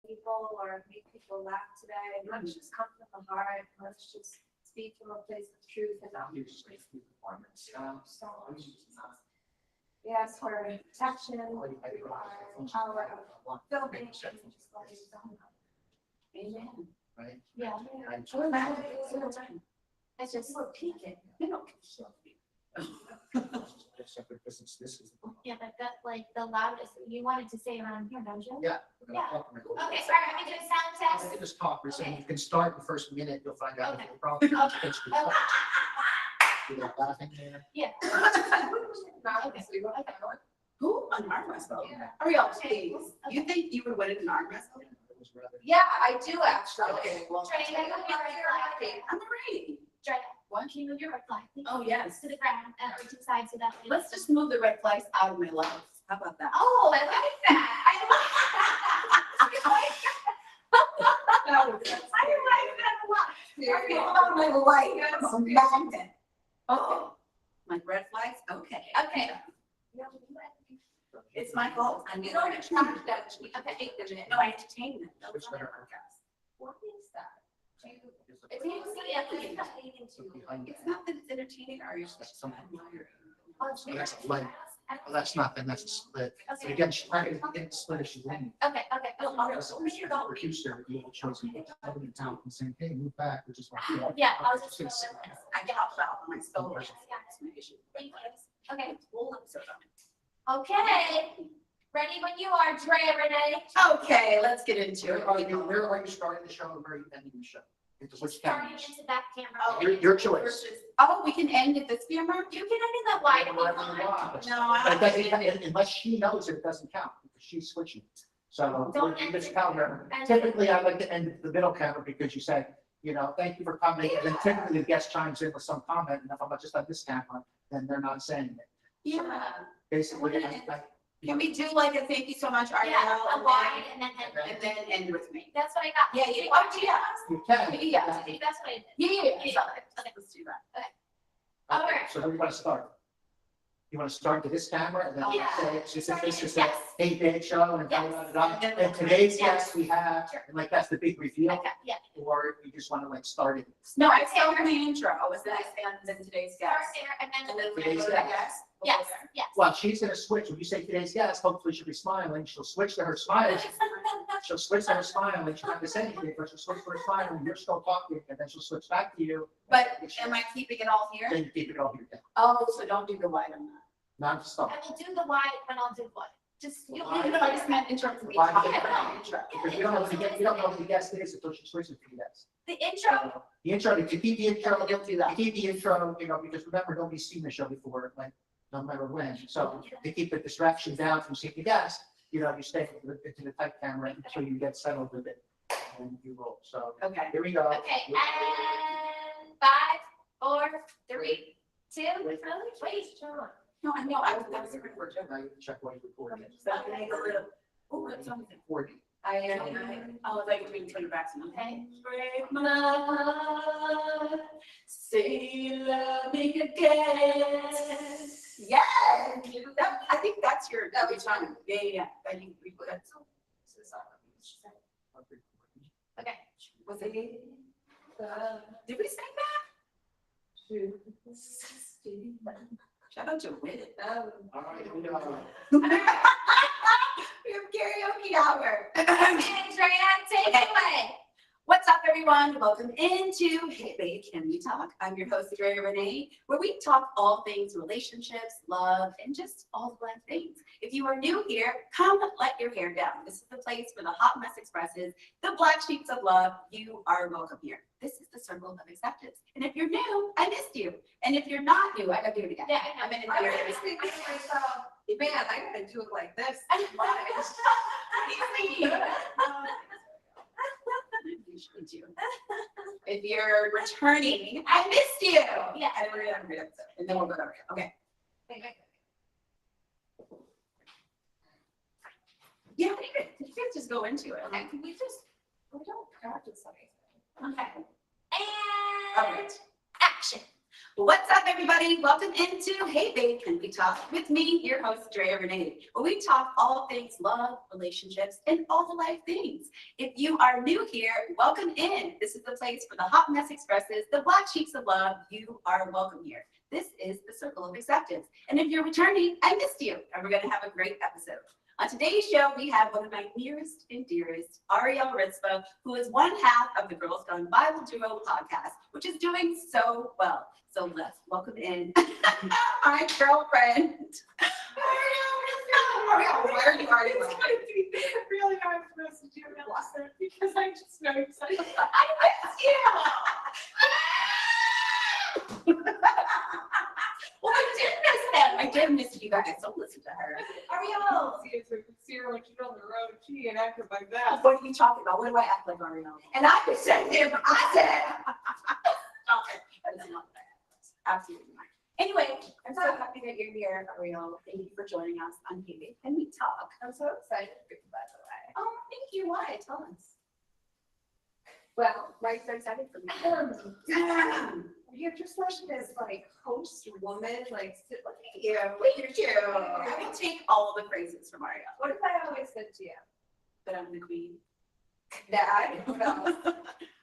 people or make people laugh today. Let's just come from the heart. Let's just speak from a place of truth and not just performance. So we ask for protection, our power of filming, and just letting it go. Amen. Right? Yeah. It's just we're peaking. This is. Yeah, but that's like the loudest, you wanted to say around here, don't you? Yeah. Yeah. Okay, sorry, let me do a sound I test. can just talk for a second. You can start the first minute, you'll find out if Okay. the problem. Okay. Oh, You got laughing there. yeah. Who? An arm wrestle? Yeah. Are y'all please? You think you would win an arm wrestle? It was rather. Yeah, I do actually. Okay, well, Try to get your flag. I'm ready. Try to, one, can you move your red flag, please? Oh, yes. To the ground, or to the side, so that. way- Let's just move the red flags out of my life. How about that? Oh, I like that. I like I like that a lot. Out of my life. Magnet. Oh, my red flags? Okay. Okay. It's my fault. I'm You don't attract that. We Okay. take them in. No, I entertain them. That was my podcast. What is that? It's easy, yeah, it's not leading to. It's not that it's entertaining, or you're just Some- admire. Oh, That's light. Well, that's nothing, that's a split. But again, she's not gonna get split if she's in. Okay, okay. Recuse her, you have a choice of other than town and saying, hey, move back, which is. Yeah, I was just. Since- I can help out on my stove. Yeah. That's my issue. Thank you. Okay, Whole episode on okay. Ready when you are, Drea Renee. it. Okay, let's get into it. Where are you starting the show and where are you ending the show? Into which Starting cameras? into that camera. Oh, Your choice. Oh, we can end at this camera? You can end it that wide if you Whatever you want. want. No, I But don't. it doesn't- unless she knows it, it doesn't count, because she's switching. So Don't you end just it. count her. And- Typically, I like to end the middle camera because you said, you know, thank you for coming, and then typically the guest chimes in with some comment, and if I'm just on this camera, then they're not saying it. Yeah. Basically, Can we do like a thank you so much, Ariel? Yeah, a wide and then. And then end with me. That's what I got. Yeah, yeah. Oh, yeah. you can. Yeah. See, that's what I did. Yeah. Yeah. Okay, let's do that. All Okay, right. so where do you want to start? You want to start to this camera and then Yeah. say, this is a Yes. 8-day show and Yes. and today's Yes. guest we have, Sure. and like that's the big reveal, Okay, yeah. or you just want to like start it? No, I still the intro. Was that and then today's Start guest? there and then. And then we Today's go to guest. guest. Yes, yes. Well, she's gonna switch, when you say today's guest, hopefully she'll be smiling, she'll switch to her smiling, she'll switch to her smiling, she'll not say anything, but she'll switch to her smiling, you're still talking, and then she'll switch back to you. But am I keeping it all here? Then you keep it all here, Oh, so don't do the wide on that. not stop. I will do the wide when I'll do what? Just, you Wide. No, I just meant in terms of the Wide. intro. Because we don't know who the guest is until she switches to the guest. the intro. The intro, if you keep the intro, You'll do that. you keep the intro, you know, because remember, nobody's seen the show before, like, no matter when. So to keep the distraction down from seeing the guest, you know, you stay into the tight camera until you get settled with it. And you roll. So Okay. here we go. Okay, and 5, 4, 3, 2, wait. No, I know, that was a good word. Now you can check what you recorded. Okay, a little. Oh, it's on. 40. I am. Oh, like you're turn it back to me. Okay. Break my heart, say you love me again. Yes, I think that's your, every time. Yeah. That you, we put. Okay. Was it? Did we sing that? Shout out to Win. All right, here we go. We have karaoke hour. Okay, Drea, take it away. What's up, everyone? Welcome into Hey Babe, Can We Talk? I'm your host, Drea Renee, where we talk all things relationships, love, and just all the life things. If you are new here, come let your hair down. This is the place where the hot mess expresses the black sheets of love. You are welcome here. This is the circle of acceptance. And if you're new, I missed you. And if you're not new, I gotta do it again. Yeah, I know. I'm in I here. was just thinking to myself, man, I gotta do it like this. Usually do. If you're returning, I missed you. Yeah. And we're gonna read it, and then we'll go over here. Okay. Yeah, you can just go into it. Okay, can we don't practice anything. Okay. All And right. action. What's up, everybody? Welcome into Hey Babe, Can We Talk? With me, your host, Drea Renee, where we talk all things love, relationships, and all the life things. If you are new here, welcome in. This is the place for the hot mess expresses, the black sheeps of love. You are welcome here. This is the Circle of Acceptance. And if you're returning, I missed you, and we're going to have a great episode. On today's show, we have one of my nearest and dearest, Ariel Ritzva, who is one half of the Girls Gone Bible Duo podcast, which is doing so well. So let's welcome in my girlfriend. Ariel, where are you? It's going to be really hard for us to do an episode because I just know exactly. I miss you. Well, I did miss them. I did miss you guys. Don't listen to her. Ariel. See her when she's on the road. She ain't acting like that. What are you talking about? What do I act like, Ariel? And I just said him. I said. Okay. That is not bad. Absolutely not. Anyway, I'm so happy that you're here, Ariel. Thank you for joining us on Hey Babe, Can We Talk? I'm so excited for you, by the way. Oh, thank you. Why? Tell us. Well, Why are you so excited for me? you're just like this, like, host woman, like, look at you. Thank you. I will take all the praises from Ariel. What have I always said to you? But I'm the queen. That, well,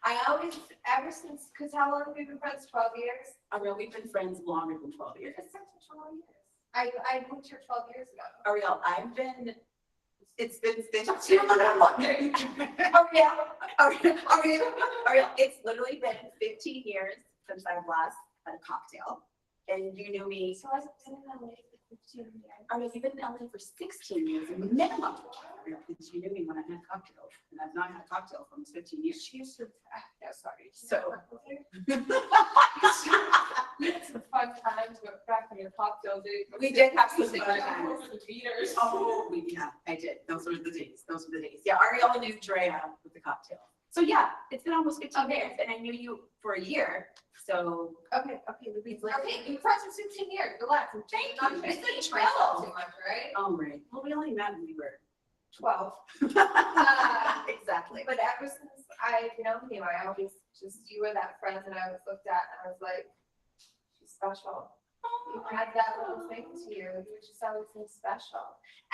I always, ever since, because how long have we been friends? 12 years? Ariel, we've been friends longer than 12 years. It's such a 12 years. I moved here 12 years ago. Ariel, it's been Ariel, it's literally been 15 years since I've last had a cocktail. And you knew me. So I've been in LA for 15 years. Ariel, you've been in LA for 16 years minimum. Ariel, because you knew me when I had cocktails. And I've not had a cocktail for almost 15 years. She used to, no, sorry. So- We had some fun times back in your cocktail days. We did have some Like, fun times. the beaters. Oh, yeah, I did. Those were the days. Those were the days. Yeah, Ariel knew Drea with the cocktail. So yeah, it's been almost 15 years and I knew you for a year. So Okay, you've been friends for 16 years, relax. Thank you. Not It's missing been myself 12. too much, right? right. Well, we only met when we were 12. exactly. But ever since I've known you, I always you were that friend that I was looked at and I was like, she's special. You had that little thing to you. You were just always so special.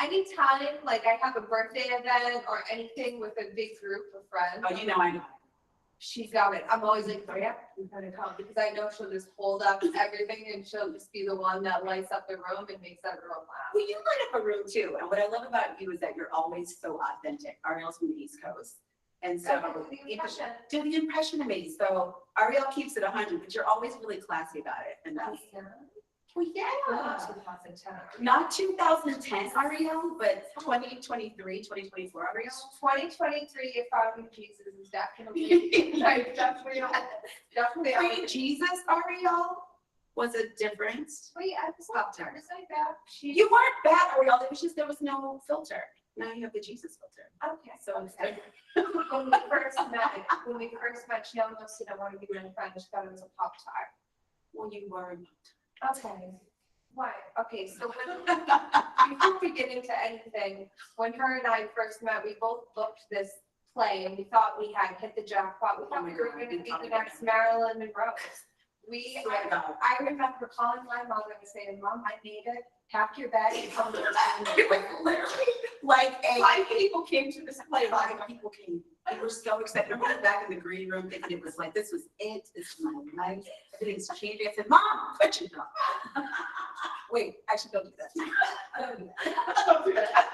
Anytime, like I have a birthday event or anything with a big group of friends, Oh, you know I know. she's got it. I'm always like, oh yeah, you're gonna come because I know she'll just hold up everything and she'll just be the one that lights up the room and makes everyone laugh. Well, you light up a room too. And what I love about you is that you're always so authentic. Ariel's from the East Coast. And so do the impression of me. So Ariel keeps it 100, but you're always really classy about it. And that's, well, yeah. 2010. Not 2010 Ariel, but 2023, 2024 Ariel. 2023, if I were Jesus, is definitely, like, definitely. Pre-Jesus Ariel was a difference. Wait, I was not there. It's like that. You weren't bad, Ariel. It was just there was no filter. Now you have the Jesus filter. Okay. So Okay. When we first met, she almost didn't want to be my friend. She thought it was a pop tart. well, you were. Okay. Why? Okay, so before we get into anything, when her and I first met, we both booked this play and we thought we had hit the jackpot. We thought we were going to be the next Marilyn Monroe. I remember calling my mother and saying, Mom, I made it. Pack your bag and come to the It was literally like 5 people came to this play. 5 people came. They were so excited. I remember back in the green room thinking it was like, this was it. This is my life. Everything's changing. I said, Mom, quit your job. Wait, actually, don't do that. Don't do that.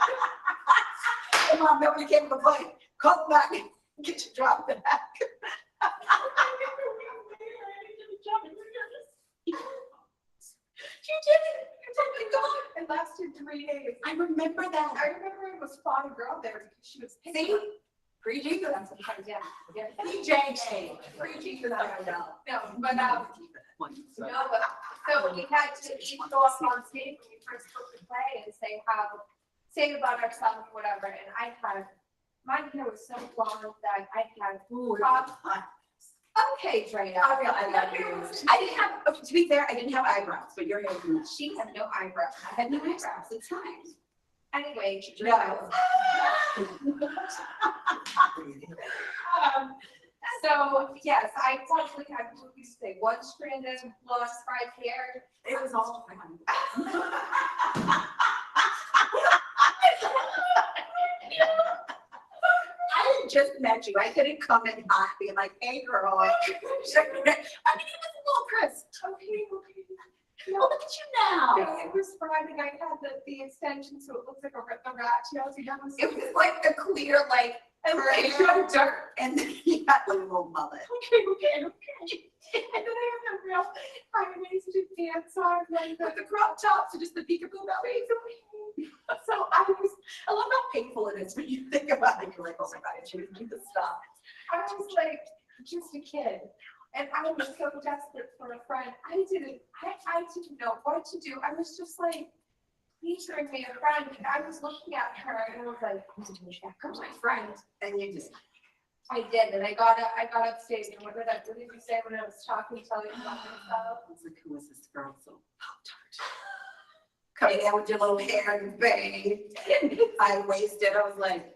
Hey, Mom, nobody came to the play. Call back and get your job back. You did it. You're totally gone. It lasted 3 days. I remember that. I remember it was fun girl there because she was See? Pre-Jesus. Yeah. Pre-JJ. Pre-Jesus. No, but no, but so we had to each go up on stage when we first booked the play and say about ourselves, whatever. And I had my hair was so long that I had okay, Drea. I love you. I didn't have, okay, to be fair, I didn't have eyebrows, but your hair was. She had no eyebrows. I had no eyebrows at the time. Anyway, No. So, yes, I probably had, we say, one strand of lost fried hair. It was all fun. I didn't just met you. I couldn't come in hot being like, hey, girl. I mean, it was a little crisp. Okay. Well, look at you now. Yeah, it was Friday, I had the extension, so it looks like a rat tail, so that was. It was like the clear, like, dirt, and then he had like a little mullet. Okay. And then I have a real high-waisted pants on, like With the crop tops and just the peekaboo bellies. so I was, I love how painful it is when you think about it. You're like, oh my God, I shouldn't do this stuff. I was like, just a kid. And I was so desperate for a friend. I didn't know what to do. I was just like, please bring me a friend. And I was looking at her and I was like, here comes my friend. And you just, I did, and I got upstairs, and what did you say when I was talking, telling you about myself? I was like, who is this girl? So Pop-Tart. Coming in with your little hair and bang. I wasted. I was like,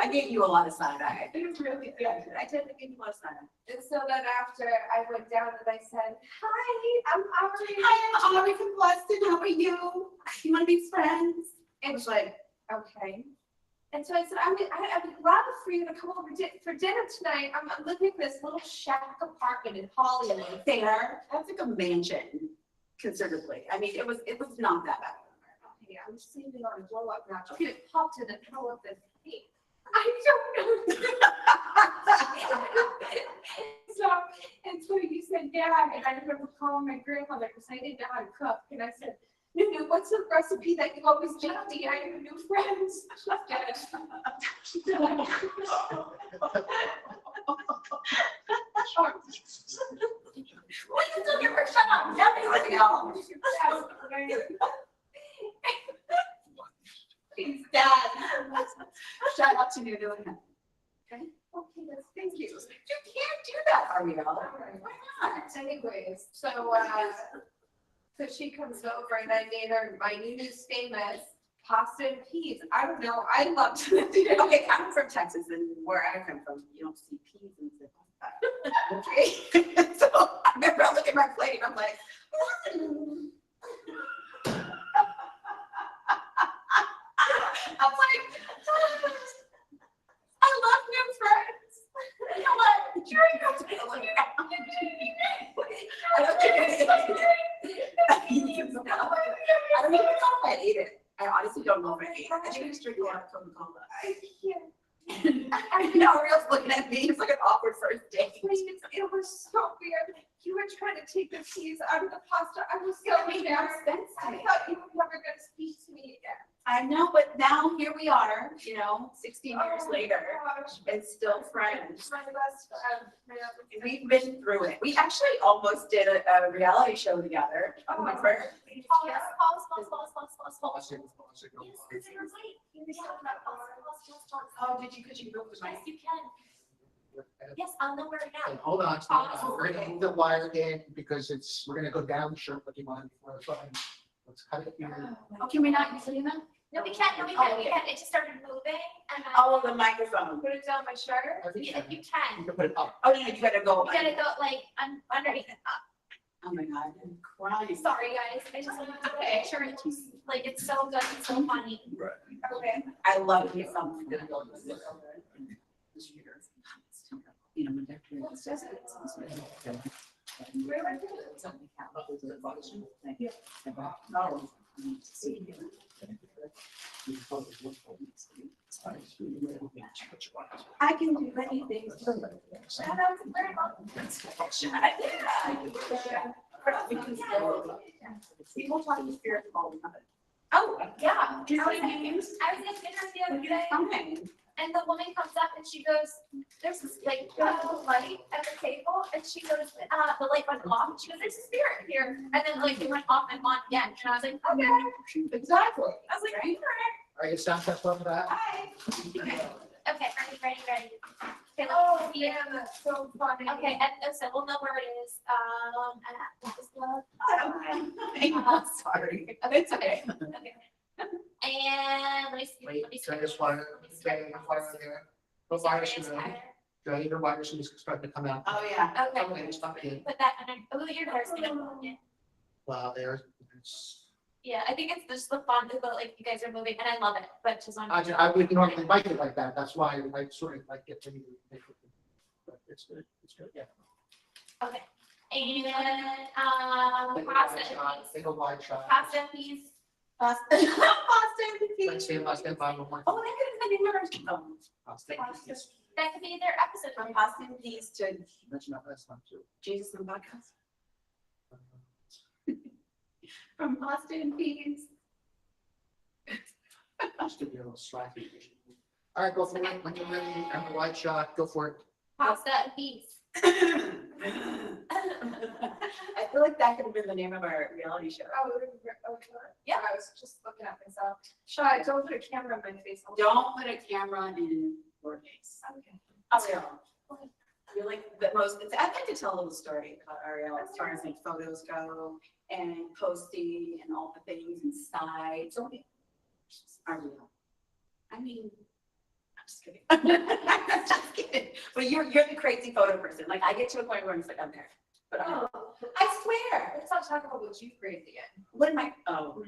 I gave you a lot of side eye. It was really good. I tend to give you a lot of side eye. And so then after I went down and I said, hi, I'm Ari. Hi, I'm Ari from Boston. How are you? You want to be friends? And I was like, okay. And so I said, I'm glad for you to come over for dinner tonight. I'm living in this little shack apartment in Hollywood. there. That's like a mansion, considerably. I mean, it was not that bad. Okay, I'm sleeping on a blow up mattress. It popped in the middle of this cake. I don't know. So you said, yeah, and I remember calling my grandmother because I didn't know how to cook. And I said, Nunu, what's the recipe that you always make me? I have new friends. She's dead. What you still give her shut up? Tell me what the hell. He's dead. Shout out to Nunu. Okay. Okay, thank you. You can't do that, Ariel. Why not? Anyways, so she comes over and I made her my Nunu's famous pasta and peas. I don't know. I love to. Okay, I'm from Texas, and where I come from, you don't see peas and stuff like that. Okay, so I remember I look at my plate, and I'm like, I love new friends. You know what? You're I don't even know if I ate it. I honestly don't know if I ate it. I think I just drink a lot of Coca-Cola. I can't. I know Ariel's looking at me. It's like an awkward first date. Please, it was so weird. You were trying to take the peas out of the pasta. I was so embarrassed. I thought you were never going to speak to me again. I know, but now here we are, 16 years Oh, later, gosh. and still friends. My best friend. We've been through it. We actually almost did a reality show together. Oh, My first. Oh, did you? Because you moved my. Yes, you can. Yes, I'll know where it Okay, now. hold on, we're gonna move the wire in because we're gonna go down the shirt looking on before the phone. Let's cut it here. Oh, can we not use it then? No, we can't, we can't. It just started moving and then. Oh, the microphone. Put it down my shirt. I think You so. you You can. can put it up. Oh, no, you gotta go. You gotta go like underneath it up. Oh my God, I'm crying. Sorry, guys. I just wanted to picture it. Like, it's so good. It's so funny. Okay. I love you so much. What's this? I can do anything. People talk to spirits all the time. Oh, yeah. Do you know what I I mean? was at dinner the other day Fine. and the woman comes up and she goes, there's this like light at the table and she goes, the light went off. She goes, there's a spirit here. And then like it went off and on again. And I was like, okay. Exactly. I was like, all right. Are you sound test on that? Hi. Okay, ready. Okay, Oh, let's see. yeah, that's so funny. Okay, and so we'll know where it is. What is love? I'm sorry. It's okay. Okay. And let me see. Wait, Let me see. turn this wire, Let me see. turn the wire there. What wire should I? Diameter wires is starting to come out. Oh, yeah. Okay. Okay, it's fucking, Put that under, oh, your hair's gonna go in. well, it's, Yeah, I think it's just the fun, but like you guys are moving and I love it, but just on. I would normally like it like that, that's why I sort of like get to make it. But it's good, yeah. Okay. And, Big pasta wide and shot, peas. big wide shot. Pasta and peas. Pasta and peas. Let's see, pasta and bottom one. Oh, that could have been yours. Oh, Pasta. Pasta. That could be their episode. From pasta and peas to That's not true. Jesus and podcast. From pasta and peas. Just to be a little slacky. All right, go for it, when you're ready, have a wide shot, go for it. Pasta and peas. I feel like that could have been the name of our reality show. Yeah, I was just looking at myself. Shy, don't put a camera in my face. Don't put a camera in your face. Okay. Ariel. You're like the most, I'd like to tell a little story about Ariel as far as like photos go and posting and all the things inside. So Ariel. I mean, I'm just kidding. Just kidding. But you're the crazy photo person. Like I get to a point where I'm just like, I'm there. But Oh, I swear. let's not talk about what you created again. What am I? Oh.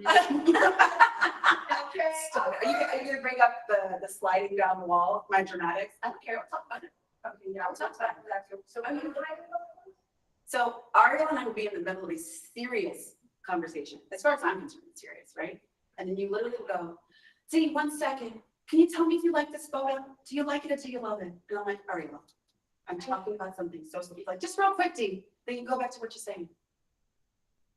Okay. Stop it. Are you gonna bring up the sliding down the wall, my dramatics? I don't care. We'll talk about it. Okay, yeah, we'll talk about that too. So, Okay. So Ariel and I will be in the middle of a serious conversation. As far as I'm concerned, it's serious, right? And then you literally go, "See, 1 second. Can you tell me if you like this photo? Do you like it or do you love it?" And I'm like, Ariel, I'm talking about something so simple. Like, just real quick, Dee. Then you go back to what you're saying.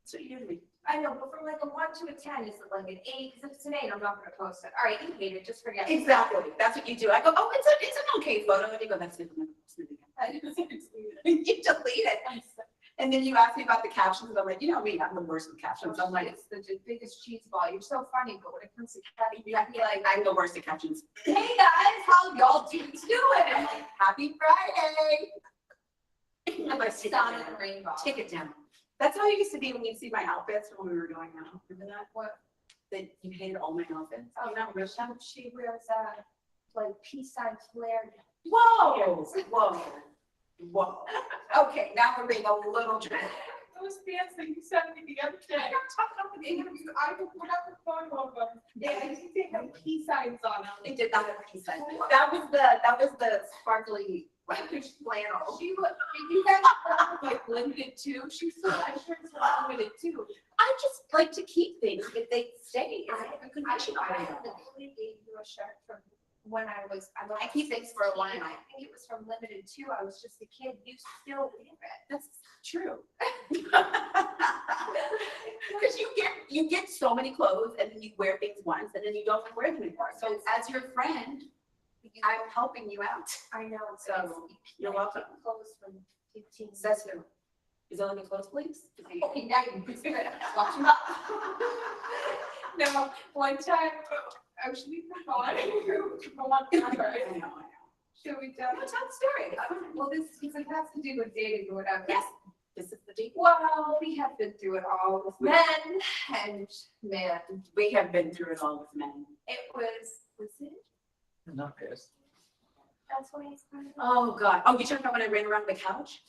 That's what you do to me. I know, but from like a 1 to a 10, is it like an 8? Because if it's an 8, I'm not gonna post it. All right, you hate it, just forget it. Exactly. That's what you do. I go, oh, it's an okay photo. And you go, that's it. I'm never posting it again. You delete it. And then you ask me about the captions, and I'm like, you know me, I'm the worst with captions. I'm like, It's the biggest cheese ball. You're so funny, but when it comes to Kathy, you have to be like, I'm the worst at captions. hey guys, how y'all doing? I'm like, happy Friday. I'm like, take it Sun down. and rainbow. Take it down. That's how it used to be when you'd see my outfits when we were going out. Remember that? What? That you hated all my outfits. Oh, You know, real stuff. She wears like peace sign flared. Whoa, whoa, whoa. Okay, now we're being a little dramatic. Those pants that you sent me the other day. I will put up a photo of them. Yeah, I think they have peace signs on them. They did not have a peace sign. That was the sparkly flannel. She was, you guys were like limited too. She said, I'm sure it's not limited too. I just like to keep things if they stay. I gave you a shirt from when I keep things for a while. I think it was from Limited too. I was just a kid. You still wear it. That's true. Because you get so many clothes and then you wear things once and then you don't wear them anymore. So as your friend, I'm helping you out. I know. So, you're welcome. Clothes from 15. Says who? Is there any clothes, please? Okay, now you can see it. Watch him. No, one time, oh, should we go on? Go on, camera. I know. Should we tell? Tell the story. Well, this because it has to do with dating or whatever. Yes, this is the deep. Well, we have been through it all with men and men. We have been through it all with men. Was it? Not this. That's when he started. Oh, God. Oh, you talking about when I ran around the couch?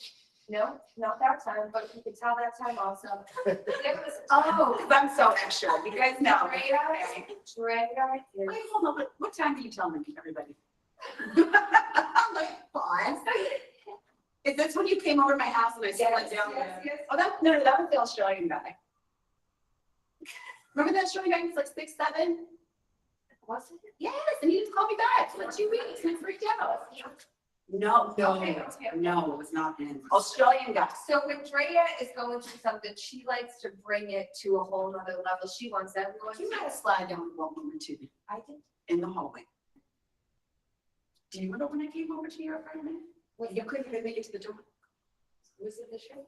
No, not that time, but you can tell that time also. There was. Oh, because I'm so extra. You guys know. Drea Wait, hold on. What time do you tell me, everybody? I'm like, pause. Is this when you came over to my house and I sat Yes, down? yes, yes. Oh, that was the Australian guy. Remember that Australian guy? He was like 6'7"? Was it? Yes, and he didn't call me back for like 2 weeks and I freaked out. No, Okay, it was him. no, it was not him. Australian guy. So when Drea is going through something, she likes to bring it to a whole nother level. She wants everyone You to. had a slide down the wall moment to me I did. in the hallway. Do you remember when I came over to your apartment? You couldn't even make it to the door. Was it the show?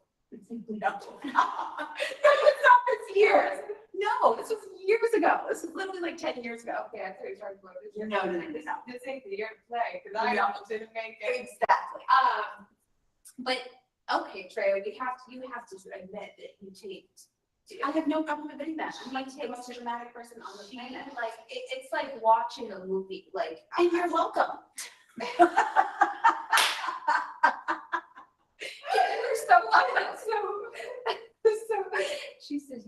No. That was not this year. No, this was years ago. This was literally like 10 years ago. Okay, I thought you were talking about this. No. This ain't the year to play, because I No. almost didn't make it. Exactly. But, okay, Drea, you have to admit that you taped. I have no problem admitting that. I'm like the most dramatic person on the planet. Like, it's like watching a movie, like. And you're welcome.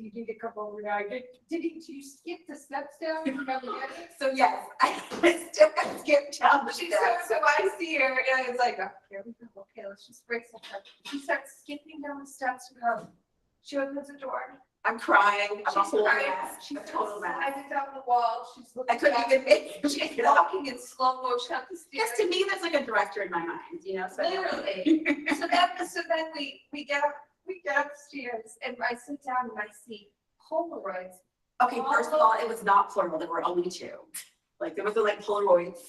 you need to come over now. Did you skip the steps down? You know, So yes, I still skipped down the So, steps. so I see her and I was like, oh, here we go. Okay, let's just break some stuff. She starts skipping down the steps to come. She opens the door. I'm crying. I'm a She's whole crying. mess. She's a total mess. I get down the wall. She's looking. I couldn't back. even make it. She's walking in slow motion up the stairs. Yes, to me, that's like a director in my mind, you know? So Literally. So then we get upstairs and I sit down and I see Polaroids. Okay, first of all, it was not plural. There were only two. Like, there was like Polaroids.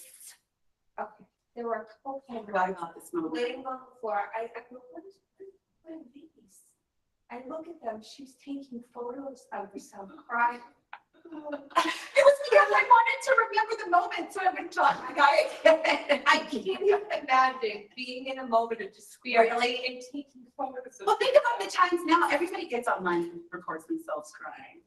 Okay, there were a couple I forgot Polaroids about this moment. laying on the floor. I go, what are these? I look at them. She's taking photos of herself crying. It was because I wanted to remember the moment, so I would talk. I can't even imagine being in a moment of despair Really? and taking photos of. Well, think about the times now. Everybody gets online and records themselves crying.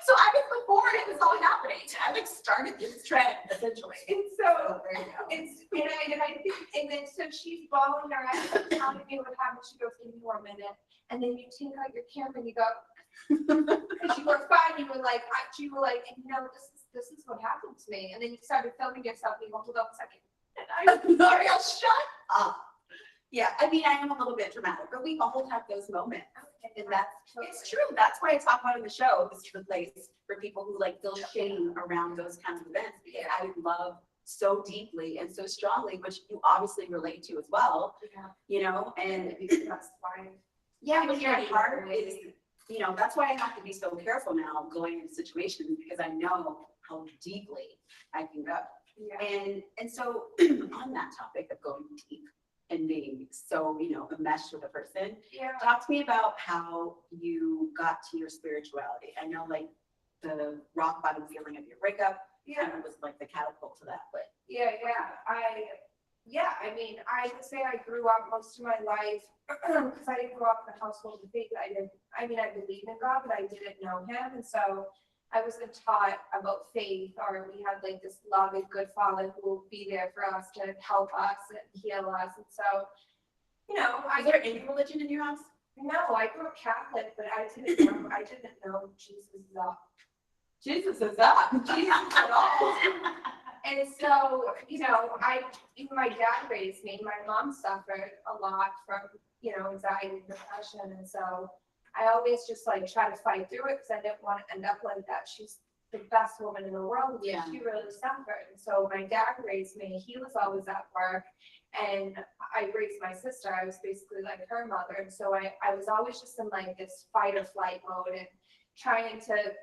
So I was before it was all happening. I like started this trend essentially. And so There you go. it's, and I think, and then so she's bawling her eyes out, telling me what happened. She goes, give me 1 minute. And then you take out your camera and you go, because you were fine. You were like, and you know, this is what happened to me. And then you started filming yourself and you go, hold on a second. And I L'Oreal, shut up. Yeah, I mean, I am a little bit dramatic, but we all have those moments. And that's, it's true. That's why I talk about in the show, this is the place for people who like feel shame around those kinds of events. Because I love so deeply and so strongly, which you obviously relate to as well, Yeah. you know, and That's fine. yeah, when your heart is, you know, that's why I have to be so careful now going into situations because I know how deeply I can go. Yeah. And so on that topic of going deep and being so, you know, enmeshed with a person, Yeah. talk to me about how you got to your spirituality. I know like the rock bottom feeling of your breakup kind of was like the catapult to that, but Yeah. I mean, I would say I grew up most of my life because I didn't grow up in a household of faith. I believed in God, but I didn't know him. And so I wasn't taught about faith, or we had like this loving, good father who will be there for us to help us and heal us. And so, you know, is there any religion in your house? no, I grew up Catholic, but I didn't know Jesus is up. Jesus is up. Jesus at all. And so, you know, my dad raised me. My mom suffered a lot from, you know, anxiety and depression. And so I always just like try to fight through it because I didn't want to end up like that. She's the best woman in the world. Yeah. She really suffered. And so my dad raised me. He was always at work. And I raised my sister. I was basically like her mother. And so I was always just in like this fight or flight mode and trying to,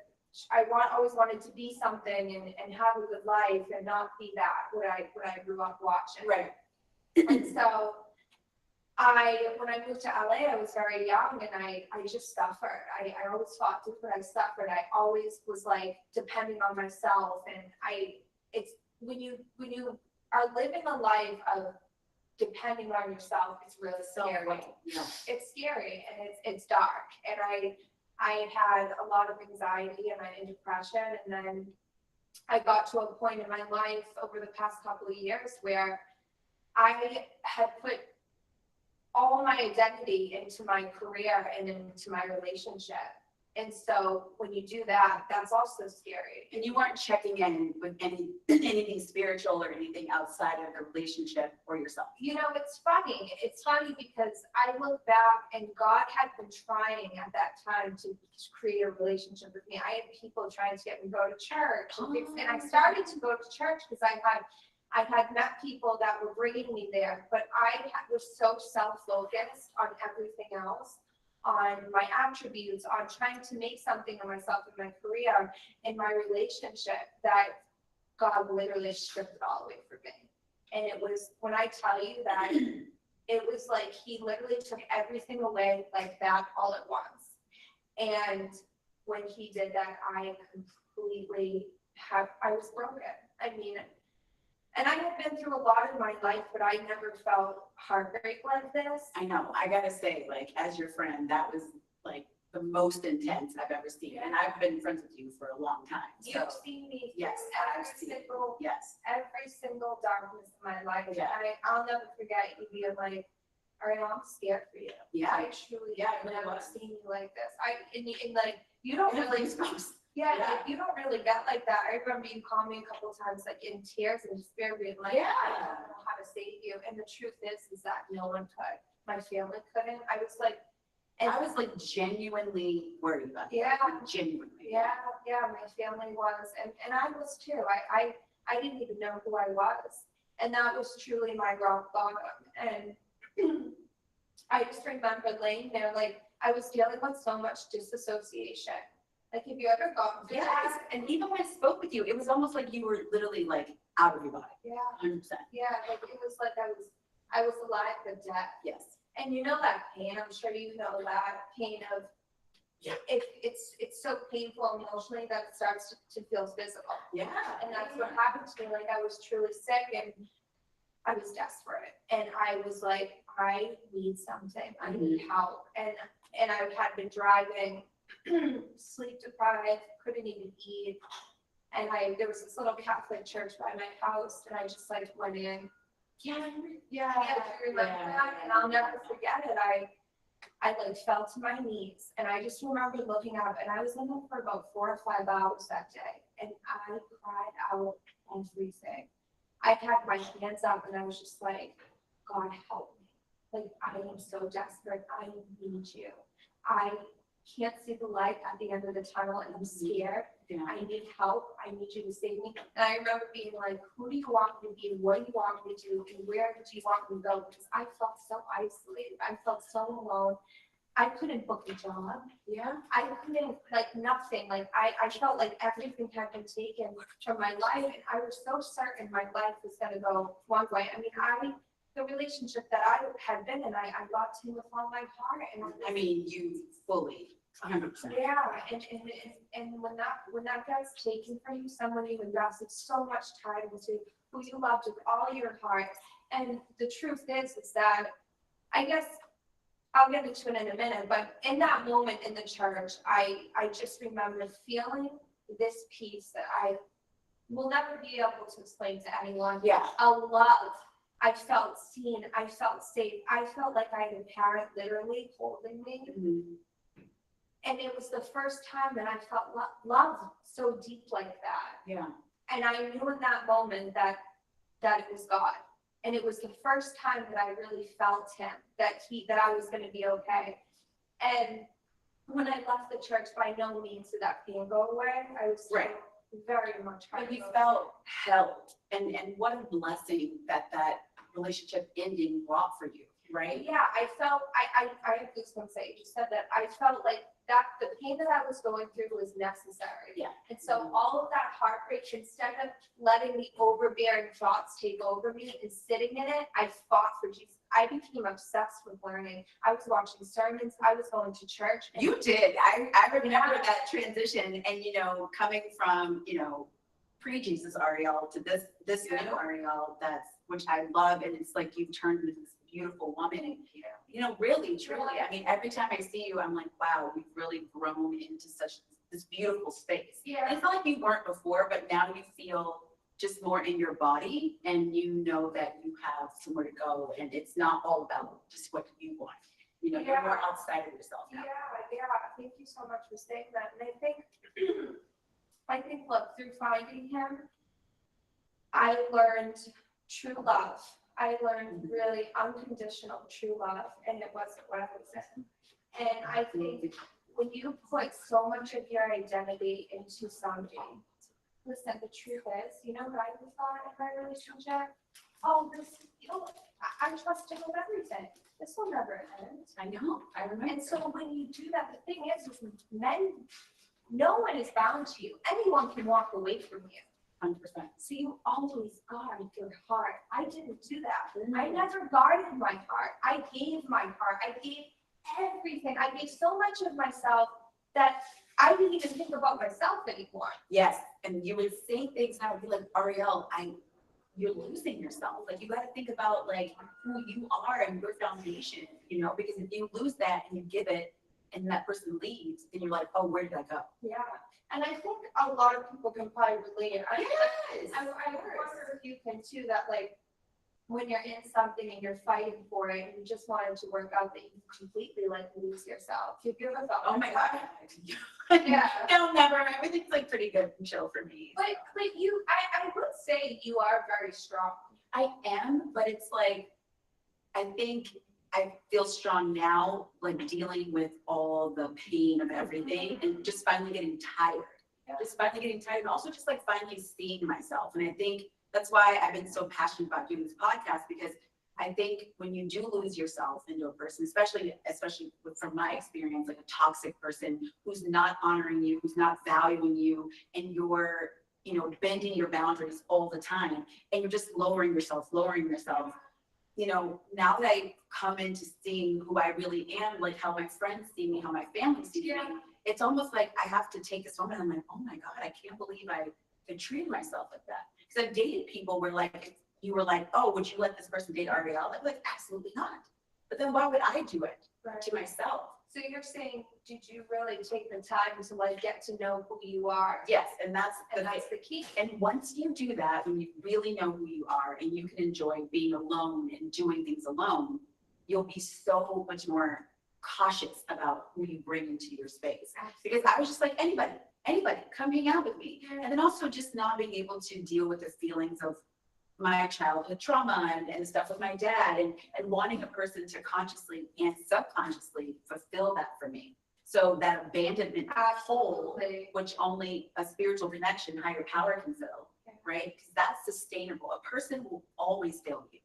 always wanted to be something and have a good life and not be that what I grew up watching. Right. And so when I moved to LA, I was very young and I just suffered. I always fought through what I suffered. I always was like depending on myself. And it's when you are living a life of depending on yourself, it's really scary. Yeah. It's scary and it's dark. And I had a lot of anxiety and I had depression. And then I got to a point in my life over the past couple of years where I had put all my identity into my career and into my relationship. And so when you do that, that's also scary. And you weren't checking in with anything spiritual or anything outside of the relationship or yourself. You know, it's funny. It's funny because I look back and God had been trying at that time to create a relationship with me. I had people trying to get me to go to church. And I started to go to church because I had met people that were bringing me there, but I was so self-focused on everything else, on my attributes, on trying to make something of myself in my career, in my relationship, that God literally stripped it all away from me. And it was, when I tell you that, it was like he literally took everything away like that all at once. And when he did that, I was broken. I mean, and I have been through a lot in my life, but I never felt heartbreak like this. I know, I gotta say, like, as your friend, that was like the most intense I've ever seen. And I've been friends with you for a long time. So, You've seen me yes, every yes. single darkness in my life. Yeah. And I'll never forget you being like, Ariana, I'm scared for you. Yeah. I truly, Yeah, I've it really never was. seen you like this. And like, you don't It really, really goes. yeah, Yeah. like, you don't really get like that. I remember you called me a couple times, like in tears and despair, being like, Yeah. I don't know how to save you. And the truth is that no one could. My family couldn't. I was like, And I was like genuinely worried about it. yeah, Like, genuinely. yeah, my family was, and I was too. I didn't even know who I was. And that was truly my rock bottom. And I just remember laying there, like, I was dealing with so much disassociation. Like, have you ever gone through Yes, that? and even when I spoke with you, it was almost like you were literally like out of your body, Yeah, 100%. yeah, like, it was like I was alive but dead. Yes. And you know that pain, I'm sure you know that pain of, Yeah. it's so painful emotionally that it starts to feel physical. Yeah. And that's what happened to me. Like, I was truly sick and I was desperate. And I was like, I need something. I need help. And I had been driving, sleep deprived, couldn't even eat. And there was this little Catholic church by my house, and I just like went in. Yeah. Yeah, I remember that, and I'll never forget it. I like fell to my knees, and I just remember looking up, and I was in there for about 4 or 5 hours that day, and I cried out everything. I had my hands up, and I was just like, God help me. Like, I am so desperate. I need you. I can't see the light at the end of the tunnel, and I'm scared. Yeah. I need help. I need you to save me. And I remember being like, who do you want me to be? What do you want me to do? And where do you want me to go? Because I felt so isolated. I felt so alone. I couldn't book a job. Yeah. I couldn't, like, nothing. Like, I felt like everything had been taken from my life. And I was so certain my life was going to go one way. I mean, the relationship that I had been in, I got to with all my heart. And I mean, you fully, 100%. yeah, and when that guy's taken from you, someone you invested so much time into, who you loved with all your heart, and the truth is that, I guess, I'll get into it in a minute, but in that moment in the church, I just remember feeling this peace that I will never be able to explain to anyone. Yeah. A love. I felt seen. I felt safe. I felt like I had a parent literally holding me. Mhm. And it was the first time that I felt love so deep like that. Yeah. And I knew in that moment that it was God. And it was the first time that I really felt him, that I was going to be okay. And when I left the church, by no means did that pain go away. I was still Right. very much. But you felt held, and what a blessing that relationship ending brought for you, right? Yeah, I felt, I have goosebumps that you just said that. I felt like that the pain that I was going through was necessary. Yeah. And so all of that heartbreak, instead of letting the overbearing thoughts take over me and sitting in it, I fought for Jesus. I became obsessed with learning. I was watching sermons. I was going to church. And You did. I remember that transition, and coming from pre-Jesus Ariel to this Yeah. new Ariel, which I love, and it's like you've turned into this beautiful woman. Really, truly. I mean, every time I see you, I'm like, wow, we've really grown into such this beautiful space. Yeah. And it's not like you weren't before, but now you feel just more in your body, and you know that you have somewhere to go, and it's not all about just what you want. You're more outside of yourself now. Yeah. Thank you so much for saying that. And I think, look, through finding him, I learned true love. I learned really unconditional true love, and it wasn't what I was in. And I think when you put so much of your identity into something, listen, the truth is, what I thought in my relationship? Oh, I trust him with everything. This will never end. I know. I remember. And so when you do that, the thing is men, no one is bound to you. Anyone can walk away from you. 100%. So you always guard your heart. I didn't do that. I never guarded my heart. I gave my heart. I gave everything. I gave so much of myself that I didn't even think about myself anymore. Yes, and you would say things now, be like, Ariel, you're losing yourself. Like, you got to think about like who you are and your foundation, because if you lose that and you give it, and that person leaves, then you're like, oh, where did I go? Yeah. And I think a lot of people can probably relate. I wonder if you can too, that like, when you're in something and you're fighting for it, and you just wanted to work out that you completely like lose yourself. You give us Oh my God. Yeah. No, never. Everything's like pretty good and chill for me. But you, I would say you are very strong. I am, but it's like, I think I feel strong now, like dealing with all the pain of everything and just finally getting tired. Yeah. Just finally getting tired and also just like finally seeing myself. And I think that's why I've been so passionate about doing this podcast, because I think when you do lose yourself into a person, especially from my experience, like a toxic person who's not honoring you, who's not valuing you, and you're, bending your boundaries all the time, and you're just lowering yourself. Now that I come into seeing who I really am, like how my friends see me, how my family sees me, it's almost like I have to take this moment. I'm like, oh my God, I can't believe I treated myself like that. Because I've dated people where like, you were like, oh, would you let this person date Ariel? I'd be like, absolutely not. But then why would I do it to myself? So you're saying, did you really take the time to like get to know who you are? Yes, and that's the key. And once you do that, when you really know who you are and you can enjoy being alone and doing things alone, you'll be so much more cautious about who you bring into your space. Because I was just like, anybody, come hang out with me. And then also just not being able to deal with the feelings of my childhood trauma and stuff with my dad, and wanting a person to consciously and subconsciously fulfill that for me. So that abandonment hole, which only a spiritual connection, higher power can fill, right? Because that's sustainable. A person will always fail you.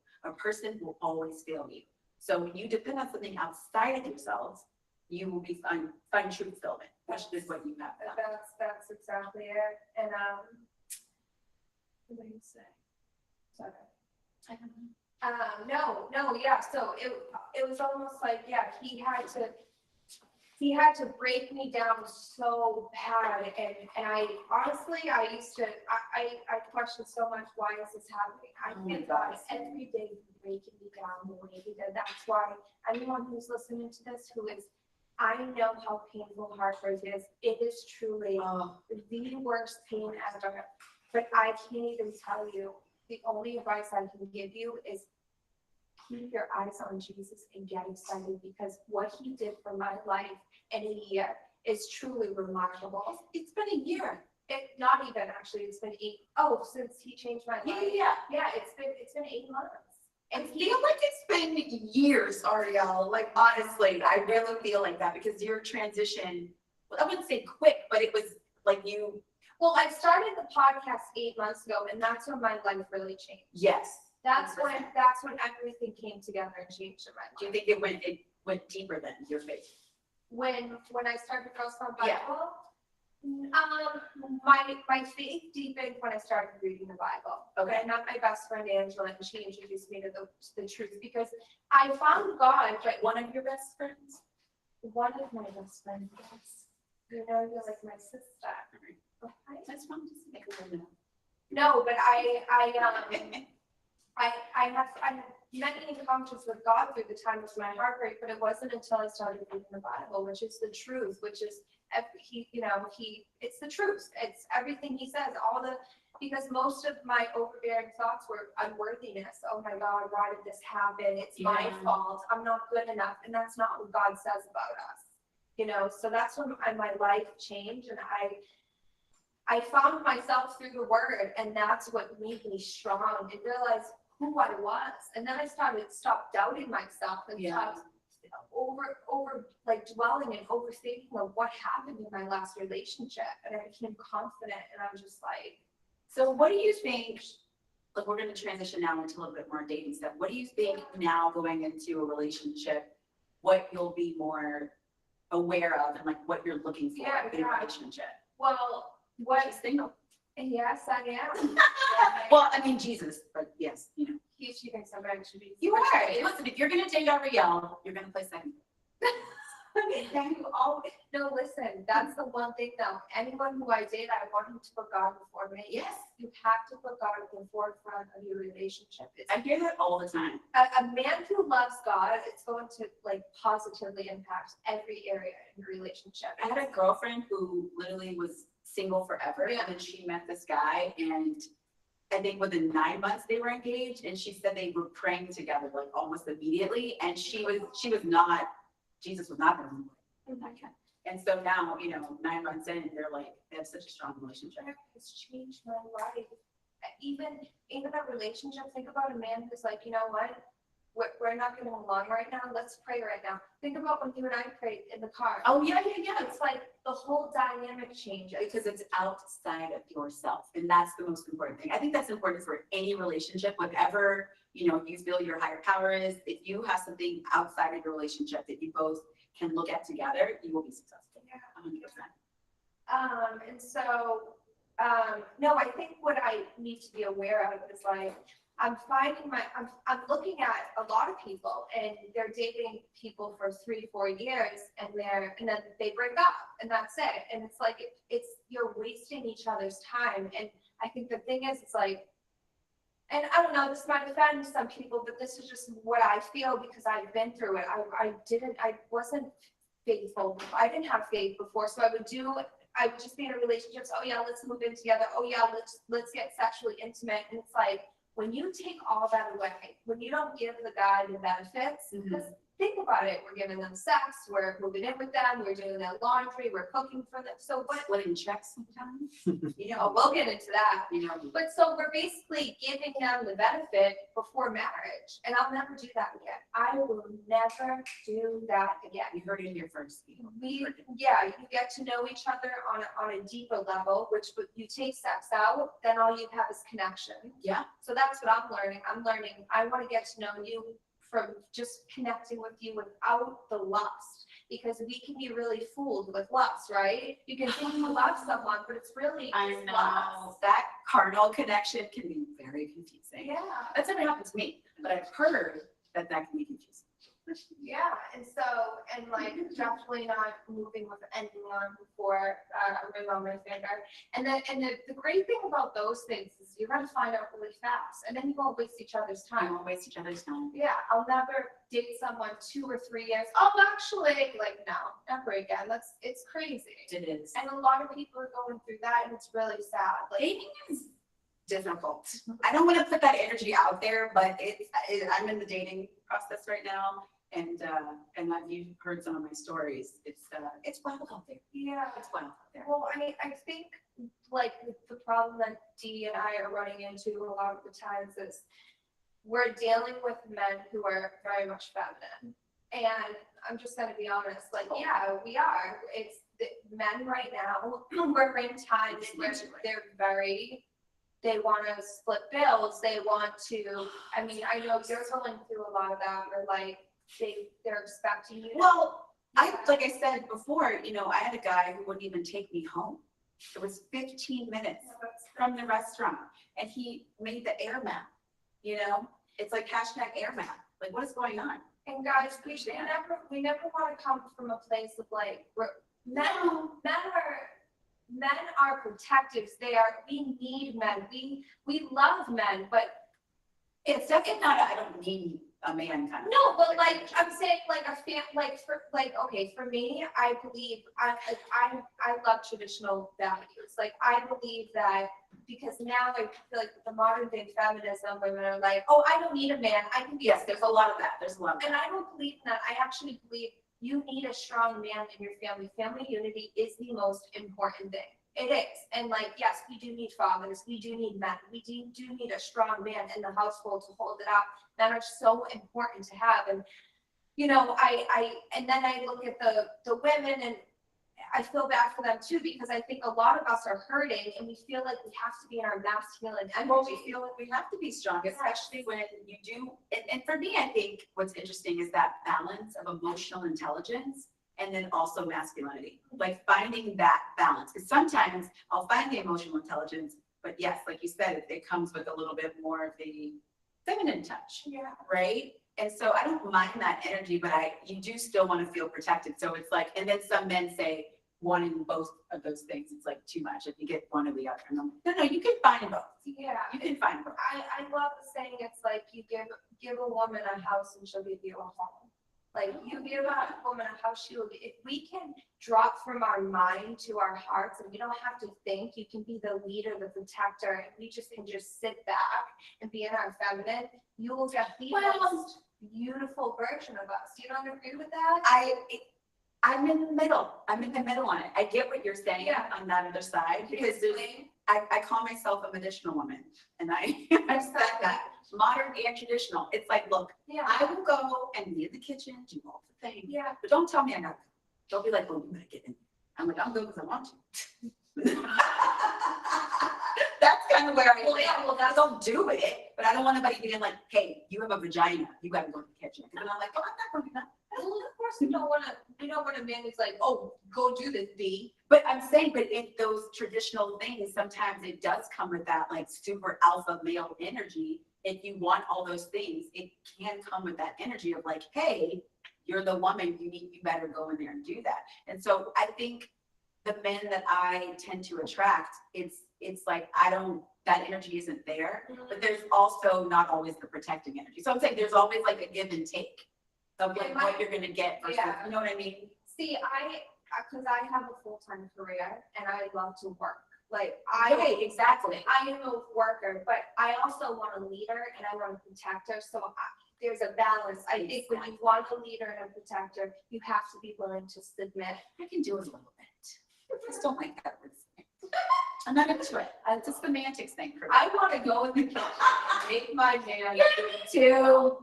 So when you depend on something outside of yourselves, you will be find true fulfillment, which is what you have done. That's exactly it. And what do you say? Sorry. No, yeah. So it was almost like, yeah, he had to break me down so bad, and I honestly, I questioned so much, why is this happening? I think God is every day breaking me down the way he did. That's why anyone who's listening to this, I know how painful heartbreak is. It is truly the worst pain ever. But I can't even tell you. The only advice I can give you is keep your eyes on Jesus and get excited, because what he did for my life in a year is truly remarkable. It's been a year. Not even actually. It's been 8. Oh, since he changed my life. Yeah. It's been 8 months. And I feel like it's been years, Ariel. Like honestly, I really feel like that, because your transition, I wouldn't say quick, but it was like you. Well, I started the podcast 8 months ago, and that's when my life really changed. Yes. That's when everything came together and changed in my life. Do you think it went deeper than your faith? When I started Girls Gone Yeah. Bible, my faith deepened when I started reading the Bible. Okay. I met my best friend Angela, and she introduced me to the truth, because I found God. But One of your best friends? one of my best friends, yes. You're like my sister. That's fun. Just make a little note. No, but I had many encounters with God through the time of my heartbreak, but it wasn't until I started reading the Bible, which is the truth, which is it's the truth. It's everything he says, because most of my overbearing thoughts were unworthiness. Oh my God, why did this happen? It's my fault. I'm not good enough. And that's not what God says about us. So that's when my life changed, and I found myself through the word, and that's what made me strong and realize who I was. And then I stopped doubting myself and stopped over like dwelling and overthinking of what happened in my last relationship. And I became confident, and I'm just like. So what do you think, like we're going to transition now into a little bit more dating stuff. What do you think now going into a relationship, what you'll be more aware of and like what you're looking for in a relationship? Well, She's single. Yes, I am. Well, I mean, Jesus, but yes, She thinks I'm actually. You are. Listen, if you're going to date Ariel, you're going to play second. No, listen, that's the one thing though. Anyone who I date, I want him to put God before me. Yes. You have to put God at the forefront of your relationship. I hear that all the time. A man who loves God, it's going to like positively impact every area in your relationship. I had a girlfriend who literally was single forever, and then she met this guy, and I think within 9 months they were engaged, and she said they were praying together like almost immediately, and she was not, Jesus was not her in that kind. And so now, 9 months in, they're like, they have such a strong relationship. It's changed my life. Even a relationship, think about a man who's like, you know what? We're not getting along right now. Let's pray right now. Think about when you and I prayed in the car. Oh, yeah. It's like the whole dynamic changes. Because it's outside of yourself, and that's the most important thing. I think that's important for any relationship, whatever, you feel your higher power is. If you have something outside of your relationship that you both can look at together, you will be successful. Yeah. 100%. And so, no, I think what I need to be aware of is like, I'm looking at a lot of people and they're dating people for 3-4 years and then they break up and that's it. And it's like, you're wasting each other's time. And I think the thing is, it's like, and I don't know, this might offend some people, but this is just what I feel because I've been through it. I wasn't faithful. I didn't have faith before. So I would just be in a relationship. So, oh yeah, let's move in together. Oh yeah, let's get sexually intimate. And it's like, when you take all that away, when you don't give the guy the benefits, because think about it, we're giving them sex, we're moving in with them, we're doing their laundry, we're cooking for them. So what? Splitting checks sometimes. We'll get into that. But so we're basically giving them the benefit before marriage, and I'll never do that again. I will never do that again. You heard it here first. You get to know each other on a deeper level, which you take sex out, then all you have is connection. Yeah. So that's what I'm learning. I want to get to know you from just connecting with you without the lust, because we can be really fooled with lust, right? You can think you love someone, but it's really I just know lust. that carnal connection can be very confusing. Yeah. That's never happened to me, but I've heard that can be confusing. Yeah, and so, definitely not moving with anyone before a ring on my finger. And the great thing about those things is you're gonna find out really fast, and then you won't waste each other's I time. won't waste each other's time. Yeah, I'll never date someone 2 or 3 years. Oh, actually, no, never again. It's crazy. It is. And a lot of people are going through that, and it's really sad. Dating is difficult. I don't want to put that energy out there, but I'm in the dating process right now. And you've heard some of my stories. It's wild out there. Yeah. It's wild out there. Well, I think the problem that Dee and I are running into a lot of the times is we're dealing with men who are very much feminine. And I'm just gonna be honest, yeah, we are. It's the men right now, we're in times where they want to split bills. They want to, I know you're going through a lot of that, where they're expecting you. Well, like I said before, I had a guy who wouldn't even take me home. It was 15 minutes from the restaurant, and he made the air map. It's like #air map. Like, what is going on? And guys, we never want to come from a place of men are protectives. We need men. We love men, but It's definitely not, I don't need a man kind of. no, but I'm saying for me, I believe I love traditional values. I believe that because now I feel like with the modern day feminism, women are like, oh, I don't need a man. I can be Yes, there's a lot of that. And I don't believe in that. I actually believe you need a strong man in your family. Family unity is the most important thing. It is. And yes, we do need fathers. We do need men. We do need a strong man in the household to hold it up. Men are so important to have. And, and then I look at the women and I feel bad for them too, because I think a lot of us are hurting and we feel like we have to be in our masculine energy. Well, we feel like we have to be strong, especially when you do. And for me, I think what's interesting is that balance of emotional intelligence and then also masculinity, finding that balance. Because sometimes I'll find the emotional intelligence, but yes, like you said, it comes with a little bit more of the feminine touch, right? And so I don't mind that energy, but you do still want to feel protected. So it's and then some men say wanting both of those things, it's too much if you get one or the other. And I'm like, no, you can find both. Yeah. You can find both. I love the saying, it's you give a woman a house and she'll give you a home. Like, you be about a woman, how she will be. If we can drop from our mind to our hearts, and we don't have to think, you can be the leader, the protector, and we just can just sit back and be in our feminine, you will get the Well- most beautiful version of us. You don't agree with that? I'm in the middle. I'm in the middle on it. I get what you're saying Yeah. on that other side because I call myself a medicinal woman and I said that modern and traditional. It's like, look, Yeah, I will go and be in the kitchen, do all the things, yeah. but don't tell me I got to. Don't be like, well, you gotta get in. I'm like, I'm good because I want to. That's kind of where I Well, yeah, am. well, I don't do it, but I don't want anybody being like, hey, you have a vagina, you gotta go to the kitchen. And I'm like, oh, I'm not going to do that. Well, of course, we don't want a man who's like, oh, go do this, B. But I'm saying, but in those traditional things, sometimes it does come with that like super alpha male energy. If you want all those things, it can come with that energy of like, hey, you're the woman, you better go in there and do that. And so I think the men that I tend to attract, it's like, that energy isn't there, but there's also not always the protecting energy. So I'm saying there's always like a give and take of like what you're gonna get versus, Yeah. you know what I mean? See, because I have a full-time career and I love to work. Like, Right, exactly. I am a worker, but I also want a leader and I want a protector. So there's a balance. I think when you want a leader and a protector, you have to be willing to submit. I can do it a little bit. I just don't like that word. I'm not into it. It's a semantics thing for me. I want to go in the kitchen and make my man do it too.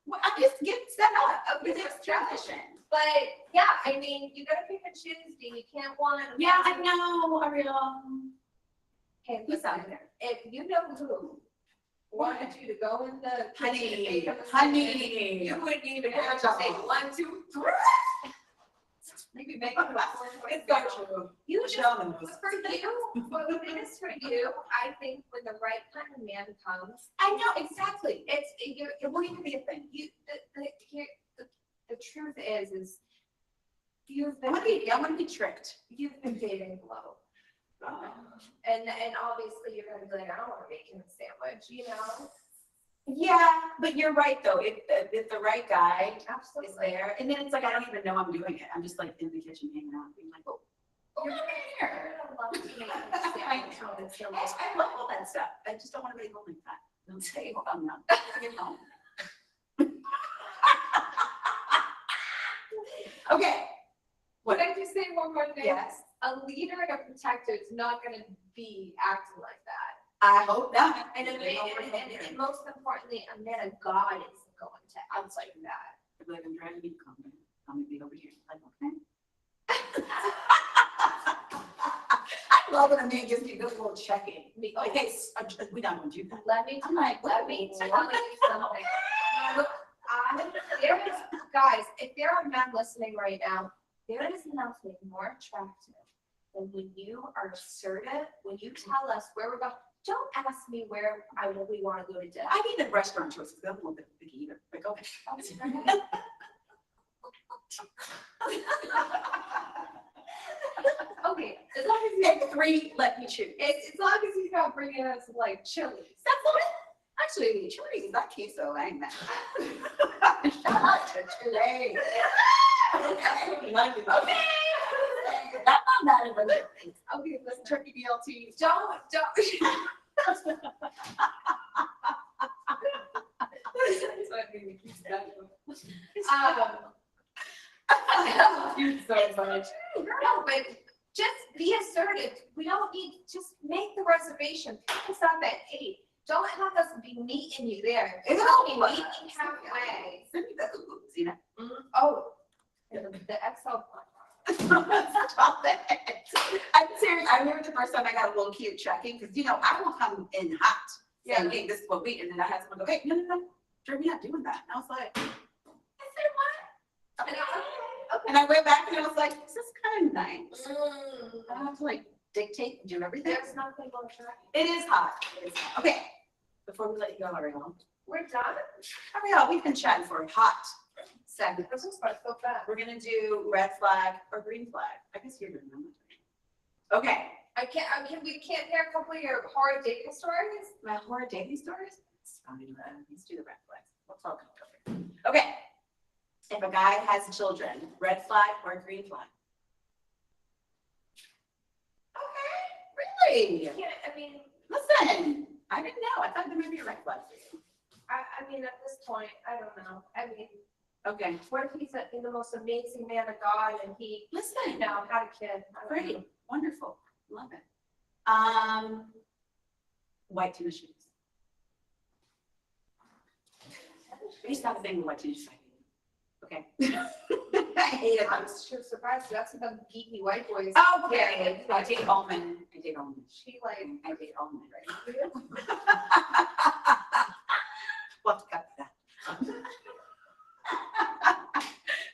Well, I'm just getting set up with this tradition. But yeah, I mean, you gotta pick and choose, D. You can't want. Yeah, I know, Ariel. Hey, Who's listen, out there? if you know who wanted you to go in the kitchen and make him a Honey. sandwich, you wouldn't even have to say 1, 2, 3. Maybe make it It's not true. You just, Michelle knows. for you, what it is for you, I think when the right kind of man comes, I know, exactly. it won't even be a thing. The truth is you've been, I'm gonna be tricked. you've been dating low. And obviously you're gonna be like, I don't wanna make him a sandwich, you know? Yeah, but you're right though. If the right guy is Absolutely. there, and then it's like, I don't even know I'm doing it. I'm just like in the kitchen hanging out, being like, oh, You're here. gonna love to make him a sandwich when it's your I love all that stuff. I just don't want to be holding that. Don't say, hold on now. Get home. Okay. What I just say one more thing? Yes. A leader and a protector is not gonna be acting like that. I hope not. And most importantly, a man of God isn't going to act like that. Like, I'm trying to be confident. I'm gonna be over here. Like, okay. I love when a man gives me a good little check-in. Like, hey, we don't want to do that. Let me I'm like, tell you something. Look, guys, if there are men listening right now, there is nothing more attractive than when you are assertive, when you tell us where we're going. Don't ask me where we want to go to dinner. I need the restaurant choices. I'm a little bit picky either. Like, okay. Okay, as long as Pick 3, let me choose. as long as he's not bringing us like chilies. That's what actually, Chili's is not queso. I ain't mad. Shout out to Chile. Okay. Okay. That's not bad of a thing. Okay, listen, Turkey BLT. don't. You so much. No, but just be assertive. We don't need, just make the reservation. Pick us up at 8. Don't have us be meeting you there. It's only meeting halfway. Send me the oops, you know. Oh, the XL one. Stop that. I'm serious. I remember the first time I got a little cute checking because I will come in hot. Yeah. Saying, hey, this is what we, and then I had someone go, hey, no, Drew, we're not doing that. And I was like, I said, what? And I went back and I was like, this is kind of nice. I don't have to like dictate and do everything. There's nothing on track. It is hot. It is hot. Okay. Before we let you go, Ariel. We're done. Ariel, we've been chatting for a hot second. This is so fast. We're gonna do red flag or green flag. I guess you're doing them. Okay. We can't hear a couple of your horror dating stories? My horror dating stories? It's fine. Let's do the red flags. We'll talk about it. Okay. If a guy has children, red flag or green flag? Okay, really? Yeah, I mean, Listen, I didn't know. I thought there might be a red flag for you. I mean, at this point, I don't know. I mean, Okay, what if he's the most amazing man of God and he, listen. had a kid? I don't know. Great, wonderful, love it. White tennis shoes. I used to have a thing with white tennis shoes. Okay. I hate it. I'm sure surprised. That's what the geeky white boys. Okay, I date almond. I date almond. She like, I date almond, right? We'll have to cut that.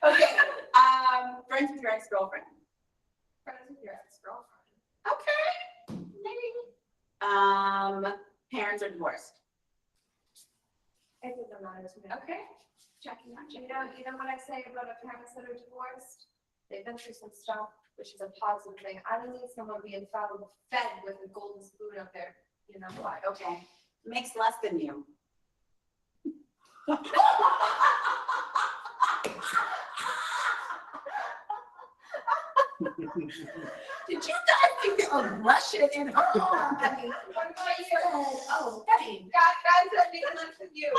Okay, friends with your ex-girlfriend. friends with your ex-girlfriend. Okay, maybe. Parents are divorced. I think that matters to me. Okay. Jackie, not You Jackie. know what I say about our parents that are divorced? They've been through some stuff, which is a positive thing. I don't need someone being fed with a golden spoon up there, you know why? Okay, makes less than you. Did you guys think there was Russian in her? I mean, What about you? oh, hey. Guys that make less than you.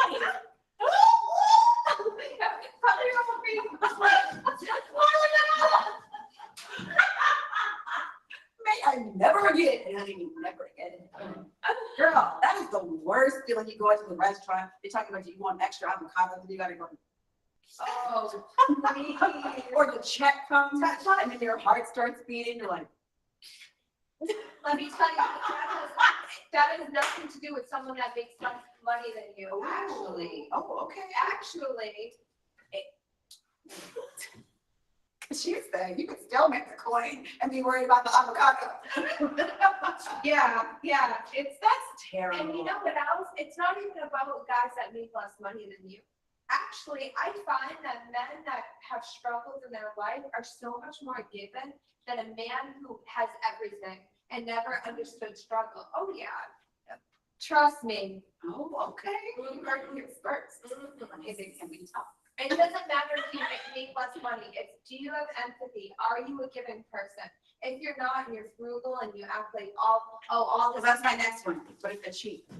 May I never again. And I mean, never again. Girl, that is the worst feeling. You go into the restaurant, they're talking about you want extra avocado, and you gotta go. Oh, please. Or the check comes, and then your heart starts beating. You're like, Let me tell you, that has nothing to do with someone that makes less money than you, actually. oh, okay. Actually, She's saying you can still make the coin and be worried about the avocado. yeah, That's terrible. and you know what else? It's not even about guys that make less money than you. Actually, I find that men that have struggled in their life are so much more given than a man who has everything and never understood struggle. Oh, yeah. Trust me. Oh, okay. You heard it here first. It can be tough. It doesn't matter if you make less money. It's, do you have empathy? Are you a giving person? If you're not and you're frugal and you act like all Well, this, that's my next one. What if it's cheap?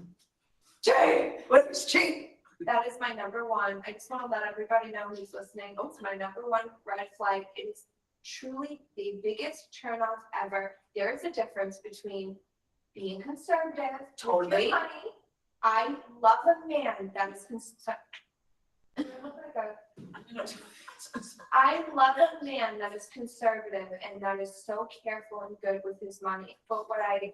Jay, what if it's cheap? that is my number one. I just want to let everybody know who's listening. It's my number one red flag. It is truly the biggest turnoff ever. There is a difference between being conservative with Totally. your money. I love a man that is conservative. I love a man that is conservative and that is so careful and good with his money. But what I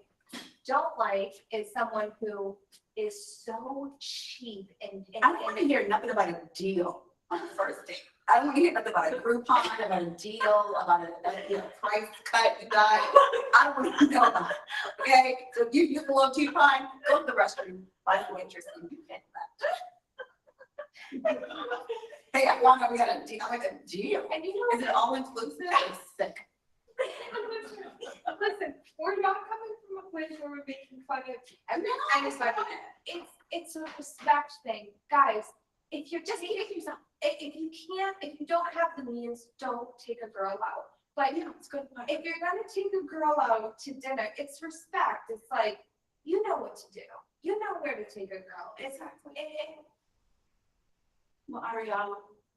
don't like is someone who is so cheap and I don't want to hear nothing about a deal on the first date. I don't want to hear nothing about a Groupon, about a deal, about a price cut you got. I don't want to know about it. Okay, so if you a little too fine, go to the restroom, find a waitress, and you get that. Hey, how long have we had a deal? Like a deal? and you know Is it all inclusive? I'm sick. Listen, we're not coming from a place where we're making fun of anybody. It's a respect thing, guys. If you're Just keep it yourself. if you can't, if you don't have the means, don't take a girl out. But Yeah, it's good. if you're gonna take a girl out to dinner, it's respect. It's like, you know what to do. You know where to take a girl. It's Exactly. and Well, Ariana,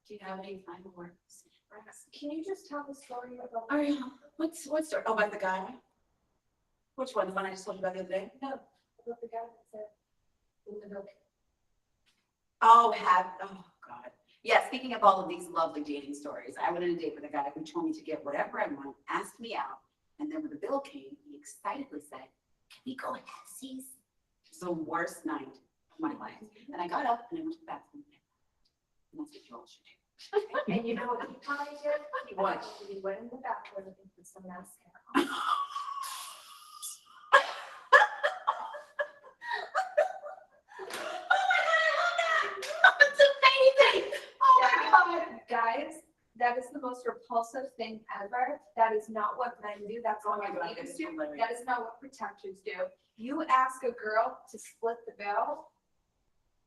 do you have any final words for us? can you just tell the story about Ariana, what's story? Oh, by the guy? Which one? The one I just told you about the other day? no, about the guy that said in the book? Oh, God. Yeah, speaking of all of these lovely dating stories, I went on a date with a guy who told me to get whatever I want, asked me out, and then when the bill came, he excitedly said, "Can we go to Essie's?" It was the worst night of my life. And I got up and I went to the bathroom. And that's what you all should do. And you know what he probably did? What? He went in the bathroom and put some mascara on. Guys, that is the most repulsive thing ever. That is not what men do. That's Oh what my God, leaders it's do. hilarious. That is not what protectors do. You ask a girl to split the bill,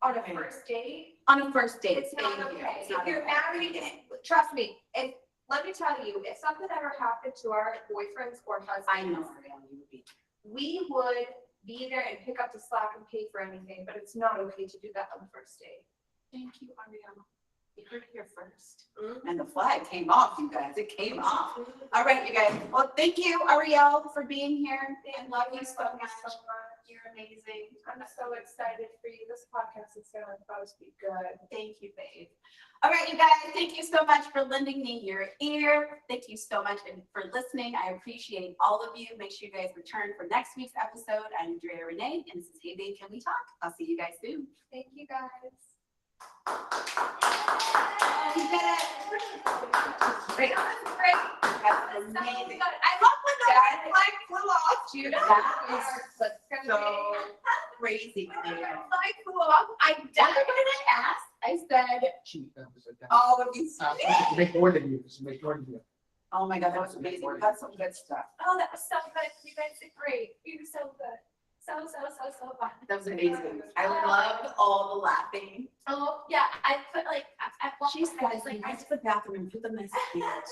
On a first date, On a first date. it's not okay. It's not If you're okay. married, trust me, if, let me tell you, if something ever happened to our boyfriends or husbands. I know, Ariana, you would be. We would be there and pick up the slack and pay for anything, but it's not okay to do that on the first date. Thank you, Ariana. You heard it here first. And the flag came off, you guys. It came off. All right, you guys. Well, thank you, Ariel, for being here. I love you so much. You're amazing. I'm so excited for you. This podcast is gonna supposed to be good. Thank you, babe. All right, you guys, thank you so much for lending me your ear. Thank you so much for listening. I appreciate all of you. Make sure you guys return for next week's episode. I'm Andrea Renee, and this is Hey Babe, Can We Talk? I'll see you guys soon. Thank you, guys. You did it. Great. Great. That's amazing. I love when the That- flag flew off, Jude. That is That's So gonna crazy. be. When the man. flag flew off, I What died. did I ask? I said, She, that was a- all of these. Make more than you, just make more than you. Oh my God, that was amazing. We got some good stuff. Oh, that was so good. You guys did great. You were so good. So fun. That was amazing. I loved all the laughing. Oh, yeah, I put like, I walked. She I was said, like, I went to the bathroom and put the message here.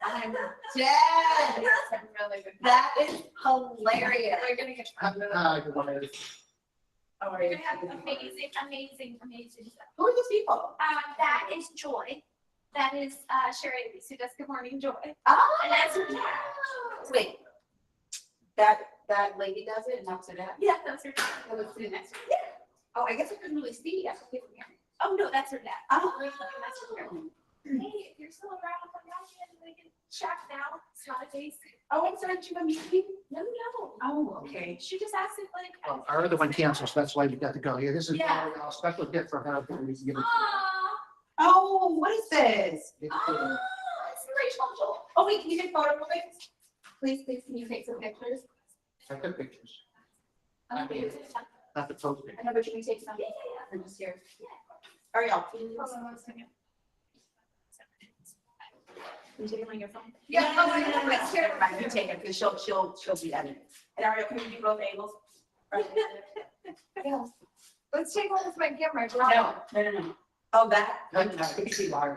I'm dead. That's really good. That is hilarious. We're gonna get. Good one. How are We're you? gonna have amazing stuff. Who are these people? That is Joy. That is Sherry Elise, who does Good Morning Joy. Oh, And that's her dad. Wait. That lady does it and that's her dad? Yeah, that's her dad. That was sitting next to her? Yeah. Oh, I guess I couldn't really see. I could from here. Oh, no, that's her dad. Oh. That's her dad. Hey, if you're still around, come down here and we can chat now. It's not a date. Oh, I'm sorry, you a meeting? No. Oh, okay. She just asked if like. Well, our other one canceled, so that's why we got to go. Yeah, this is Yeah. a special gift for her. But we can give it to Aww. Oh, what is this? you. Oh, inspirational Joel. Oh, wait, can you take photo of it? Please, can you take some pictures? I took pictures, Okay. not the post. I know, but you can take some. Yeah. I'm just here. Ariel, can you Hold on 1 second. take it on your phone? Yeah, No, never mind, you take it, because she'll be editing. And Ariel, can you do both angles? Right. Yeah. Let's take one with my camera. No. Oh, that, I can see why,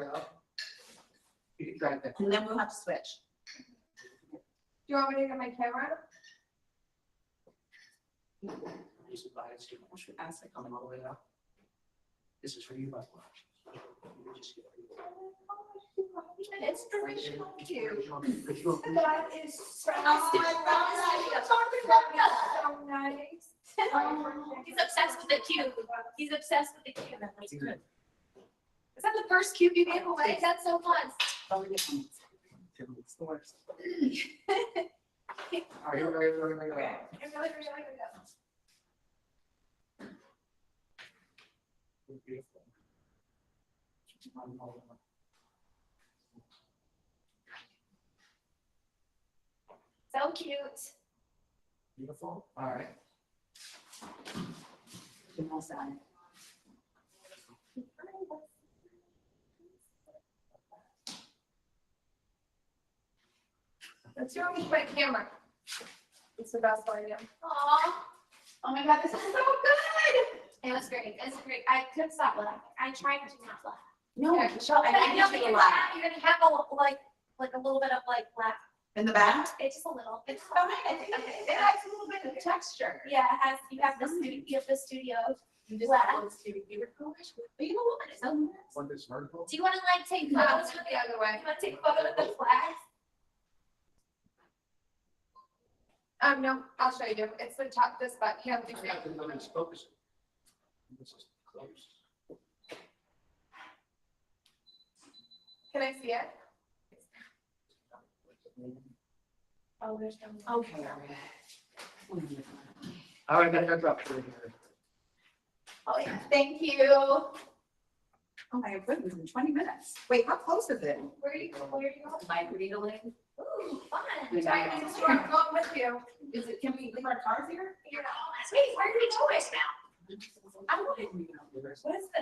you can try that. and then we'll have to switch. Do you want me to get my camera? Use the bias to- I should ask it coming all the way up. This is for you, by the way. You just get it. Inspirational cue. Inspirational. That is so. Oh, So nice. He's obsessed with the cube. He's obsessed with the cube. That's good. Is that the first cube you gave away? That's so fun. Oh, we get some. It's the worst. All right, here we go, here we go, here we go. Okay. I really go. Beautiful. So cute. Beautiful, all right. Almost done. Let's do it with my camera. It's the best way to. Aw, Oh my God, this is so good. it was great. It was great. I couldn't stop laughing. I tried to not laugh. No, Michelle, But I I know need that you to you're laugh. you're gonna have a little bit of like laugh. In the back? It's just a little. It's Okay, it adds a little bit of texture. Yeah, it has, you have the studio, You just have those two beautiful. But you know what? It's so nice. One that's vertical. Do you wanna like take No, photos it's with the other way. You wanna take photos with the flags? No, I'll show you. It's the top, this button. You have to I have to know it's focusing. This is close. Can I see it? Oh, there's no. Okay, all right. All right, I got drop through here. Oh, yeah. Thank you. Oh my goodness, in 20 minutes. Wait, how close is it? Where are you going? Like Ritalin? Ooh, fun. I'm going with you. Is it, can we leave our cars here? You're all last week. Where are you going now? I don't know. What is the,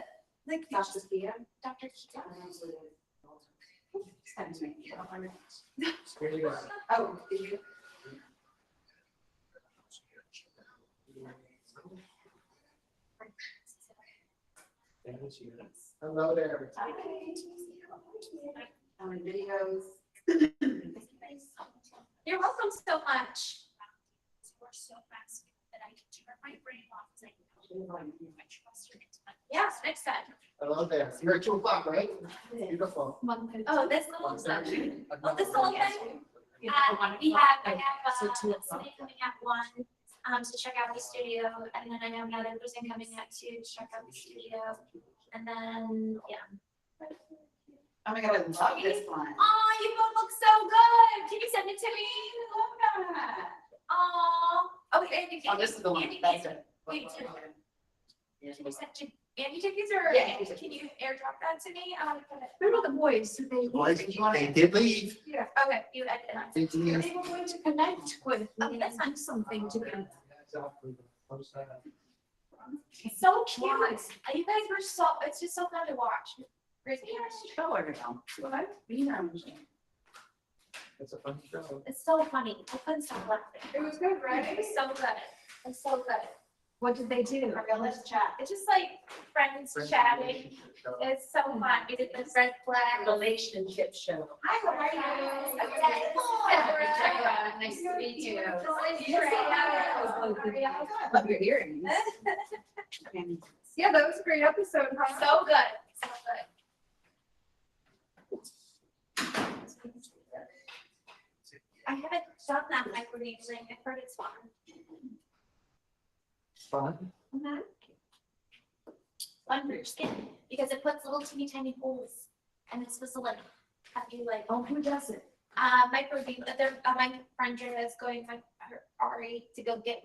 like, Dr. Thea? Dr. Keaton? Excuse me. Here you go. Oh, did you? Hello there. On videos. You're welcome so much. We're so fast that I can turn my brain off. It's like, I trust your intellect. Yes, next time. Hello there. You're at 2 o'clock, right? Beautiful. Oh, this little section. Oh, this little thing. I have, somebody coming at 1, to check out the studio, and then I have another person coming at 2 to check out the studio. And then, yeah. Oh my god, I love this one. Oh, you both look so good. Can you send it to me? I love that. Oh, and you Oh, this is the one, Andy, that's it. Wait, can you send to Andy tickets or Yeah. can you airdrop that to me? Where are the boys? Did they? Boys, they did leave. Yeah. Okay, you edit it. They did. They were going to connect with. Oh, that's not something to do. So cute. You guys were so, it's just so fun to watch. Great. Show her now. What? You know. It's a fun show. It's so funny. I couldn't stop laughing. It was good, right? It was so good. It's so good. What did they do? Let's chat. It's just like friends chatting. It's so fun. We did this red flag. Relationship show. Hi, how are you? Nice to meet you. So Love your earrings. Yeah, that was a great episode, huh? good. So good. I haven't done that microneedling. I've heard it's fun. Fun. Fun for your skin because it puts little teeny tiny holes and it's supposed to like have you like Oh, who does it? microneedle. My friend Drea is going with her Ari to go get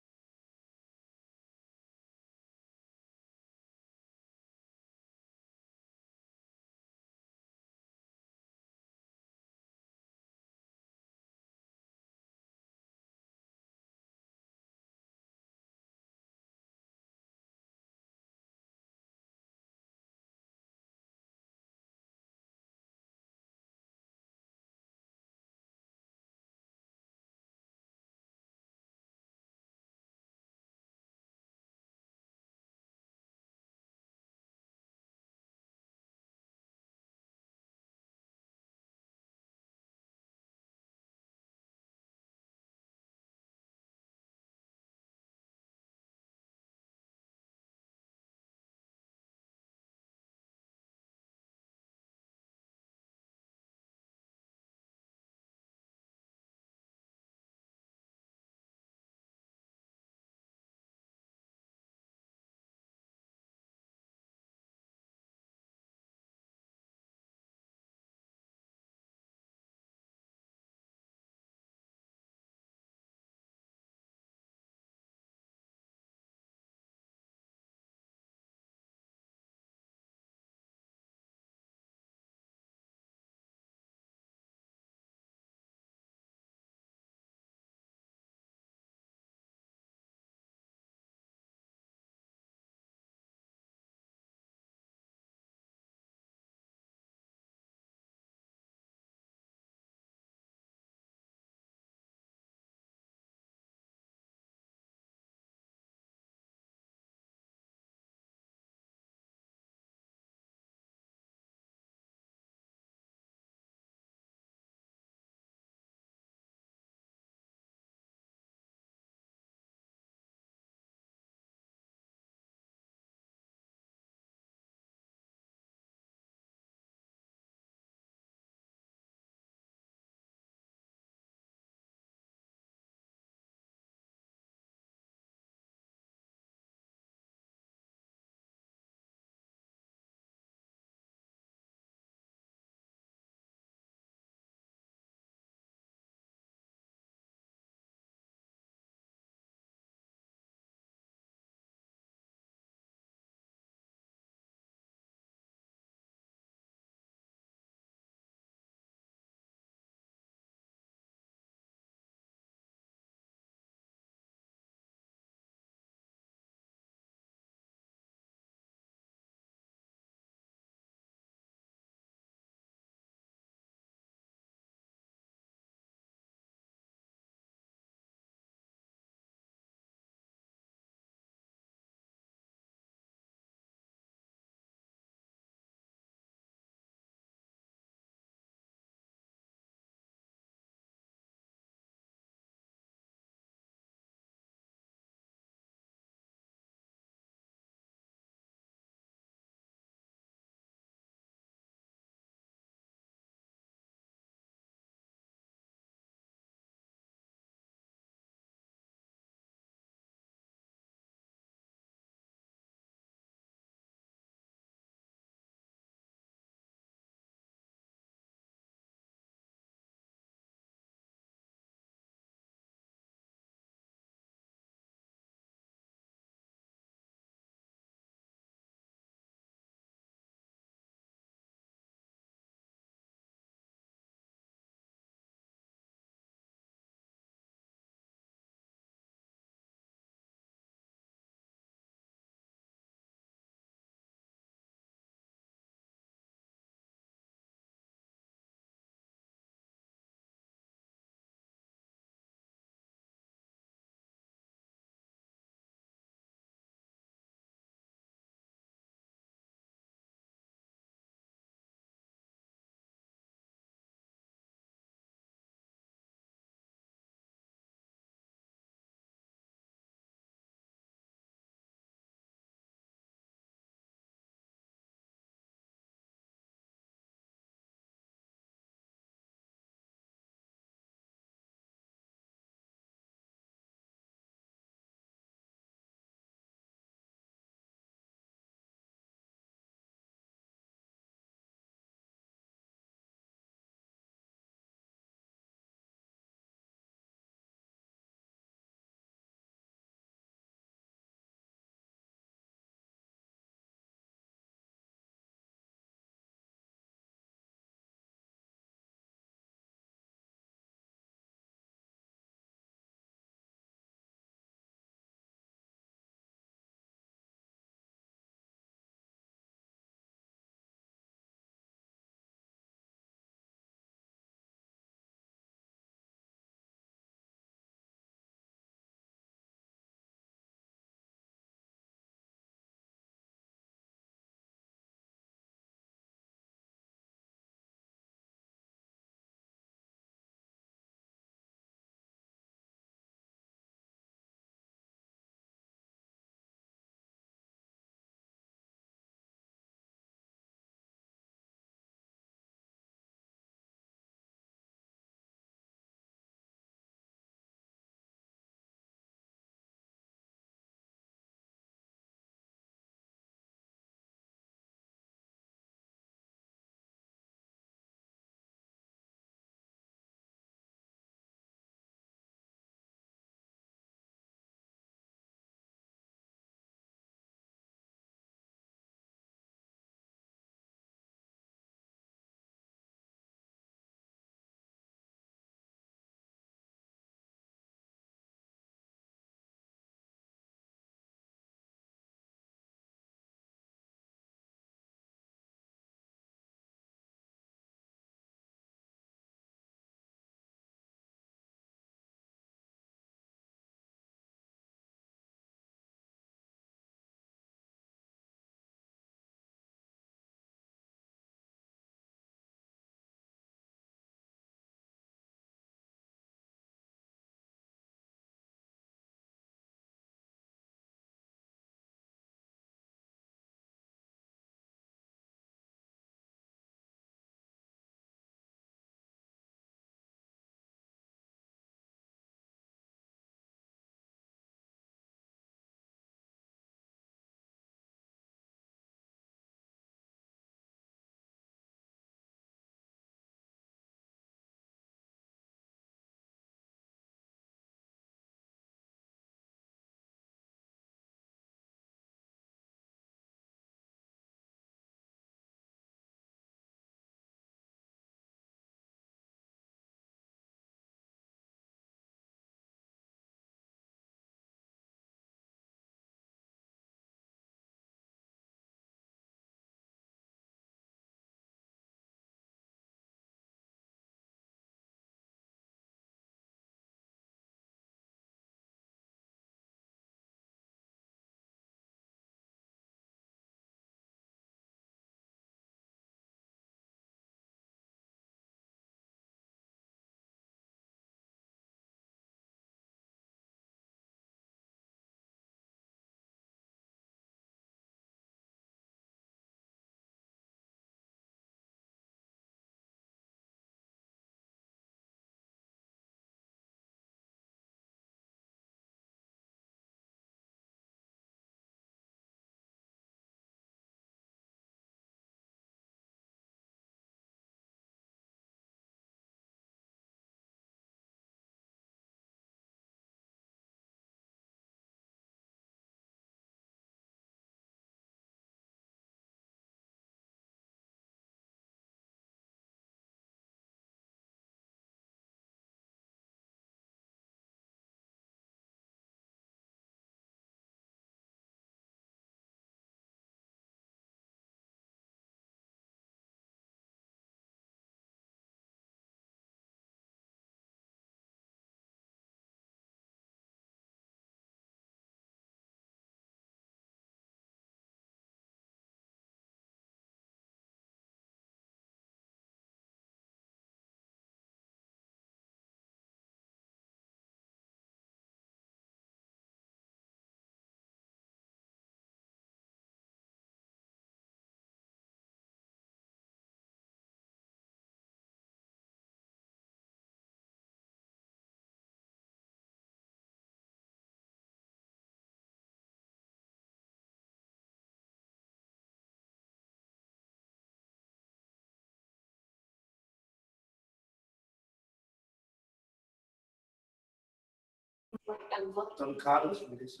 And what, Some colors with this,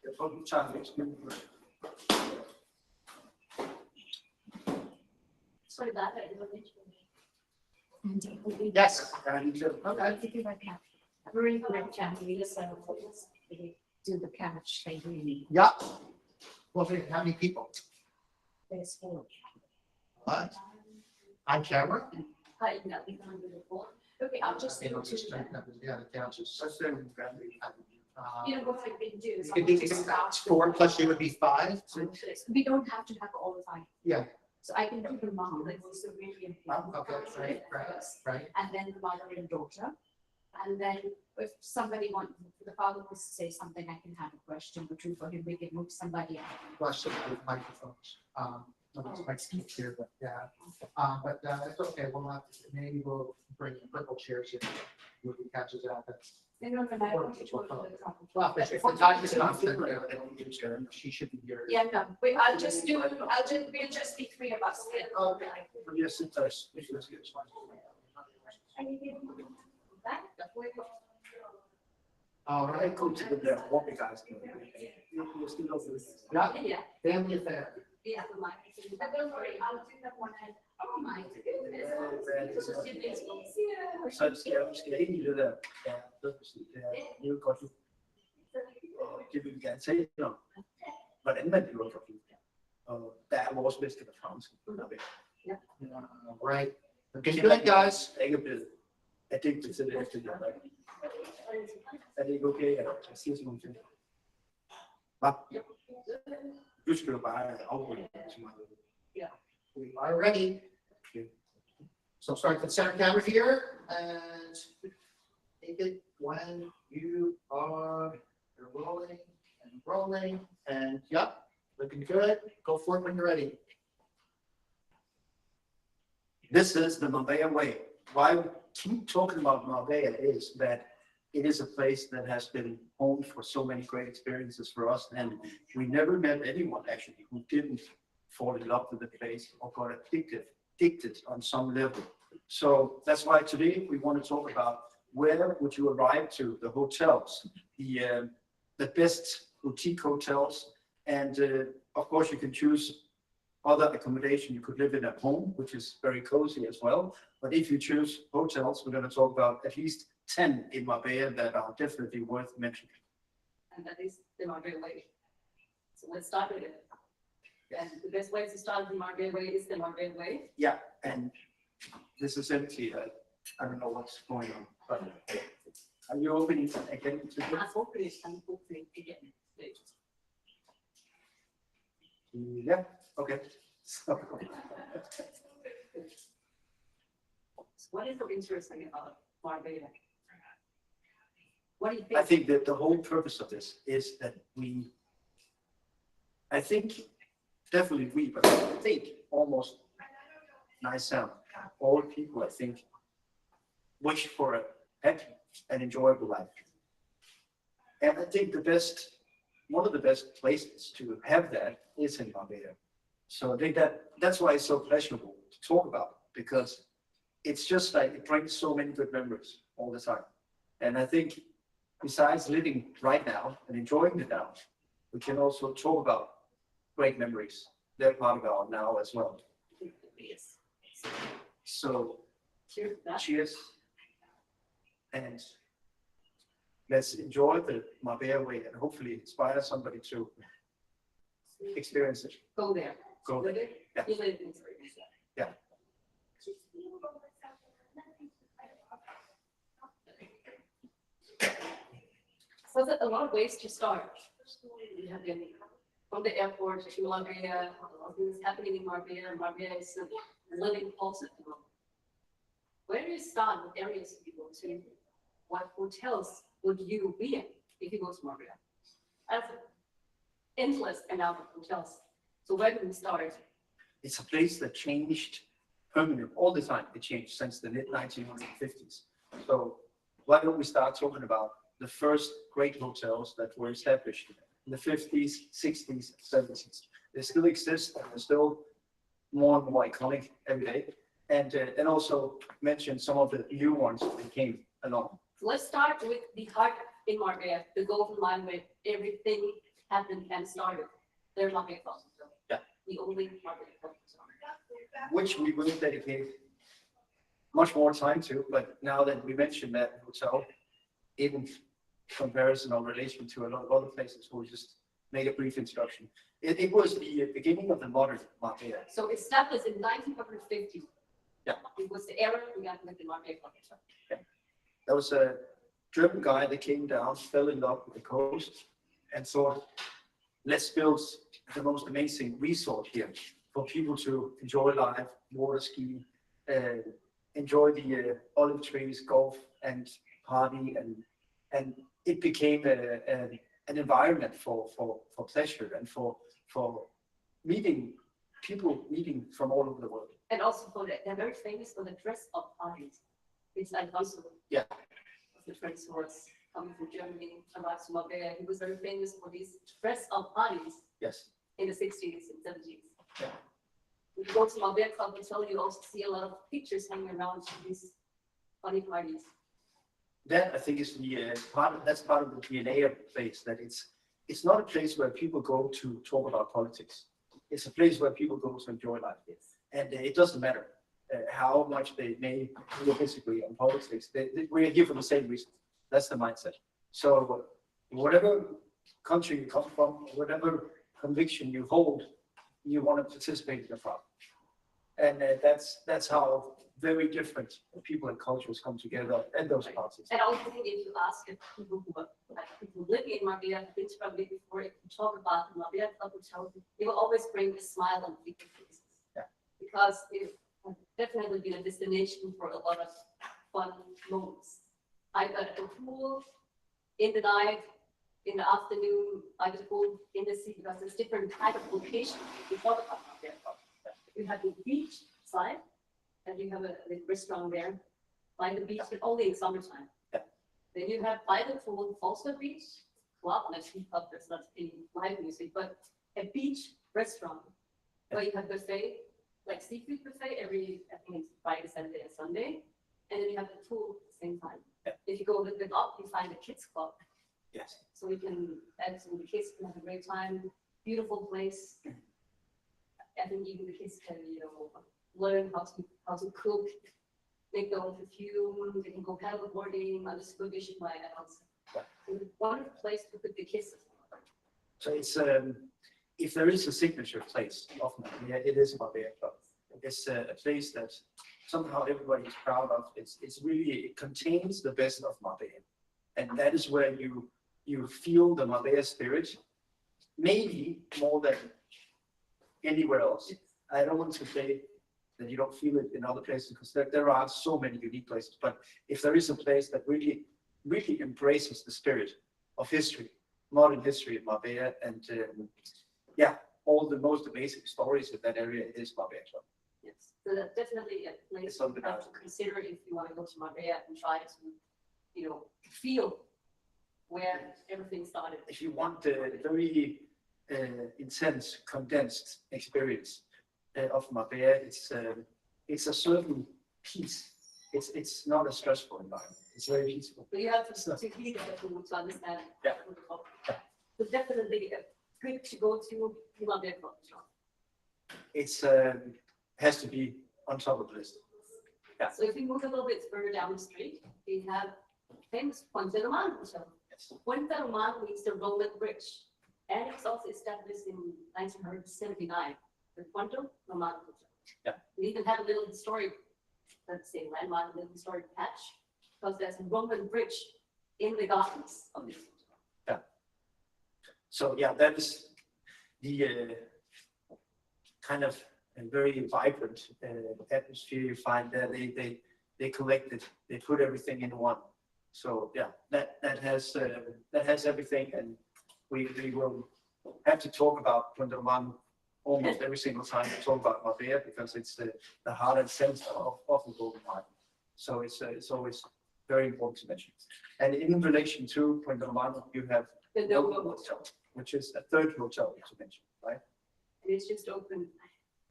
jeg tror, du tager lidt smule. sorry, that I didn't mention. Yes. Jeg har lige glemt. Okay. Very good, Jackie, so we do the couch thing, Yeah. Well, how many people? there's four. What? On camera? Hi, no, we can't do the board. Okay, I'll just. Yeah, the couch is. Så ser vi, hvad vi har. You know, what I've been doing. You could do four plus you would be five. We don't have to have all the time. Yeah. So I can do the mom, like, was a really important. Okay, right. And then the mother and daughter. And then if somebody wants, the father wants to say something, I can have a question or two for him, we can move somebody out. Plus with microphones. My speak here, but yeah. But it's okay. We'll have, maybe we'll bring purple chairs in. We'll be catches out. They don't know, I want you to go to the top. Well, if the time is not, then she should be here. Yeah, no, wait, we'll just be three of us. Okay. Yes, it does. All I right. go to the walking guys. You still know this. Yeah, Yeah. family affair. Yeah, the mic. But don't worry, I'll do that one and, oh my goodness. Så skal jeg ind i det der, ja, det er godt. Det vil vi gerne tale om, hvordan man lever for film. Og der er vores bedste med fransk. Right. Okay, good guys. Jeg er ikke blevet addicted til det efter det. Er det ikke okay, at jeg siger sådan nogle ting? Hvad? Du skal jo bare afrunde så meget. We are ready. So start the center camera here and take it when you are rolling and yep, looking good. Go for it when you're ready. This is the Marbella way. Why we keep talking about Marbella is that it is a place that has been home for so many great experiences for us. And we never met anyone actually who didn't fall in love with the place or got addicted on some level. So that's why today we want to talk about where would you arrive to the hotels, the best boutique hotels. And of course you can choose other accommodation. You could live in at home, which is very cozy as well. But if you choose hotels, we're going to talk about at least 10 in Marbella that are definitely worth mentioning. And that is the Marbella way. So let's start with it. And the best way to start the Marbella way is the Marbella way. Yeah, and this is empty. I don't know what's going on, but are you opening again to this? I'm hoping again. Yeah, okay. So, What is so interesting about Marbella? What do you think? I think that the whole purpose of this is that I think, definitely we, but I think almost nice sound. All people, I think, wish for a happy and enjoyable life. And I think one of the best places to have that is in Marbella. So I think that's why it's so pleasurable to talk about, because it's just like it brings so many good memories all the time. And I think besides living right now and enjoying the now, we can also talk about great memories. They're part of our now as well. Yes. So Cheers to that. cheers. And let's enjoy the Marbella way and hopefully inspire somebody to experience it. Go there. Go Live there. it. Yeah. You live in it. Yeah. So there's a lot of ways to start. You have been from the airport to Marbella, all things happening in Marbella. Marbella is a living pulse at the moment. Where do you start? What areas do you go to? What hotels would you be in if you go to Marbella? That's an endless amount of hotels. So where do we start? It's a place that changed permanently all the time. It changed since the mid 1950s. So why don't we start talking about the first great hotels that were established in the 50s, 60s, 70s. They still exist and they're still more and more iconic every day. and also mention some of the new ones that came along. So let's start with the heart in Marbella, the golden line where everything happened and started. There's Marbella Club. Yeah. The only Marbella Club. Which we will dedicate much more time to, but now that we mentioned that hotel, in comparison or relation to a lot of other places, we'll just make a brief introduction. It was the beginning of the modern Marbella. So established in 1950. Yeah. It was the era we got with the Marbella Club. There was a German guy that came down, fell in love with the coast, and thought, let's build the most amazing resort here for people to enjoy life, water ski, enjoy the olive trees, golf, and party, and it became an environment for pleasure and for meeting people meeting from all over the world. And also they're very famous for the dress up parties. It's like also. Yeah. The friend who was coming from Germany, arrived to Marbella. He was very famous for these dress up parties Yes. in the 60s and 70s. Yeah. When you go to Marbella Club Hotel, you also see a lot of pictures hanging around these funny parties. That I think is the that's part of the DNA of the place. That it's not a place where people go to talk about politics. It's a place where people go to enjoy life. Yes. And it doesn't matter how much they may disagree on politics. We are here for the same reason. That's the mindset. So whatever country you come from, whatever conviction you hold, you want to participate in the problem. And that's how very different people and cultures come together at those parties. And I also think if you ask people who are like people living in Marbella, have been to Marbella before, if you talk about the Marbella Club Hotel, they will always bring a smile on people's faces. Yeah. Because it has definitely been a destination for a lot of fun moments. Either at the pool, in the night, in the afternoon, either the pool, in the sea, because there's different type of locations. We talk about Marbella Club. You have the beach side, and you have a restaurant there by the beach, but only in summertime. Yeah. Then you have by the pool, also beach, club, and a ski club, there's not any live music, but a beach restaurant where you have buffet, like seafood buffet every, I think it's Friday, Saturday, and Sunday. And then you have the pool at the same time. Yeah. If you go a little bit up, you find a kids club. Yes. So we can add some of the kids can have a great time, beautiful place. I think even the kids can, learn how to cook, make their own perfume, they can go paddleboarding under supervision by adults. Yeah. It's a wonderful place to put the kids. So it's if there is a signature place of Marbella, it is Marbella Club. It's a place that somehow everybody is proud of. It contains the best of Marbella, and that is where you feel the Marbella spirit, maybe more than anywhere else. I don't want to say that you don't feel it in other places, because there are so many unique places. But if there is a place that really embraces the spirit of history, modern history in Marbella, and all the most amazing stories in that area, is Marbella Club. Yes, so that's definitely a place It's you something have to consider if you want to go to Marbella and try to, feel where everything started. If you want a very intense, condensed experience of Marbella, it's a certain peace. It's not a stressful environment. It's very peaceful. So you have to hear that to understand. Yeah. So definitely good to go to Marbella Club. It's has to be on top of the list. Yeah. So if we move a little bit further down the street, we have famous Puente Romano Hotel. Yes. Puente Romano means the Roman bridge, and it was also established in 1979, the Puente Romano Hotel. Yeah. We even have a little historic, let's say, landmark, a little historic patch, because there's a Roman bridge in the gardens of this hotel. Yeah. So that is the kind of a very vibrant atmosphere you find there. They collected, they put everything in one. So that has everything, and we will have to talk about Puente Romano almost every single time we talk about Marbella, because it's the heart and center of the Golden Line. So it's always very important to mention. And in relation to Puente Romano, you have The Novo Novo Hotel, which is a third hotel to mention, right? And it's just open,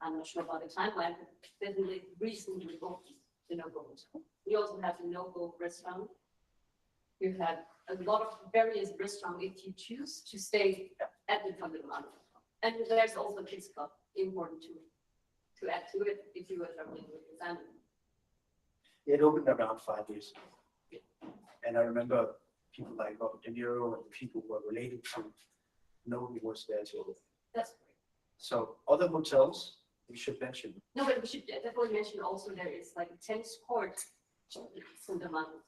I'm not sure about the timeline, but definitely recently opened the no-go hotel. We also have the no-go restaurant. You have a lot of various restaurants if you choose to stay at the Thunder Mountain. And there's also a kids club, important to add to it if you are traveling with your family. It opened around 5 years ago. And I remember people like Robert De Niro and people who were related to nobody was there too. That's great. So other hotels we should mention. No, but we should definitely mention also there is like a tennis court in the mountain.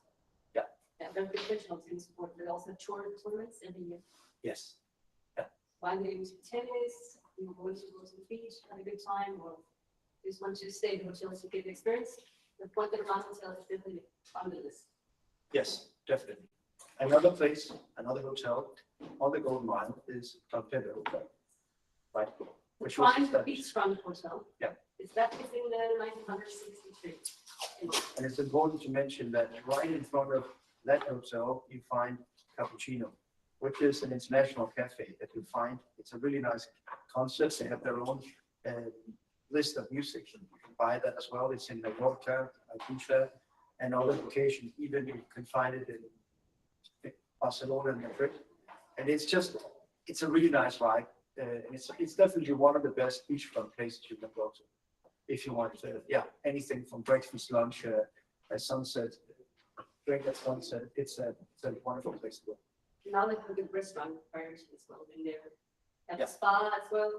Yeah. Yeah, there's the professional tennis court. They also have tournaments every year. Yes. One day into tennis, you want to go to the beach, have a good time, or just want to stay in hotels to get the experience. The Point de la Hotel is definitely on the list. Yes, definitely. Another place, another hotel on the Golden Mile is Don Pedro Hotel. Right? Which was Prime established. Beachfront Hotel. Yeah. Is that within the 1963? And it's important to mention that right in front of that hotel, you find Cappuccino, which is an international cafe that you find. It's a really nice concept. They have their own list of music. You can buy that as well. It's in Mallorca, Ibiza, and other locations. Even you can find it in Barcelona and Madrid. And it's a really nice vibe. And it's definitely one of the best beachfront places you can go to. If you want anything from breakfast, lunch, a sunset, drink at sunset, it's a wonderful place to go. Now they have a good restaurant prior to as well in there. At Yeah. the spa as well.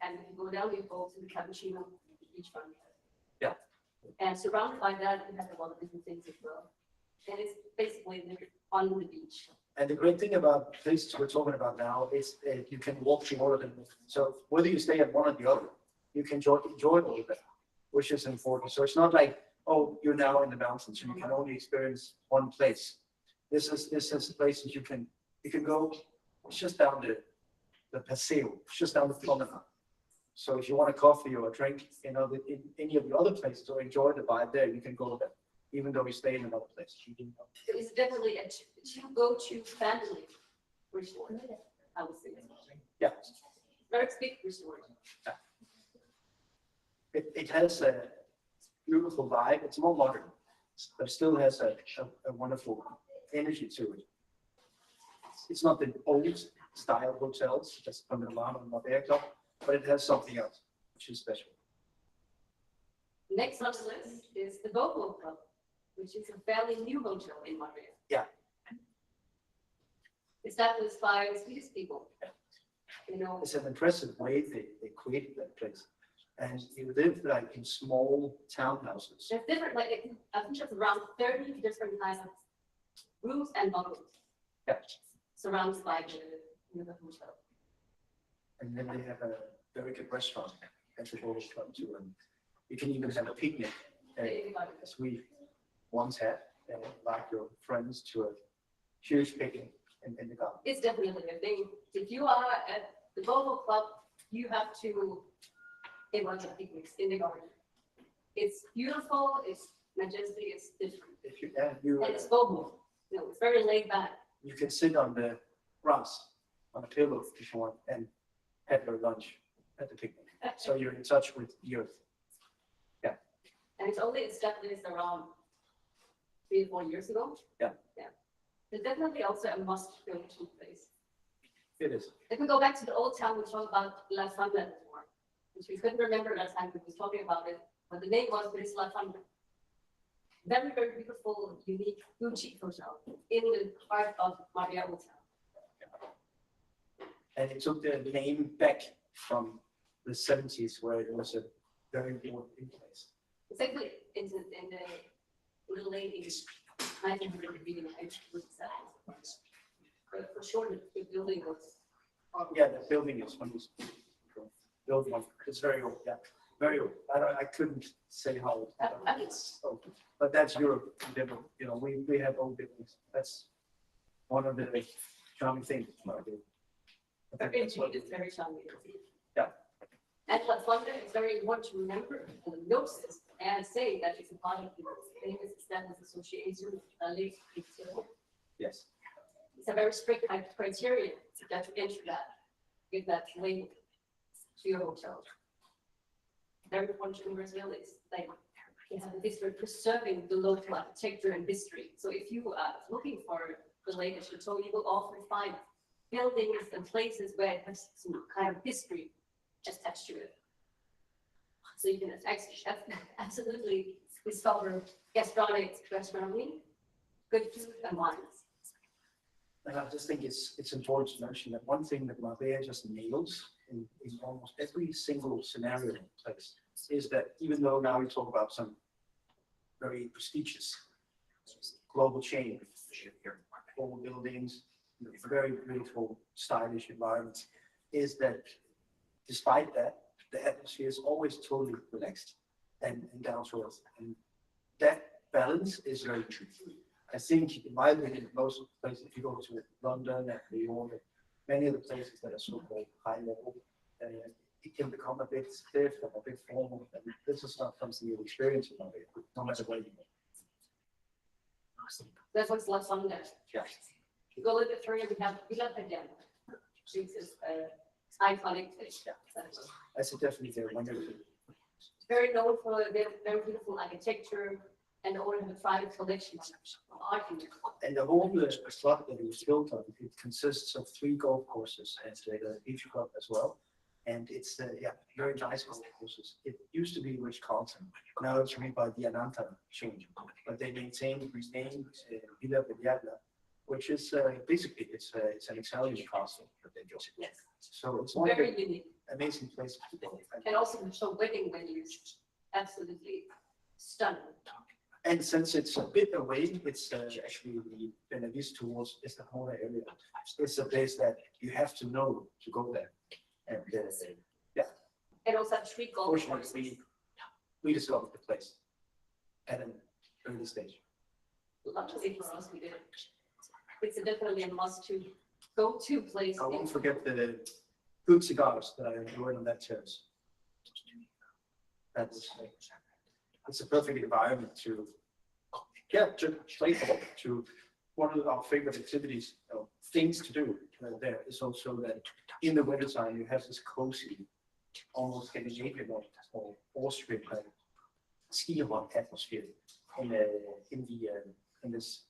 And if you go down, you go to the Cappuccino beachfront. Yeah. And surrounded by that, you have a lot of different things as well. And it's basically on the beach. And the great thing about places we're talking about now is you can walk through all of them. So whether you stay at one or the other, you can enjoy all of them, which is important. So it's not like, oh, you're now in the mountains and you can only experience one place. This is places you can go. It's just down the Paseo, it's just down the promenade. So if you want a coffee or a drink, in any of the other places or enjoy the vibe there, you can go there, even though you stay in another place. It's definitely a go-to family resort, I would say. Yeah. Very big resort. It has a beautiful vibe. It's more modern, but it still has a wonderful energy to it. It's not the old style hotels, just from the Mama and Marbella Club, but it has something else, which is special. Next on the list is the Bobo Club, which is a fairly new hotel in Marbella. Yeah. Established by Swedish people. You know, It's an impressive way they created that place. And you live like in small townhouses. there's different, like, I think there's around 30 different kinds of rooms and bungalows. Yeah. Surrounded by the hotel. And then they have a very good restaurant at the Bobo Club too. And you can even have a picnic, as we once had, like your friends to a huge picnic in the garden. It's definitely a thing. If you are at the Bobo Club, you have to invite the picnics in the garden. It's beautiful, it's majestic, it's different. If you And it's Bobo. You know, it's very laid back. you can sit on the grass on a pillow if you want and have your lunch at the picnic. So you're in touch with the earth. And it's established around 3 or 4 years ago. Yeah. Yeah. It's definitely also a must go to place. It is. If we go back to the old town, we talked about La Fanda before, which we couldn't remember that time we was talking about it, but the name was, but it's La Fanda. Very, very beautiful, unique, boutique hotel in the heart of Marbella town. And it took the name back from the 70s where it was a very important place. It's actually in the late 1900 beginning, but for sure, the building was. Yeah, the building is one of those building. It's very old, yeah, very old. I couldn't say how old. It's old, but that's Europe. You know, we have old buildings. That's one of the charming things about it. I think that's what- It's very charming. Yeah. And La Fonda is very important to remember and notice and say that it's a part of the famous established association, Lake Victoria. Yes. It's a very strict criteria that you enter that, give that link to your hotel. very important as well is like you have a history preserving the local architecture and history. So if you are looking for the latest chateau, you will often find buildings and places where it has some kind of history attached to it. So you can actually absolutely discover gastronomy, good food and wines. And I just think it's important to mention that one thing that Marbella just nails in almost every single scenario in place is that even though now we talk about some very prestigious global chain, old buildings, very beautiful, stylish environments, is that despite that, the atmosphere is always totally relaxed and down to earth. And that balance is very true. I think, in my opinion, most places, if you go to London and New York, many of the places that are so-called high level, it can become a bit stiff and a bit formal. And this is not something you experience in Marbella, no matter where you go. That's what's left on there. Yeah. You go a little bit further, we have Villa Pedem, which is iconic place. That's definitely very wonderful. Very known for their very beautiful architecture and they all have a private collection of art. And the whole slot that it was built on, it consists of 3 golf courses and a beach club as well. And it's very nice golf courses. It used to be Ritz-Carlton. Now it's made by the Ananta chain, but they maintain renamed Villa Vigliana, which is basically it's an Italian castle that they built. Yes, So it's one of very the unique. amazing places to go. And also the show wedding venues, absolutely stunning. And since it's a bit away, it's actually the Benavís towards Estepona area. It's a place that you have to know to go there. And And also have 3 golf courses. fortunately, we discovered the place at an early stage. Luckily for us, we did. It's definitely a must to go to place. I won't forget the good cigars that I enjoyed on that terrace. It's a perfect environment to play for. To one of our favorite activities, things to do there is also that in the wintertime you have this cozy, almost Scandinavian or Austrian kind of ski atmosphere in this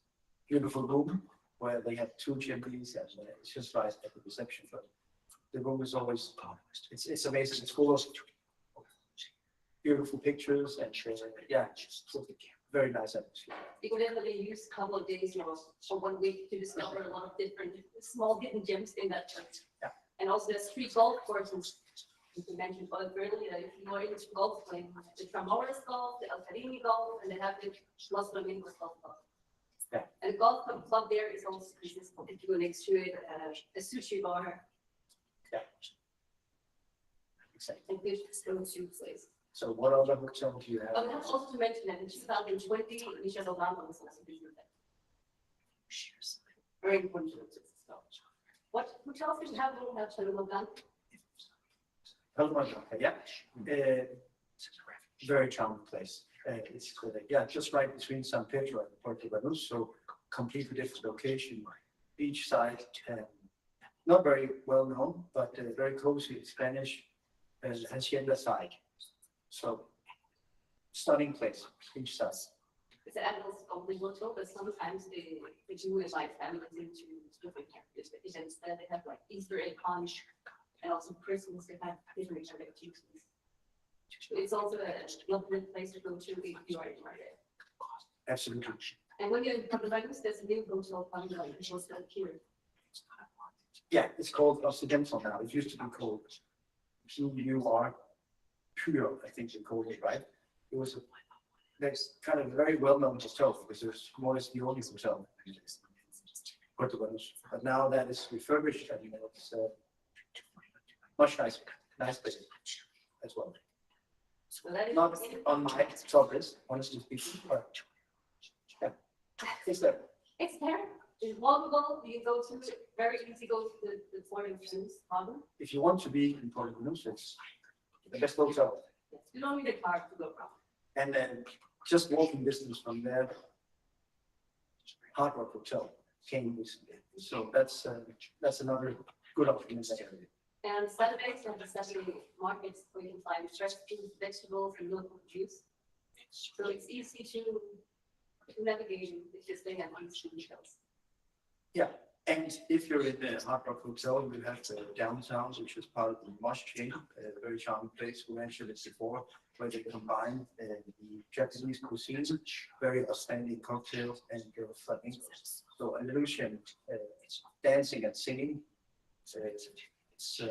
beautiful room where they have 2 chimneys and it's just right at the reception. But the room is always it's amazing. It's full of beautiful pictures and very nice atmosphere. You can definitely use a couple of days or 1 week to discover a lot of different small hidden gems in that church. Yeah. And also there's 3 golf courses. You mentioned earlier, if you are into golf playing, the Tramores golf, the El Carini golf, and they have the Los Flamingos golf club. Yeah. And the golf club there is also if you go next to it, a sushi bar. Yeah. Exactly. And there's those 2 places. So what other hotel do you have? I would have also to mention that in 2020, Michelle Obama was also visiting that. Very important. What hotels did you have in Michelle Obama? Very charming place. It's just right between San Pedro and Puerto Banús, so completely different location. Beach side, not very well known, but very cozy Spanish hacienda side. So stunning place, beach side. It's an animals only hotel, but sometimes they do invite families into different events that they have like Easter egg hunt and also Christmas, they have different activities. It's also a lovely place to go to if you are in Marbella. Absolutely. And when you're in Puerto Banús, there's a new hotel found like it's also here. Yeah, it's called Occidental now. It used to be called PUR, Pure, I think they called it, right? It was that's kind of very well-known hotel because it was more or less the only hotel in Puerto Banús. But now that is refurbished and it's much nicer, nice place as well. So that is Not on my top list, honestly speaking, but it's there. it's there. It's walkable. You can go to it. Very easy. Go to the Puerto Banús harbor. If you want to be in Puerto Banús, it's the best hotel. You don't need a car to go around. And then just walking distance from there, Hard Rock Hotel came recently. So that's another good option in that area. And Saturdays are the Saturday markets where you can find fresh fruit, vegetables, and local juice. So it's easy to navigate if you stay at these details. And if you're in the Hard Rock Hotel, we have the downtown, which is part of the Mosh chain, a very charming place. We mentioned it before, where they combine the Japanese cuisine, very outstanding cocktails, and flamingos. So an illusion, dancing and singing. So it's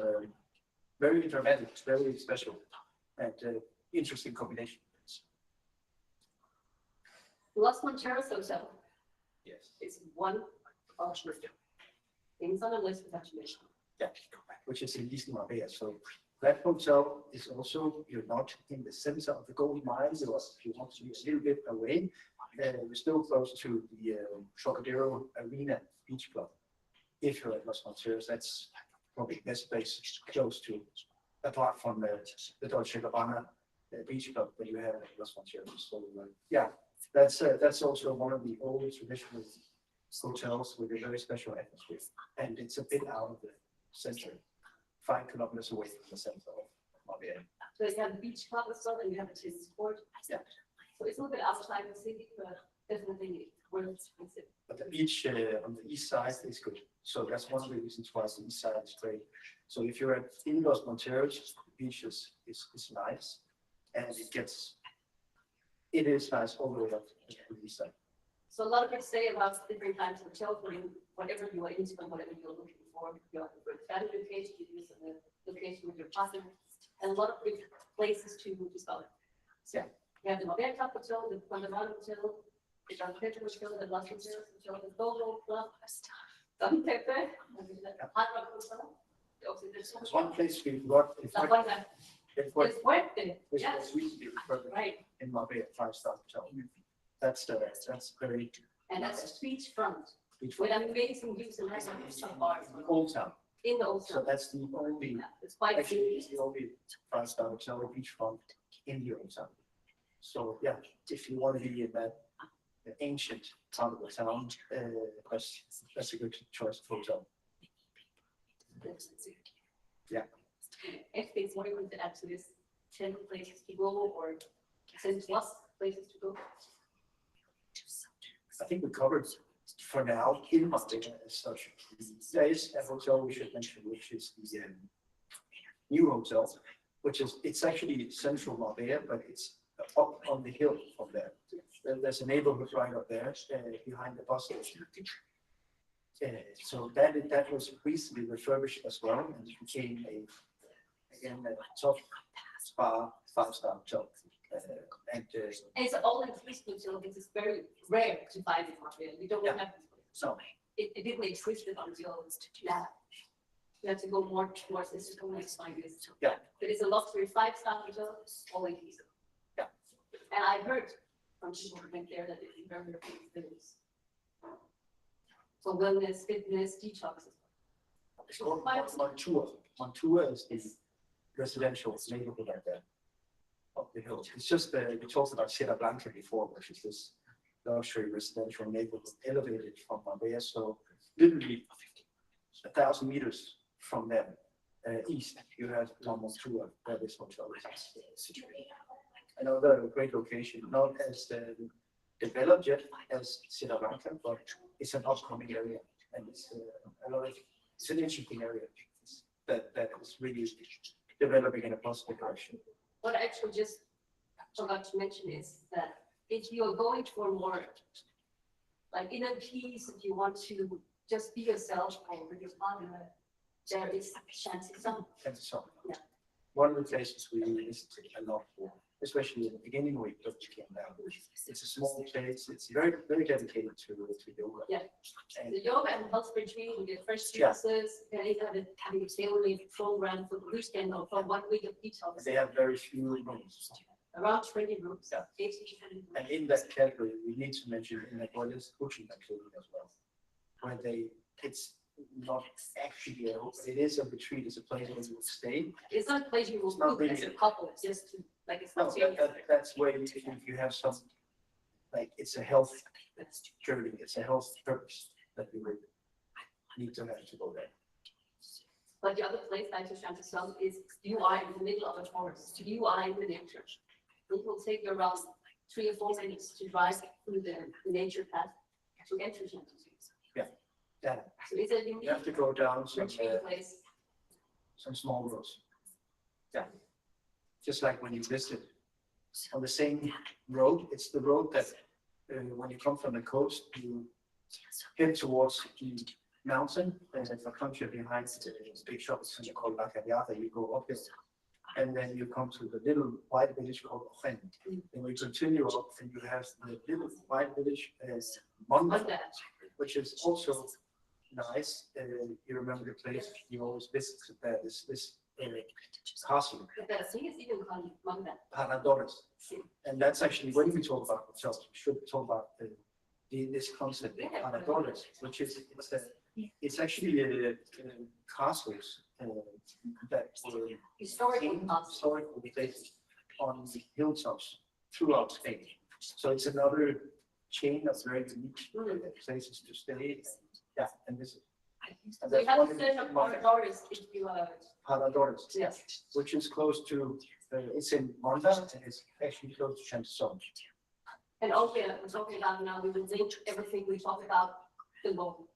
very dramatic, it's very special, and interesting combination. Los Monteros Hotel Yes. is one option. Things on the list that you mentioned. Yeah, which is in East Marbella. So that hotel is also, you're not in the center of the gold mine, so if you want to be a little bit away, we're still close to the Trocadero Arena Beach Club. If you're at Los Monteros, that's probably the best place close to, apart from the Dolce Gabbana Beach Club that you have at Los Monteros. So yeah, that's also one of the old traditional hotels with a very special atmosphere, and it's a bit out of the center, 5 kilometers away from the center of Marbella. So you have the beach club as well, and you have a tennis court. Yeah. So it's a little bit outside the city, but definitely worth it. But the beach on the east side is good, so that's one of the reasons why the east side is great. So if you're in Los Monteros, the beach is nice, and it is nice all the way up to the east side. So a lot of people say about different kinds of hotels, whatever you are into and whatever you're looking for. You're looking for a family location, you use a location with your partner, and a lot of good places to discover. So you have the Marbella Club Hotel, the Panamá Hotel, the Don Pedro Hotel, the Los Monteros Hotel, the Dogo Club, Don Pepe, the Hard Rock Hotel. There's one place we got, That one that it's what is worth it, was yes, recently refurbished right, in Marbella, 5-star hotel. That's very and that's a street front beach with amazing views and restaurants and bars Old Town. in the old So town. that's the only, Yeah, it's quite actually, it's big. the only 5-star hotel or beachfront in the Old Town. So yeah, if you want to be in that ancient part of the town, that's a good choice of hotel. Yeah. If there's more you want to add to this, 10 places to go or 10 plus places to go. I think we covered for now in Marbella as such. There is a hotel we should mention, which is the new hotel, which is, it's actually central Marbella, but it's up on the hill from there. There's a neighborhood right up there behind the bus station. So that was recently refurbished as well, and it became a top spa 5-star hotel. And And it's all inclusive hotel because it's very rare to find in Montreal. We don't Yeah. have, so it didn't exist until that. You have to go more towards this to next 5 years. Yeah. But it's a luxury 5-star hotel, all inclusive. Yeah. And I heard from people who went there that it's very, very things. For wellness, fitness, detox. it's called Montua. Montua is the residential neighborhood right there up the hill. It's just we talked about Sierra Blanca before, which is this luxury residential neighborhood elevated from Marbella. So literally 1,000 meters from them east, you have Montua, where this hotel is situated. Another great location, not as developed yet as Sierra Blanca, but it's an upcoming area, and it's it's an interesting area that is really developing in a positive direction. What I actually just forgot to mention is that if you are going for more like inner peace, if you want to just be yourself or with your partner, there is Shanty Sun. And so, Yeah. one of the places we visited a lot, especially in the beginning when we came down, it's a small place. It's very, very dedicated to yoga. Yeah. And The yoga and health retreat, we get fresh Yeah. juices, and they have a tailor-made program for the weekend or for 1 week of detox. they have very few rooms. Around 20 rooms. Yeah. 18 rooms. And in that category, we need to mention in the Boilers coaching activity as well, where it's not actually it is a retreat, it's a place where you will stay. It's not a place you will It's not move really- as a couple, it's just to, like, it's No, not serious. that's where if you have some, like, it's a health journey, it's a health purpose that we would need to have to go there. But the other place I just want to sell is you are in the middle of a forest, you are in the nature. It will take you around 3 or 4 minutes to drive through the nature path to enter Chantilly. Yeah, So it's a you unique have to go down retreat place. some small roads. Yeah. Just like when you visit on the same road, it's the road that when you come from the coast, you head towards the mountain, and there's a country behind the big shops called La Cañada, you go up it. And then you come to the little white village called Ojen. And we continue up and you have the little white village Monda, which is also nice. You remember the place you always visited there, this castle, But I think it's even called Manga. Paradores. And that's actually, when we talk about hotels, we should talk about this concept, Paradores, which is, it's actually castles that were historical places on the hilltops throughout Spain. So it's another chain of very unique places to stay. Yeah, and this is. and So you that's have one to in search up Monda, corridors if you Paradores, yes. which is close to, it's in Monda, and it's actually close to Chantilly. And okay, we're talking about now, we will link everything we talked about below.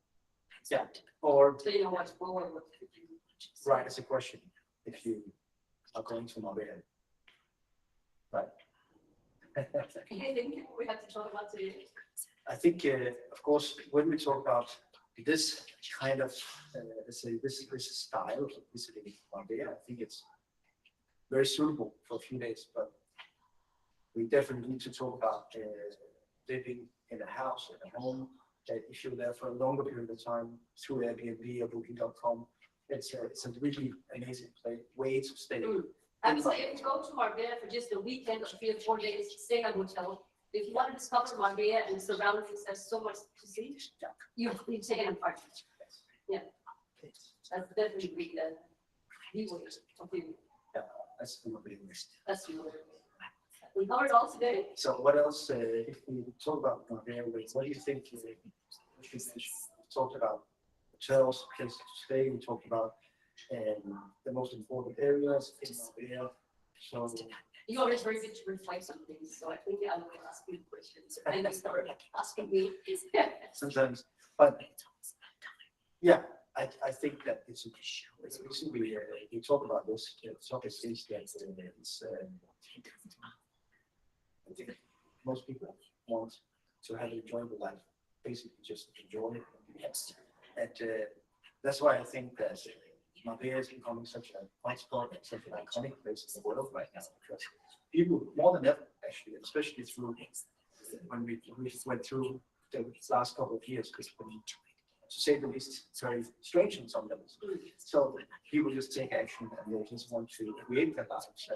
Yeah, or So you know what's forward. write as a question if you are going to Marbella. Right. Anything we have to talk about today? I think, of course, when we talk about this kind of, let's say, this style of visiting Marbella, I think it's very suitable for a few days, but we definitely need to talk about living in a house, in a home, that if you're there for a longer period of time through Airbnb or Booking.com, it's a really amazing way to stay. I would say if you go to Marbella for just a weekend or 3 or 4 days, stay at a hotel. If you want to discover Marbella and the surroundings, there's so much to see. You take an apartment. Yeah. That's definitely the way of doing it. That's the Marbella list. That's the way. We covered all today. So what else, if we talk about Marbella, what do you think? We talked about hotels, places to stay, we talked about the most important areas in Marbella. So You're always very good to reflect on things, so I think I will ask you questions. And you start asking me. sometimes, but yeah, I think that it's we talk about this, the topic is that it's, I think most people want to have an enjoyable life, basically just enjoy it. Yes. And that's why I think that Marbella is becoming such a hotspot and such an iconic place in the world right now, because people more than ever, actually, especially through when we went through the last couple of years, because to say the least, it's very strange in some levels. So people just take action and they just want to create their lives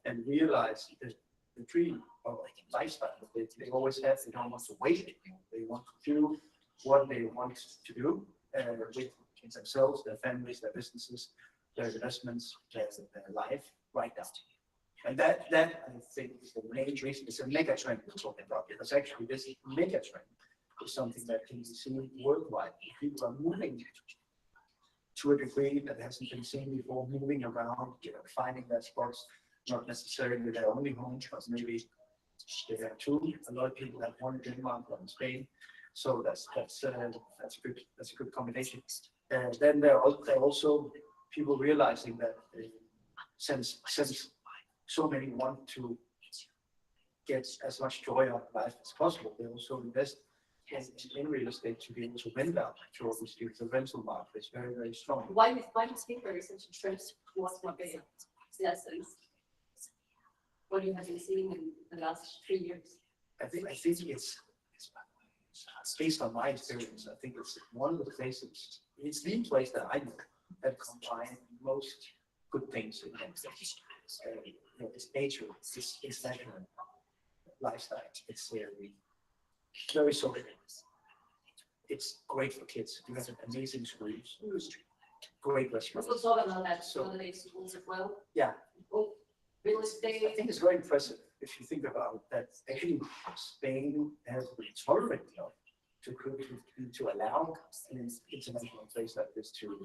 and realize that the dream of lifestyle that they always have, they don't want to wait. They want to do what they want to do with themselves, their families, their businesses, their investments, their life right now. And that I think is the main reason. It's a mega trend we're talking about. Because actually this mega trend is something that can be seen worldwide. People are moving to a degree that hasn't been seen before, moving around, finding their spots, not necessarily their only home, but maybe they have two. A lot of people have one in Denmark, one in Spain. So that's a good combination. And then there are also people realizing that since so many want to get as much joy out of life as possible, they also invest in real estate to be able to rent out to all these people. The rental market is very, very strong. Why do you think there is such a trend towards Marbella? Yes, what you have been seeing in the last 3 years? I think it's based on my experience. I think it's one of the places. It's the place that I know that combine most good things in it's nature, it's natural lifestyle. It's very social. It's great for kids. You have amazing schools, great restaurants. Also talk about that, So- holiday schools as well. Yeah. Oh, real estate. I think it's very impressive if you think about that. Actually, Spain has been tolerant enough to allow an international place like this to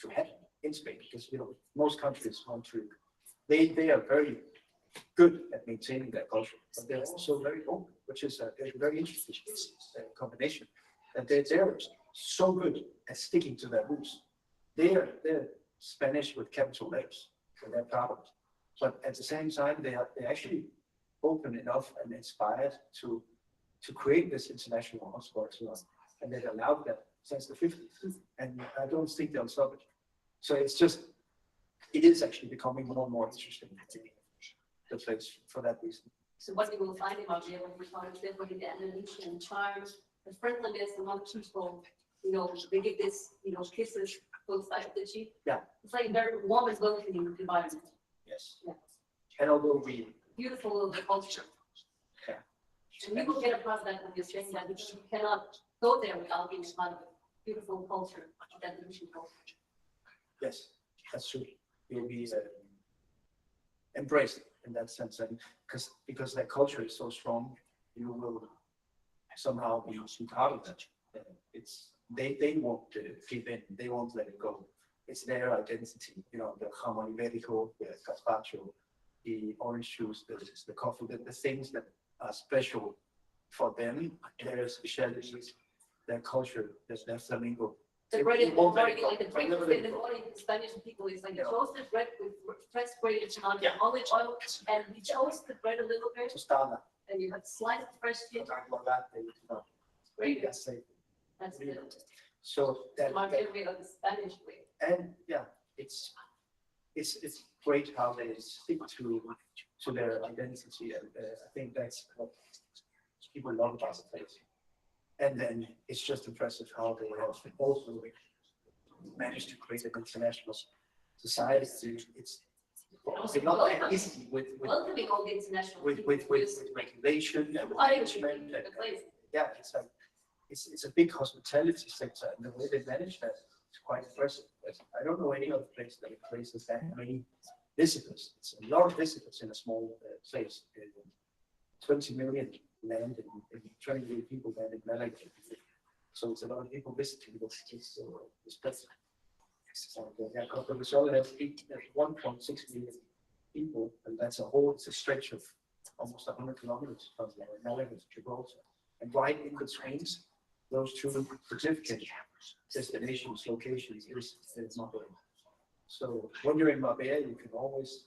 happen. in Spain, because, most countries want to, they are very good at maintaining their culture, but they're also very open, which is a very interesting combination. And they're so good at sticking to their roots. They're Spanish with capital letters, so they're proud of it. But at the same time, they're actually open enough and inspired to create this international hotspot as well. And they've allowed that since the 50s. And I don't think they'll stop it. So it is actually becoming more and more interesting, the place, for that reason. So what you will find about there when we talk to them, the Andalusian charm, the friendliness among people, they give this, kisses both sides of the cheek. Yeah. It's like a very warm and welcoming environment. Yes. Yeah. And although we, Beautiful culture. Yeah. And you will get across that when you're saying that because you cannot go there without being part of the beautiful culture, that Andalusian culture. yes, that's true. We'll be embraced in that sense, and because their culture is so strong, you will somehow be part of that. They won't give in. They won't let it go. It's their identity. The jamón ibérico, the gazpacho, the orange juice, the coffee, the things that are special for them, their specialties, their culture, their flamenco. The bread is won't let very it go. like the drink Never in let it the go. morning, Spanish people is like Yeah. toasted bread with fresh grated on Yeah. olive oil, and we toast the bread a little bit, Tostada, and you have sliced fresh fish. great. That's the So that, market of the Spanish way. and yeah, it's great how they stick to their identity, and I think that's what people love about the place. And then it's just impressive how they have also managed to create an international society. It's not that easy with Welcoming all the international with people. regulation and I agree management. with the place. Yeah, it's like it's a big hospitality sector, and the way they manage that is quite impressive. But I don't know any other place that places that many visitors. It's a lot of visitors in a small place. 20 million land and 20 million people land in Malaga. So it's a lot of people visiting this place. Yeah, Costa del Sol has 1.6 million people, and it's a stretch of almost 100 kilometers from Malaga to Gibraltar. And right in between those two significant destinations, locations is Marbella. So when you're in Marbella, you can always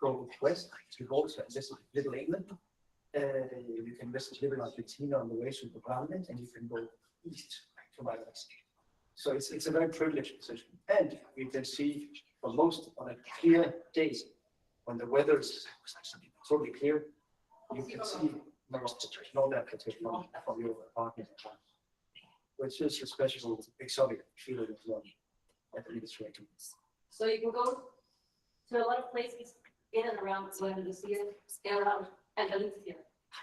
go west to Gibraltar and visit Little England. You can visit Little Argentina on the way to the Parliament, and you can go east to Malaga. So it's a very privileged position. And you can see for most on a clear day, when the weather is totally clear, you can see no application from your apartment, which is a special exotic feeling as well. I think it's right. So you can go to a lot of places in and around Andalusia, and around Andalusia,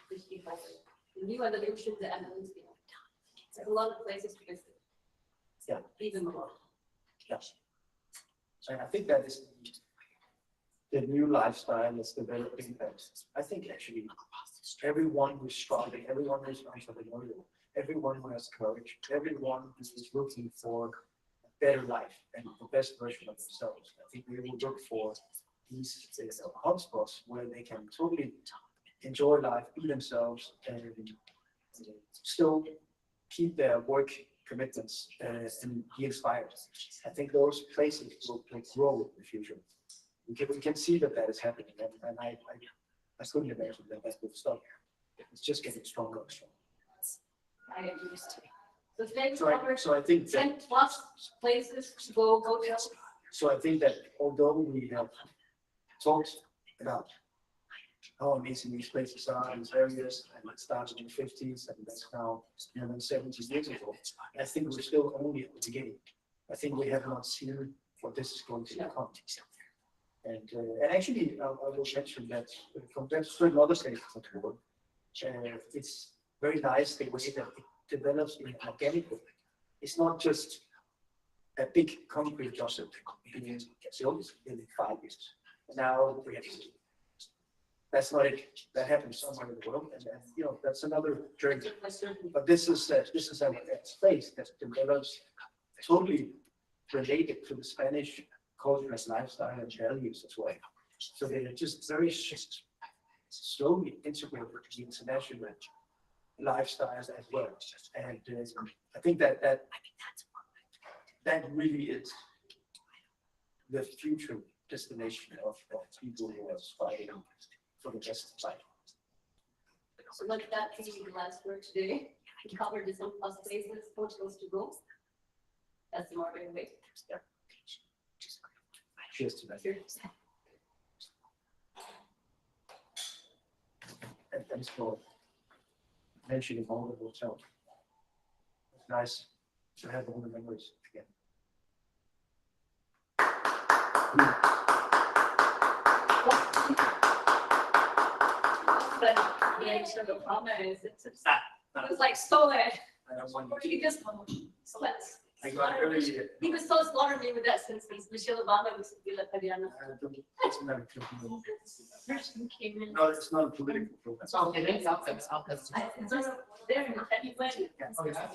which you call it. The new Andalusia, the Andalusia. There's a lot of places to visit. Yeah. Even more. Yes. And I think that is the new lifestyle that's developing that I think actually everyone who's striving, everyone who's entrepreneurial, everyone who has courage, everyone who is looking for a better life and the best version of themselves. I think we will look for these hotspots where they can totally enjoy life, be themselves, and still keep their work commitments and be inspired. I think those places will grow in the future. We can see that is happening, and I couldn't imagine that would stop. It's just getting stronger and stronger. I agree. So today we So covered I think that 10 plus places to go to. So I think that although we have talked about how amazing these places are, these areas, and it started in the 50s, and that's now 70 years ago, I think we're still only at the beginning. I think we have not seen what this is going to become. And actually, I will mention that compared to certain other states of the world, it's very nice the way that it develops in an organic way. It's not just a big concrete jungle being built in 5 years. Now we have that's not it. That happens somewhere in the world, and that's another journey. But this is a space that develops totally related to the Spanish culture and lifestyle and values as well. So they are just very slowly integrated the international lifestyles as well. And I think that really is the future destination of people who are aspiring for the best of life. So let that be the last word today. We covered some plus places, hotels to go. That's the Marbella way. Cheers to that. And thanks for mentioning all the hotels. It's nice to have all the memories again. But the answer to the problem is it was like stolen. I don't want He just so that's. I got really. He was so slaughtered me with that since Michelle Obama was to be like Italiana. It's not a political- Person came in. No, it's not a political problem. That's all it is. I'll fix it. I just there and he went. Oh, yeah.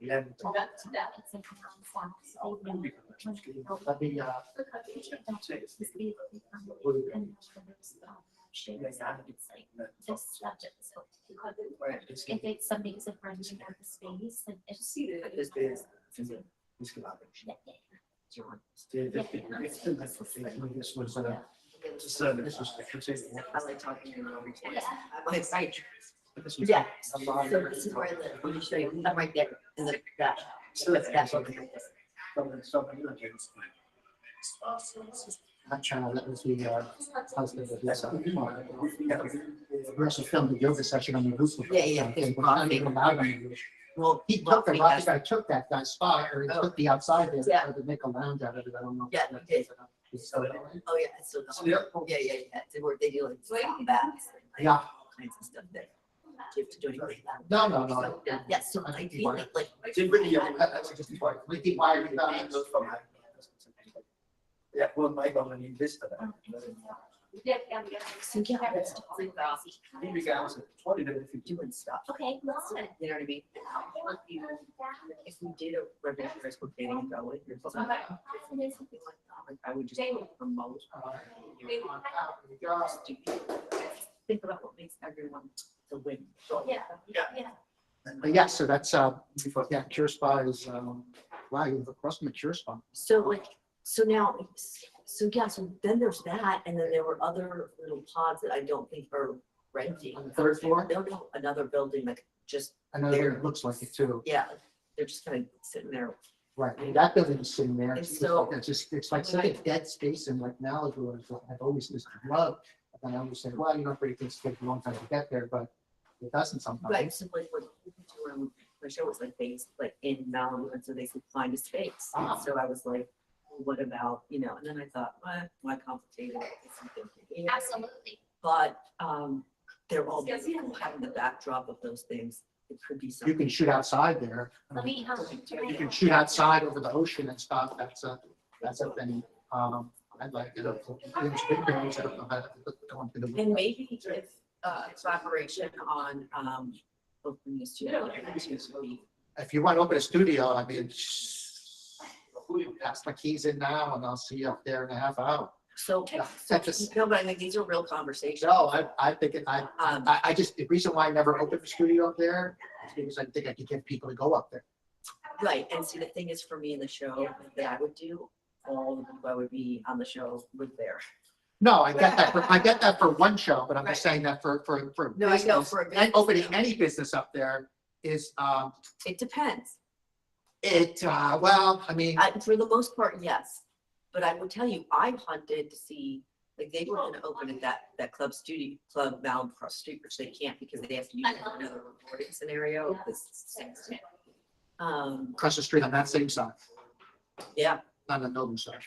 Yeah. Got to that. Let me, If it's something is a friend of the space and it's. See that. This was this was, I like talking to you over here. Yeah. Right. this was. Yeah. a lot So of- this is where I live. Let me show you. I'm right there in the back. So it's back over here. That channel, that was the, husband of this. We also filmed the yoga session on the roof. Yeah. We're not even allowed on the roof. Well, He took the, I think I took that guy's spot, or he Oh. took the outside there, Yeah. to make a lounge out of it, I don't know. Yeah, he did. So, Oh, yeah, it's still. Yeah. They work, they do like baths. yeah, All kinds of stuff there. Do you have to do anything? no. Yes, so I feel like. We keep wiring down. Yeah, well, my government this that. Yeah. So yeah, it's totally crazy. Maybe guys, 20 to 50. Doing stuff. Okay, listen. You know what I mean? If we did a regular high school training, go with your. Something like that, like I would just promote. Think about what makes everyone to win. Yeah. But yeah, so that's, yeah, Cure Spa is, wow, you have across from the Cure Spa. So like, so now, so yeah, so then there's that, and then there were other little pods that I don't think are renting. On the third floor? No, another building, like just, I know it looks like it too. yeah, they're just kind of sitting there. Right, I mean, that building is sitting there, And it's so- it's like such a dead space in like Malibu, I've always just loved. And I always say, well, you know, pretty things take a long time to get there, but it doesn't sometimes. Right, so like what my show was like based like in Malibu, and so they could find a space. And Ah. so I was like, well, what about, you know, and then I thought, well, why complicate it? It's something here. Absolutely. But they're all beautiful, having the backdrop of those things. It could be You something. can shoot outside there. Let me, You can shoot outside over the ocean and stuff, that's a thing, I'd like, you know, there's big things, I don't know how to go into the. And maybe if collaboration on opening a studio. If you want to open a studio, I mean, pass my keys in now and I'll see you up there in a half hour. So, That's just- no, but I mean, these are real conversations. No, I think Um, I just, the reason why I never opened a studio up there is because I think I could get people to go up there. Right, and see, the thing is for me in the show that I would do, all the people I would be on the show was there. No, I get that for one show, but I'm just saying that for No, I know, business, for a and business. opening any business up there is, It depends. well, I mean, For the most part, yes. But I will tell you, I hunted to see, like, they were gonna open at that club Malibu across the street, which they can't because they have to use it for another recording scenario. across the street on that same side, Yeah, not on the Nolan side.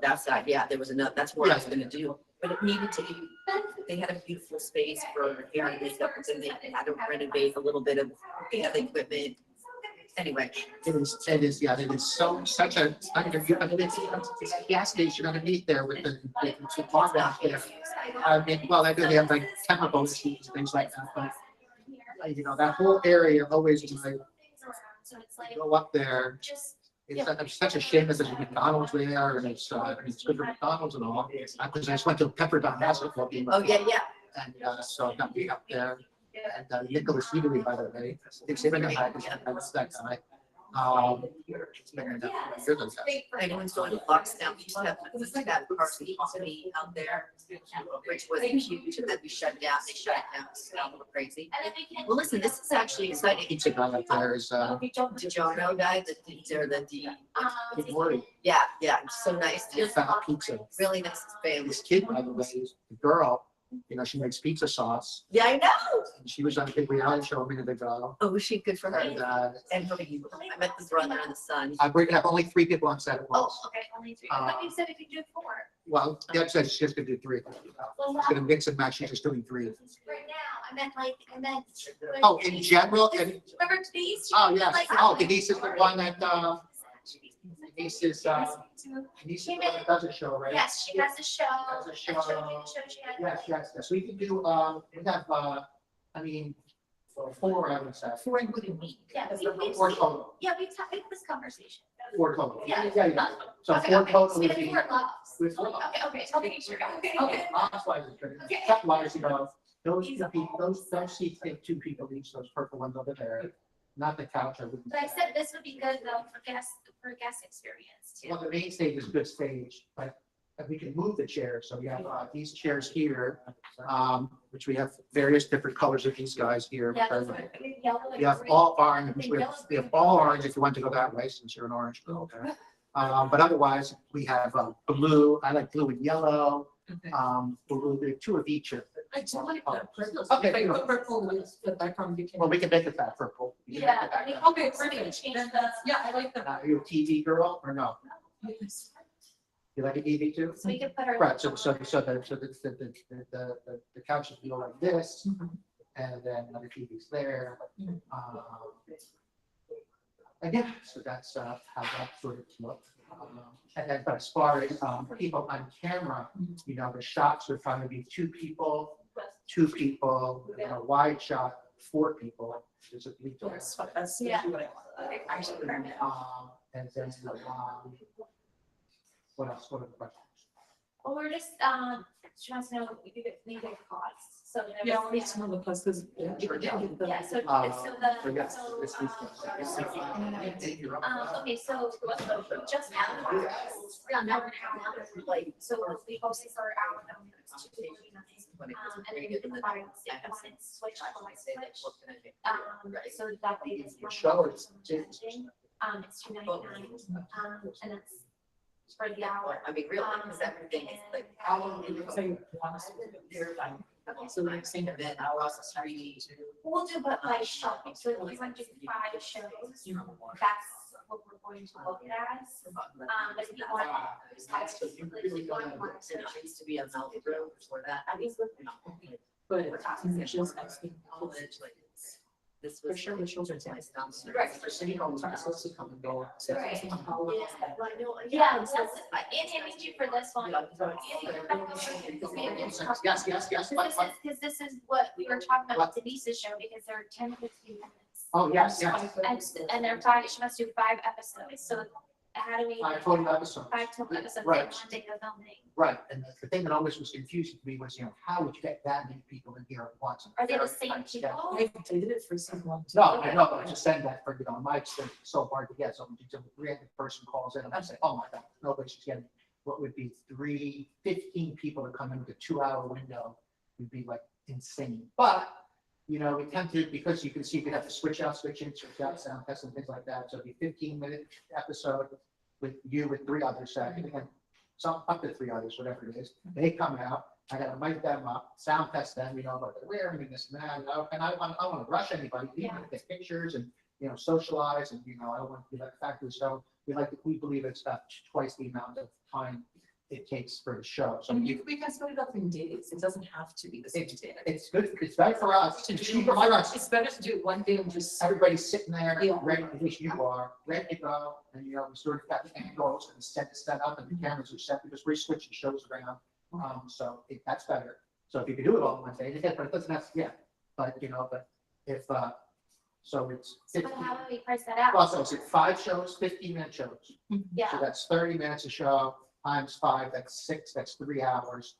that side, yeah, there was enough, that's what I was gonna do. But it needed to be, they had a beautiful space for hair and makeup, and then they had to renovate a little bit of, the equipment. Anyway, It is, yeah, it is such a, I mean, it's a gas station underneath there with the bar out there. I mean, well, I know they have like chemical issues, things like that, but you know, that whole area always was like, so it's like, Go up there. just. It's such a shame that there's a McDonald's there and it's good for McDonald's and all. Because I just went to Pepperdine basketball game. Oh, yeah, yeah. And so I got me up there. And Nicholas Eatery, by the way, it's even that's that guy. Anyone's going to Buckstown, we used to have that varsity company out there, which was huge, and then we shut down, they shut it down, it's a little crazy. And then we can. Well, listen, this is actually exciting. Pizza guy up there is, Did y'all know, guy, that they're good word. yeah, it's so nice. It's fat pizza. Really nice family. This kid, by the way, is the girl, she makes pizza sauce. Yeah, I know. And she was on a big reality show a minute ago. Oh, was she good for her? And And I met the brother and the son. we have only 3 people on set at Oh, once. okay, only 3. I thought you said we could do 4. Well, Deb said she's just gonna do 3. Well, She's gonna mix and match, she's just doing 3. right now, I meant. Oh, in general, and, Remember Denise? oh, yes, Denise is the one that, Denise is the one that does a show, right? Yes, she has a show. Has a And showed you the show she had. Yes, we can do, we have, I mean, 4, I would say. For including me. Yeah, we- 4 total, Yeah, we've had this conversation. 4 total. Yeah. So Okay, 4 okay. total So would we be. have 4 loves. With love. Okay, tell me sure. Okay, odds-wise, it's good. Cut-wise, those 2 people, those seats take 2 people each, those purple ones over there, not the couch, I wouldn't. But I said this would be good though for guest experience too. Well, the main stage is a good stage, but we can move the chairs, so we have these chairs here, which we have various different colors of these guys here. Yeah, those are yellow and We have green. all orange, we have all orange if you want to go that way, since you're an orange girl. Okay. But otherwise, we have blue, I like blue and yellow, blue, there are 2 of each. I just like that purple. Okay. If I put purple with the background, you can. Well, we can make it that purple. We can make Yeah, it that I mean, color. Okay, we can perfect. change Then the. yeah, I like that. Are you a TV girl or no? You like a TV too? So we could put our. Right, so the couches go like this, and then another TV's there. And yeah, so that's how that sort of looked. And then, but as far as people on camera, the shots would probably be 2 people, and a wide shot, 4 people. There's a lead to it. That's Yeah. what I want. Actually, perfect. And then, what else? What are the questions? Well, we're just, trying to know if you could leave their costs, so. whenever- Yeah, I want to know the plus because. Yeah, so, yes, so this is- okay, so just now. Like, so we posted for our hour. And then you can find since switch to my switch. So that way it's. Show it. It's $2.99, and it's for the hour. I mean, really, because everything is like. So you want us to verify. So like saying that then I'll also stream to. We'll do but by shopping, so if we want to do 5 shows, that's what we're going to look at as. But if you want. It used to be a Melville Road before that. I mean, But it's just asking. college, like it's, this For was. sure, the children's. Nice downstairs. Right. For city homes, are supposed to come and go. Right. Yeah. Yeah, that's, Andy, I need you for this one. Yes. Because this is what we were talking about with Denise's show, because they're 10 to 15 minutes. Oh, yes. And they're talking, she must do 5 episodes, so how do we? 5 total episodes. 5 total episodes in Right. 1 day of filming. Right, and the thing that always was confusing to me was, how would you get that many people in here at once? Are they the same people? They did it for season 1. too. No, I know, but I just said that for, my experience, it's so hard to get, so when a random person calls in, and I say, oh my God, nobody's getting, what would be 15 people to come in with a 2-hour window would be like insane, but, we tend to, because you can see, you have to switch out, switch sound tests and things like that, so it'd be 15-minute episode with 3 others, and some up to 3 others, whatever it is, they come out, I gotta mic them up, sound test them, about the wearing and this and that, and I want to rush anybody, we want to take pictures and, socialize, and, I don't want to be like factory, so we believe it's about twice the amount of time it takes for the show, so And we can split it up in days. It doesn't have to be the same day. it's good, it's better for us, it's cheaper for us. It's better to do it one day and just. Everybody's sitting there, Yeah. ready, at least you are, ready to go, and we sort of got the angles and set up, and the cameras are set, because we're switching shows around. So that's better. So if you could do it all in one day, but it doesn't have, but if So it's So 50. how do we price that out? Well, so it's 5 shows, 15-minute shows. So Yeah, that's 30 minutes a show times 5, that's 6, that's 3 hours,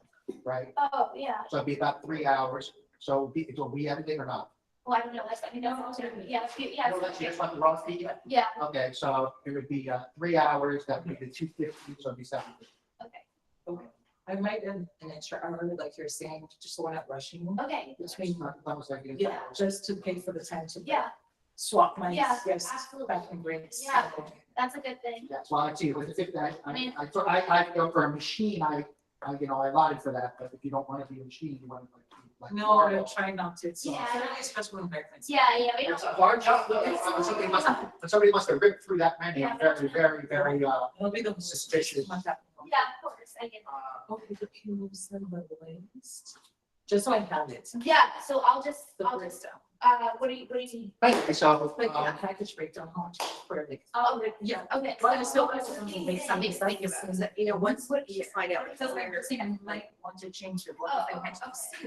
right? oh, yeah, So it'd be about 3 hours. So will we editing or not? well, I don't know, let me know, yeah, yeah, No, that's just like the raw feed. yeah, Okay, so it would be 3 hours, that would be 250, so it'd be 750. okay, I might add an extra hour, like you're saying, just so we're not rushing okay, between, That was like. yeah, just to pay for the time to yeah, swap my, Yeah, yes, absolutely. back and breaks. Yeah. that's a good thing. That's why I see, with the, I go for a machine, I allotted for that, but if you don't want to be a machine, you want to like. No, I'm trying not to, so, Yeah. especially when they're. Yeah, we It's don't. a hard job, somebody must have ripped through that menu, Yeah. very, It'll be the suspicious. Yeah, of course, I get it. Okay, the cubes and the list. Just so I have it. Yeah, so I'll just, The breakdown. what do you need? Anyway, so, Like, yeah, package breakdown, how much for everything. Oh, Yeah. okay. Well, I still want to make something think about, is that, once you find out. So like, I might want to change the. Oh,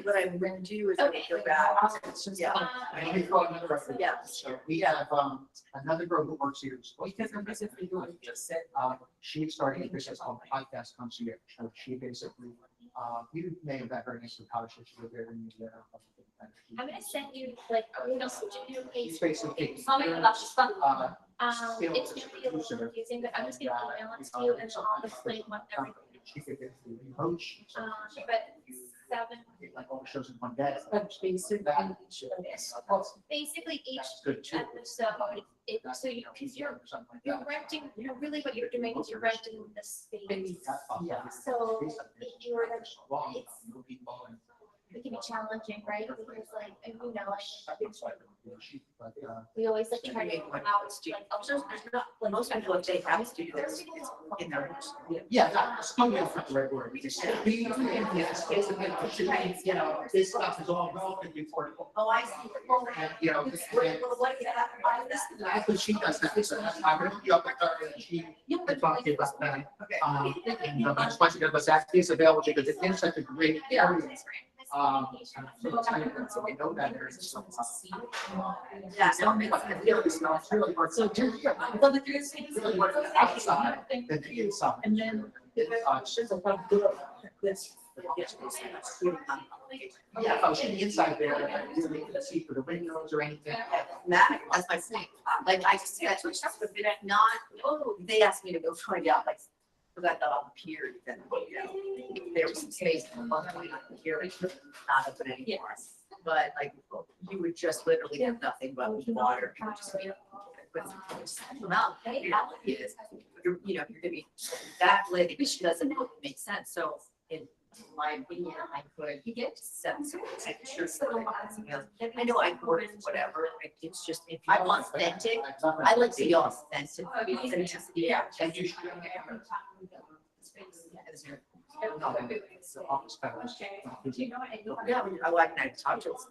What I'm gonna do is I'm gonna go back. It's just. Yeah. and we call another reference. Yeah. So we have, another girl who works here. Because I'm basically doing just said. She's starting a business called Podcast Concierge. So she basically, you may have met her in some college, she was there in the. I'm gonna send you like, new page. She's basically. Something about this fun. It's skills gonna be a little producer. confusing, but I'm just gonna email it to you and then I'll explain what everything. She could get the coach. But 7, Like all the shows in one day. basically each That's good too. episode, so you, cause you're renting, really what you're doing is you're renting the space. Yeah. So if you're, it can be challenging, right? Because like, and we always like try to go out, like, also, there's not, like. Most people, if they have to do this, in their. Yeah, that's probably not the right word. This stuff is all relatively affordable. Oh, I see. And, that's what she does that. So I really up with her and she talked about that. And that's why she does, but that is available because it's in such a great area. So it's kind of, so we know that there's some. Yeah, So it's really hard. So really work outside than the inside. And then. She's a lot good at this. Yeah, if I was in the inside there, I really couldn't see through the windows or anything. Matt, that's my point. Like, I just said, not, they asked me to go find out, like, because I thought on the pier, then, there was some space on the pier, not open anymore. But like, you would just literally have nothing but water. You would just be- Well, the reality is, you're gonna be that lit, which doesn't make sense. So in my opinion, I could get set some pictures. I know I work whatever, it's just, if I want authentic, I like to be authentic. Yeah. And you should. Yeah, I like that talk to us.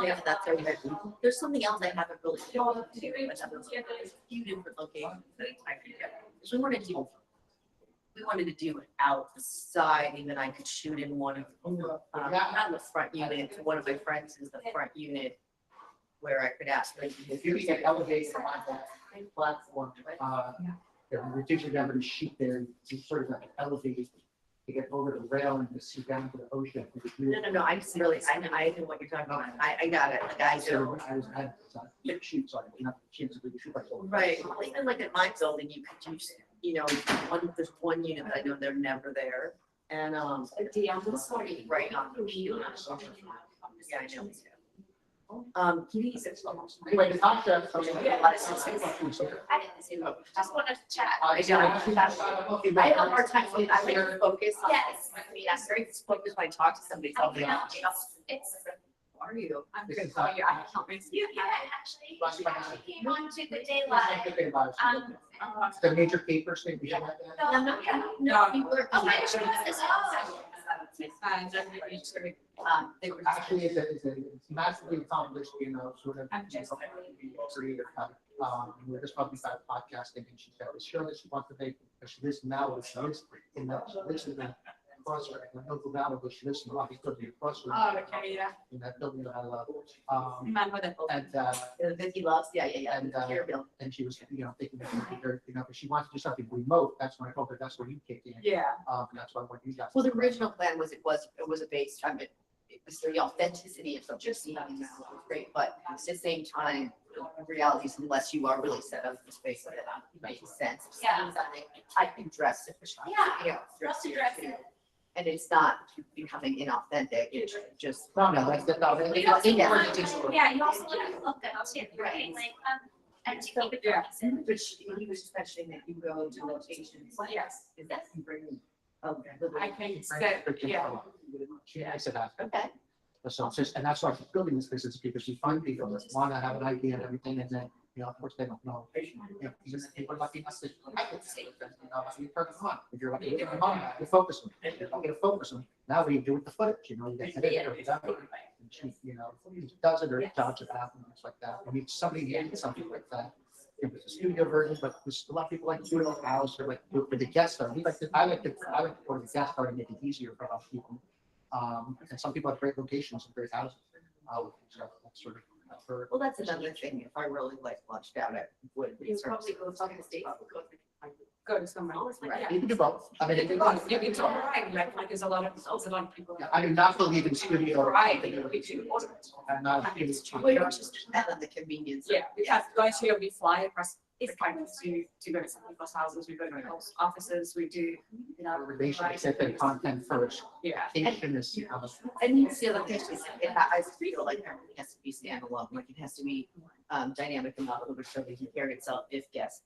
Yeah, that's everything. There's something else I haven't really done to do, but I'm looking at a few different locations that I could get. Because we wanted to do it outside, even I could shoot in one of, not in the front unit, one of my friends is the front unit. Where I could ask them. If you get elevated on that platform, if we teach them to sheet there, you sort of have to elevate to get over the rail and to see down to the ocean. No, I just really, I know what you're talking about. I got it, like I do. I had thick sheets on it, not sheets of the shoe. Right, well, even like at my building, you could use, there's one unit that I know they're never there. And, right on the view. Yeah, I know. Anyway, the contract. I didn't see them. Just wanted to chat. I have a hard time, with- I like to focus. Yes. I mean, I'm very focused when I talk to somebody, tell me, It's, how are you? I'm This good, is how are not- you? I can't miss you. yeah, actually, came on to the day live. The major papers thing, we have that. No, we were. Oh, I actually missed this also. They were Actually, it's massively accomplished, sort of. I'm just- Creative. We're just talking about podcasting and she said, it's sure that she wants to make, because she lives now, she lives in the, she lives in the across her, and I know Valley, but she lives in Rocky, could be across her. Oh, okay, yeah. In that building that I love. Remember that. And, Vicky loves, yeah. And, Here, Bill. and she was, thinking that, if she wants to do something remote, that's when I told her, that's where you kick in. Yeah. And that's why when you got. Well, the original plan was, it was a base, I mean, it was the authenticity of something, just, was great, but at the same time, the reality is unless you are really set up in space, that it makes sense. Yeah. I can dress it. Yeah, love to dress it. And it's not becoming inauthentic, it's just. No, that's the, no, You also Yeah. want- Yeah, you also want to look good too, right? Like, and to keep it Yeah. consistent. But he was mentioning that you go to locations. Yes. Is that you bring? Oh, I can say, yeah. I said that. Okay. So it's just, and that's why I'm building this business, because we find people that want to have an idea and everything, and then, of course, they don't know. Even if people are lucky enough to, I could say, you turn them on, if you're lucky, you turn them on, you focus them, if you don't get to focus them, now what do you do with the footage, you get an editor, and she, does it or dodge it out and things like that. I mean, somebody needs something like that. It was a studio version, but there's a lot of people like to do it in the house or like do it for the guest star. I like to go to the guest star and make it easier for other people. And some people have great locations and great houses. So that's sort of. Well, that's another thing. If I really lunched out, I would. You probably go to the state. Go to somewhere else. Right, you can do both. I mean, You can talk, right, like there's a lot of people. I do not believe in studio. Right, we do. I'm not. Well, you're just depend on the convenience. Yeah, because going to, we fly across the country to go to some people's houses, we go to people's offices, we do, Relationship and content first. yeah. Patient is, And you see, like, I feel like everything has to be standalone, like it has to be dynamic and not over so they can carry itself if guests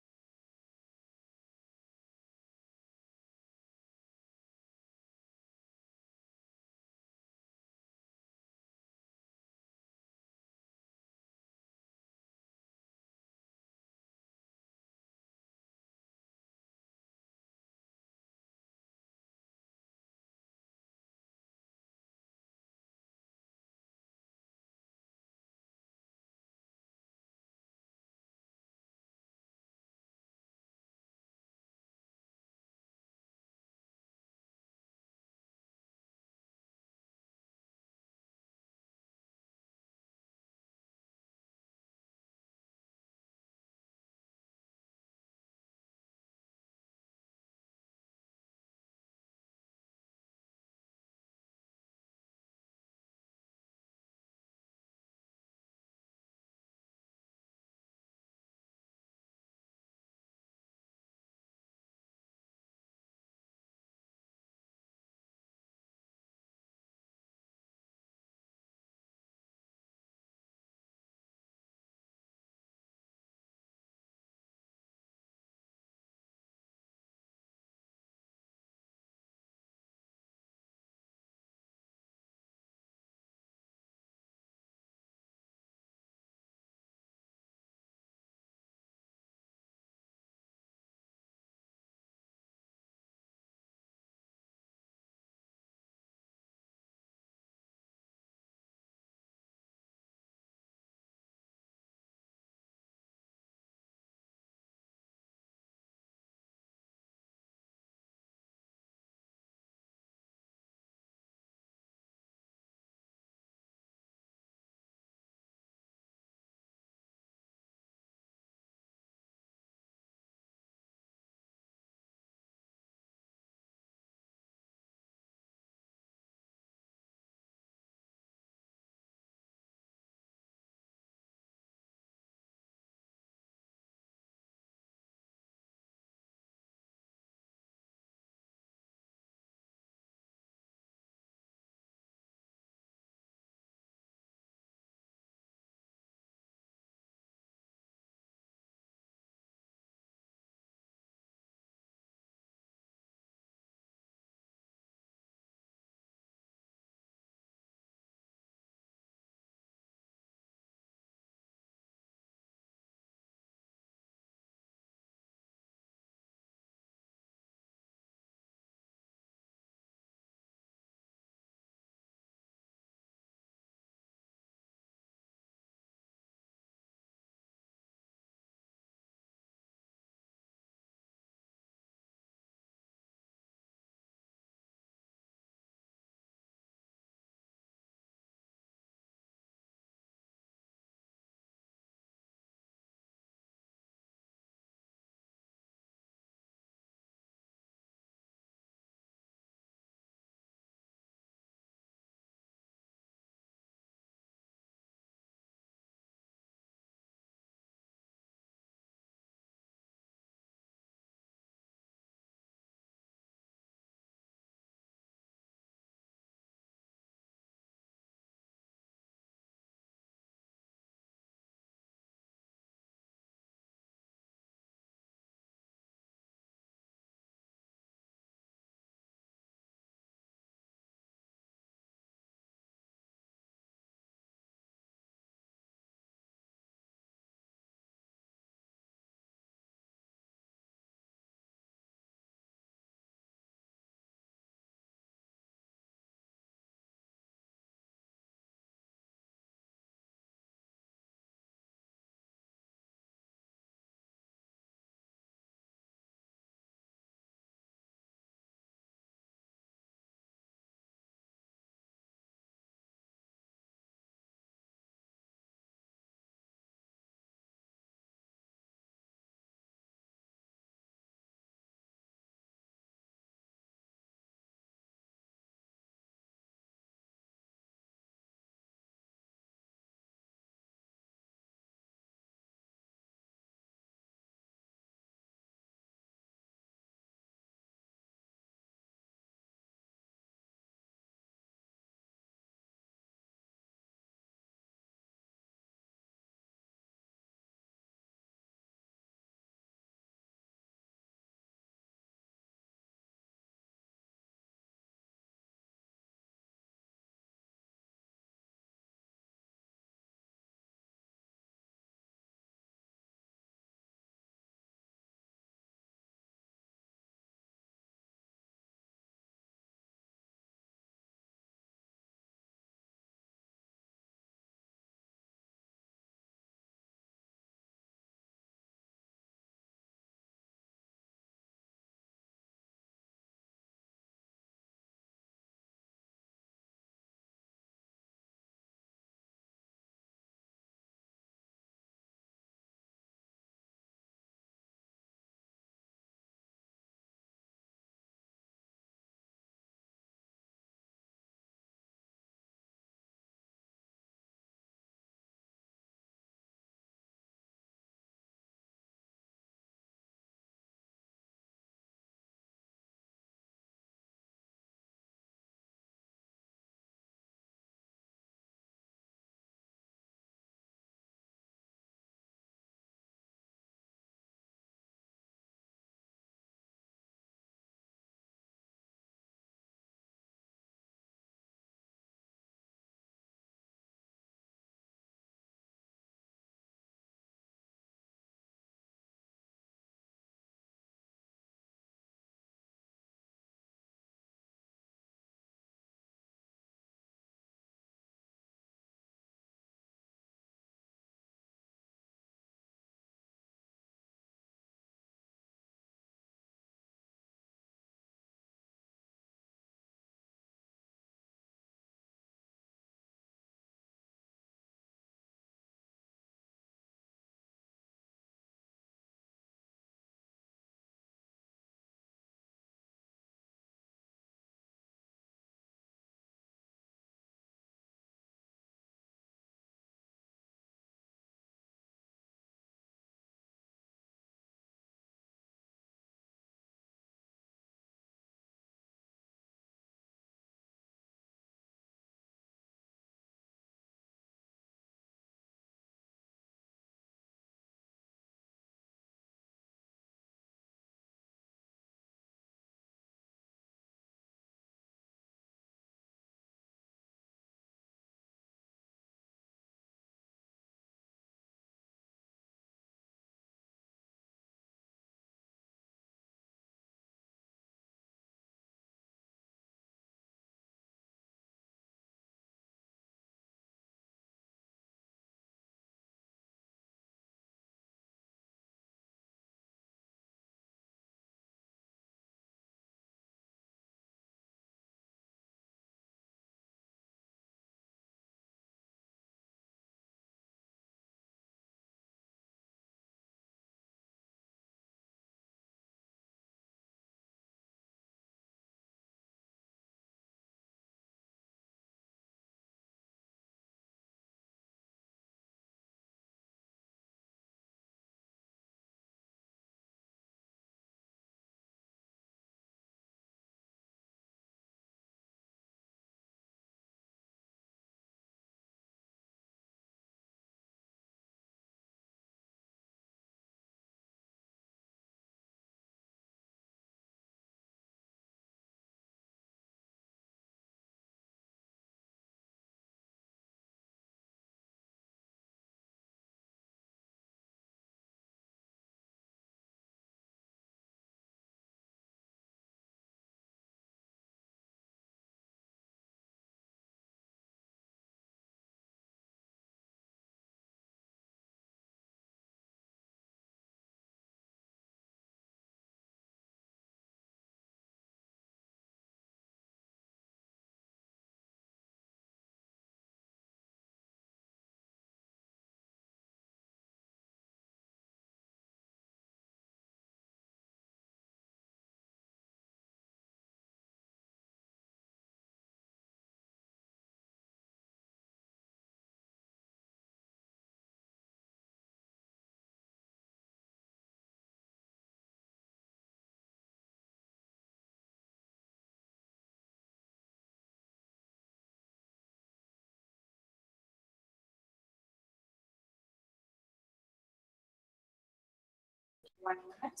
1 minute.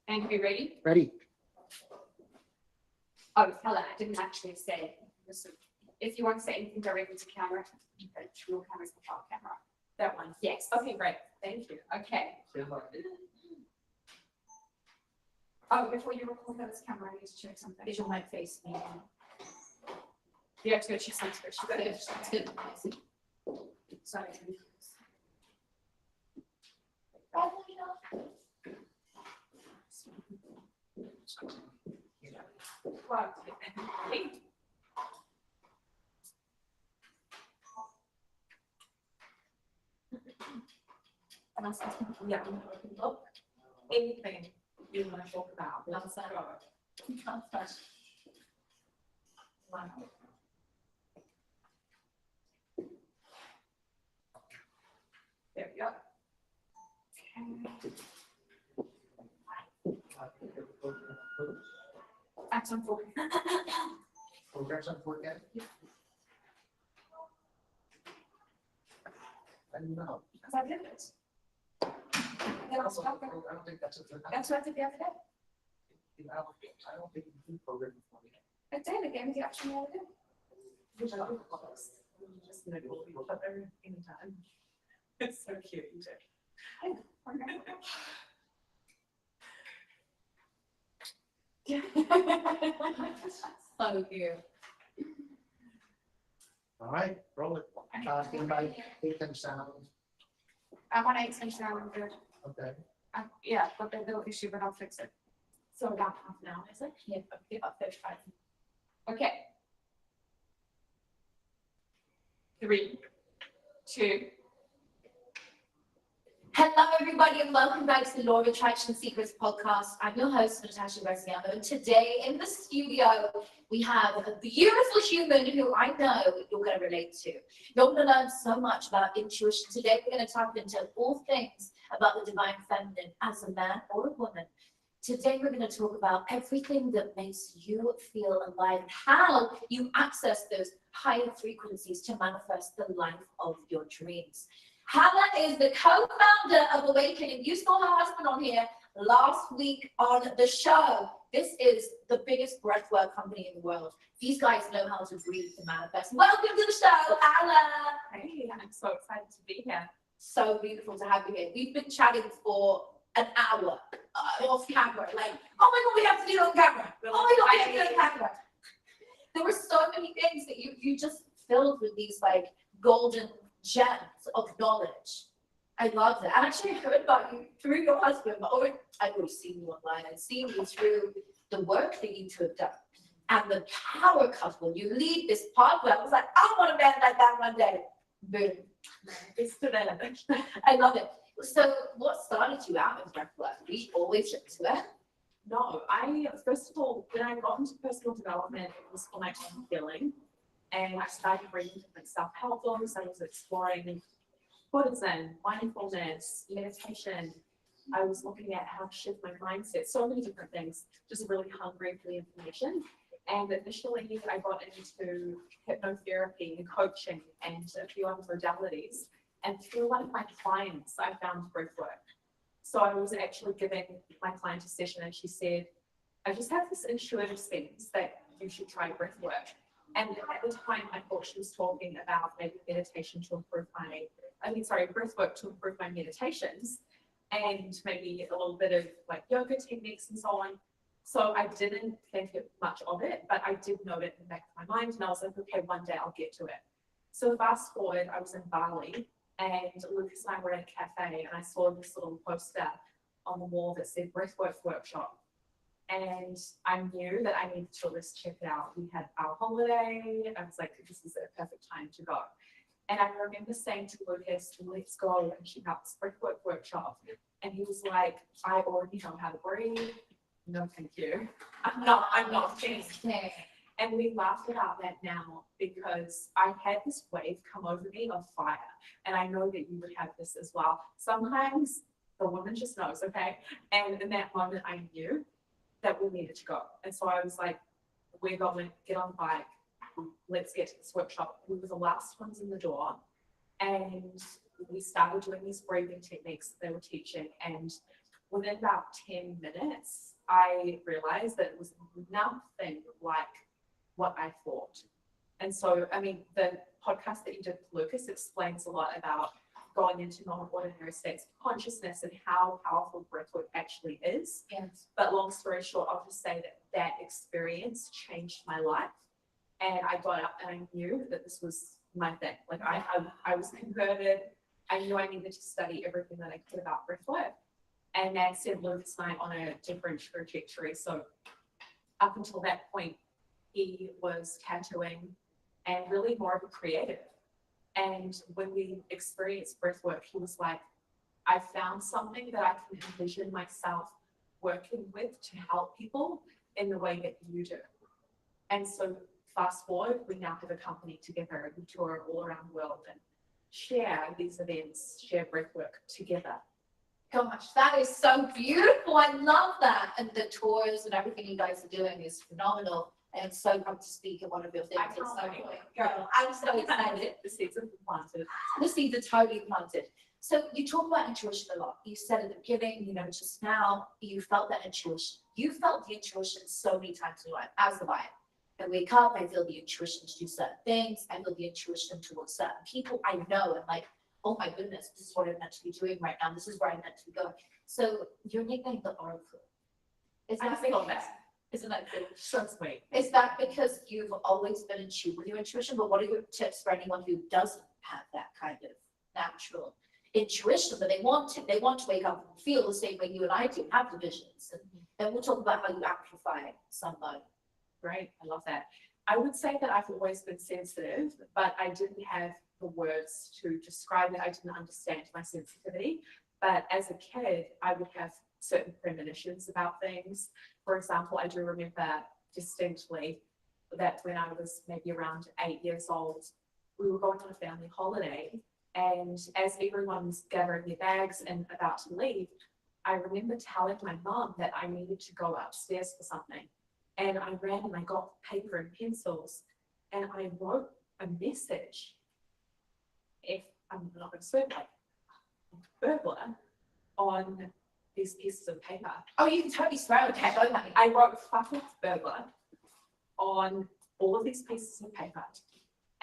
And be ready? Ready? Oh, Helen, I didn't actually say, listen, if you want to say anything directly to camera, your camera's the top camera. That one, yes. Okay, great. Thank you. Okay. Oh, before you record this camera, I need to check something. Visual might face me. You have to go check something. She's got it. It's good. Sorry. Wow. And I was thinking, yeah, I'm gonna open up anything you want to talk about. That's that. Wow. There we go. Excellent. Programs on forecast? I don't know. Because I did it. Then I'll stop there. I don't think that's a. That's what I did the other day. I don't think you do programming for me. I did, it gave me the option the other day. Just gonna go each other anytime. It's so cute, you do. So cute. All right, roll it. Anybody, take them sound, I want to extension on good. okay. Yeah, but there's no issue, but I'll fix it. So about half an hour, is it? Yeah, about 35. Okay. 3, 2. Hello, everybody, and welcome back to the Law of Attraction Secrets podcast. I'm your host, Natasha Bresciano, and today in the studio, we have a beautiful human who I know you're going to relate to. You're going to learn so much about intuition. Today, we're going to tap into all things about the divine feminine as a man or a woman. Today, we're going to talk about everything that makes you feel alive and how you access those higher frequencies to manifest the life of your dreams. Hannah is the co-founder of Awakening. You saw her husband on here last week on the show. This is the biggest breathwork company in the world. These guys know how to breathe to manifest. Welcome to the show, Hannah. Hey, I'm so excited to be here. So beautiful to have you here. We've been chatting for an hour off camera. Like, oh my God, we have to do it on camera. Oh my God, we have to do it on camera. There were so many things that you just filled with these like golden gems of knowledge. I loved it. I actually heard about you through your husband, but I'd always seen you online. I'd seen you through the work that you two have done. And the power couple, you lead this pathway. I was like, I want a man like that one day. Boom. It's developed. I love it. So what started you out in breathwork? Were you always into it? No, first of all, when I got into personal development, it was for my own healing. And I started reading different self-help books. I was exploring Buddhism, mindfulness, meditation. I was looking at how to shift my mindset, so many different things, just really hungry for the information. And initially, I got into hypnotherapy and coaching and a few other modalities. And through one of my clients, I found breathwork. So I was actually giving my client a session, and she said, I just have this intuitive sense that you should try breathwork. And at the time, I thought she was talking about maybe meditation to improve breathwork to improve my meditations, and maybe a little bit of like yoga techniques and so on. So I didn't think much of it, but I did know it in the back of my mind, and I was like, okay, one day I'll get to it. So fast forward, I was in Bali, and Lucas and I were at a cafe, and I saw this little poster on the wall that said breathwork workshop. And I knew that I needed to at least check it out. We had our holiday. I was like, this is a perfect time to go. And I remember saying to Lucas, let's go and check out this breathwork workshop. And he was like, I already know how to breathe. No, thank you. I'm not kidding. And we laughed about that now because I had this wave come over me of fire. And I know that you would have this as well. Sometimes the woman just knows, okay? And in that moment, I knew that we needed to go. And so I was like, we're going to get on the bike. Let's get to this workshop. We were the last ones in the door. And we started doing these breathing techniques that they were teaching. And within about 10 minutes, I realized that it was nothing like what I thought. And so, I mean, the podcast that you did with Lucas explains a lot about going into non-ordinary states of consciousness and how powerful breathwork actually is. Yes. But long story short, I'll just say that that experience changed my life. And I got up and I knew that this was my thing. Like I was converted. I knew I needed to study everything that I could about breathwork. And that sent Lucas and I on a different trajectory. So up until that point, he was tattooing and really more of a creative. And when we experienced breathwork, he was like, I found something that I can envision myself working with to help people in the way that you do. And so fast forward, we now have a company together. We tour all around the world and share these events, share breathwork together. Gosh, that is so beautiful. I love that. And the tours and everything you guys are doing is phenomenal. And it's so good to speak at one of your things. I It's can't so wait. good. Girl, I'm so excited. The seeds have been planted. The seeds are totally planted. So you talk about intuition a lot. You said at the beginning, you know, just now, you felt that intuition. You felt the intuition so many times in your life, as have I. I wake up, I feel the intuition to do certain things. I feel the intuition towards certain people I know. And like, oh my goodness, this is what I'm meant to be doing right now. This is where I'm meant to be going. So you're nicknamed the Oracle. Is I that feel because, that. isn't that good? So sweet. Is that because you've always been in tune with your intuition? But what are your tips for anyone who doesn't have that kind of natural intuition, but they want to wake up and feel the same way you and I do, have the visions? And then we'll talk about how you amplify somebody. Great, I love that. I would say that I've always been sensitive, but I didn't have the words to describe it. I didn't understand my sensitivity. But as a kid, I would have certain premonitions about things. For example, I do remember distinctly that when I was maybe around 8 years old, we were going on a family holiday. And as everyone was gathering their bags and about to leave, I remember telling my mom that I needed to go upstairs for something. And I ran and I got paper and pencils and I wrote a message. If I'm not going to swear, like burglar on these pieces of paper. Oh, you can totally swear. Okay, go ahead. I wrote fuck off burglar on all of these pieces of paper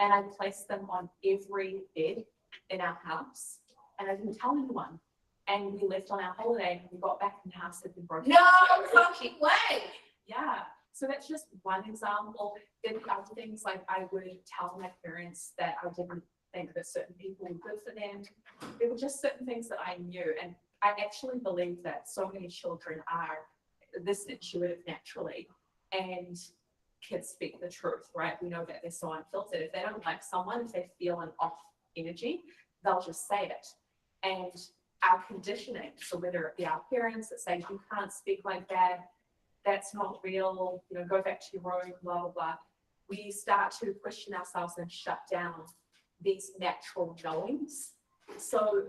and I placed them on every bed in our house and I didn't tell anyone. And we left on our holiday and we got back and the house had been broken. No fucking way. Yeah. So that's just one example. Then the other things, like I would tell my parents that I didn't think that certain people were good for them. There were just certain things that I knew. And I actually believe that so many children are this intuitive naturally. And kids speak the truth, right? We know that they're so unfiltered. If they don't like someone, if they feel an off energy, they'll just say it. And our conditioning, so whether it be our parents that say, you can't speak like that, that's not real, you know, go back to your room, blah, blah, blah. We start to question ourselves and shut down these natural knowings. So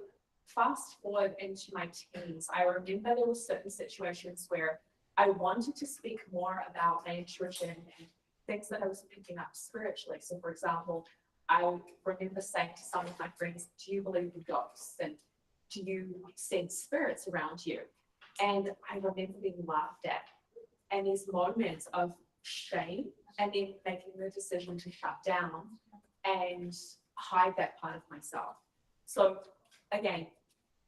fast forward into my teens, I remember there were certain situations where I wanted to speak more about my intuition and things that I was picking up spiritually. So for example, I remember saying to some of my friends, do you believe in ghosts? And do you sense spirits around you? And I remember being laughed at. And these moments of shame and then making the decision to shut down and hide that part of myself. So again,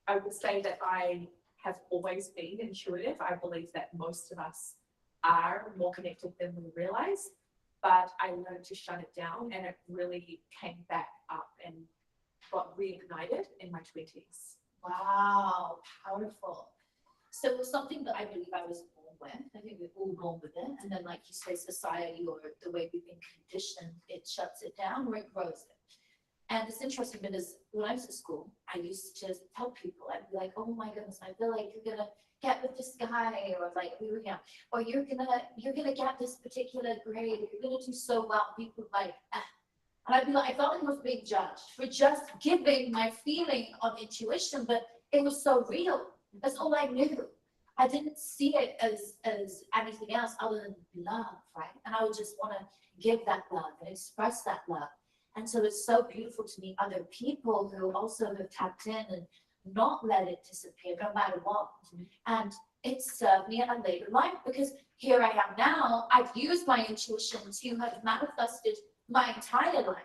I would say that I have always been intuitive. I believe that most of us are more connected than we realize, but I learned to shut it down and it really came back up and got reignited in my 20s. Wow, powerful. So it was something that I believe I was born with. I think we're all born with it. And then, like you say, society or the way we've been conditioned, it shuts it down or it grows it. And it's interesting because when I was at school, I used to tell people, I'd be like, oh my goodness, I feel like you're gonna get with this guy, or like we were, you know, or you're gonna get this particular grade, you're gonna do so well. People were like, ah. And I'd be like, I felt like I was being judged for just giving my feeling of intuition, but it was so real. That's all I knew. I didn't see it as anything else other than love, right? And I would just want to give that love and express that love. And so it's so beautiful to meet other people who also have tapped in and not let it disappear no matter what. And it served me in a later life because here I am now. I've used my intuition to have manifested my entire life.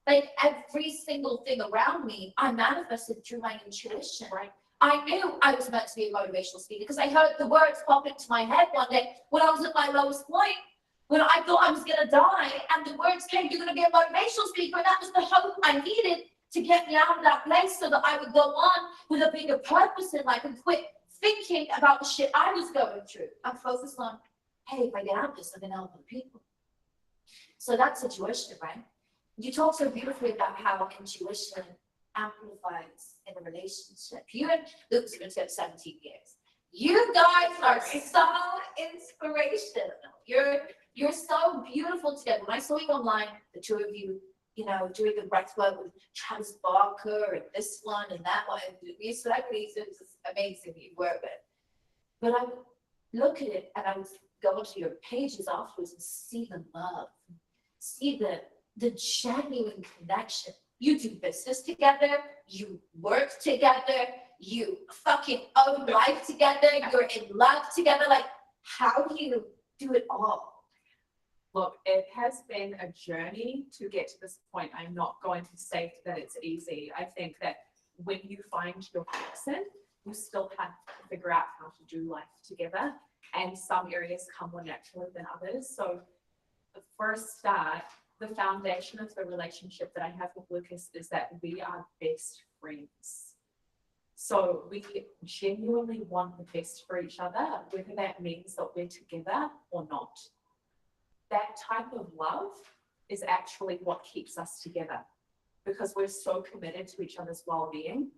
Like every single thing around me, I manifested through my intuition. Right. I knew I was meant to be a motivational speaker because I heard the words pop into my head one day when I was at my lowest point, when I thought I was gonna die, and the words came, "You're gonna be a motivational speaker," and that was the hope I needed to get me out of that place so that I would go on with a bigger purpose in life and quit thinking about the shit I was going through. I'm focused on, hey, if I get out of this, I'm gonna help other people. So that situation, right? You talk so beautifully about how intuition amplifies in a relationship. You and Luke's been together 17 years. You guys are so inspirational. You're so beautiful together. When I saw you online, the two of you, you know, doing the breath work with Travis Barker and this one and that one, you celebrities, it was amazing you work with. But I would look at it and I would go onto your pages afterwards and see the love, see the genuine connection. You do business together, you work together, you fucking own life together, you're in love together. Like, how do you do it all? Look, it has been a journey to get to this point. I'm not going to say that it's easy. I think that when you find your person, you still have to figure out how to do life together. And some areas come more naturally than others. So for a start, the foundation of the relationship that I have with Lucas is that we are best friends. So we genuinely want the best for each other, whether that means that we're together or not. That type of love is actually what keeps us together, because we're so committed to each other's well-being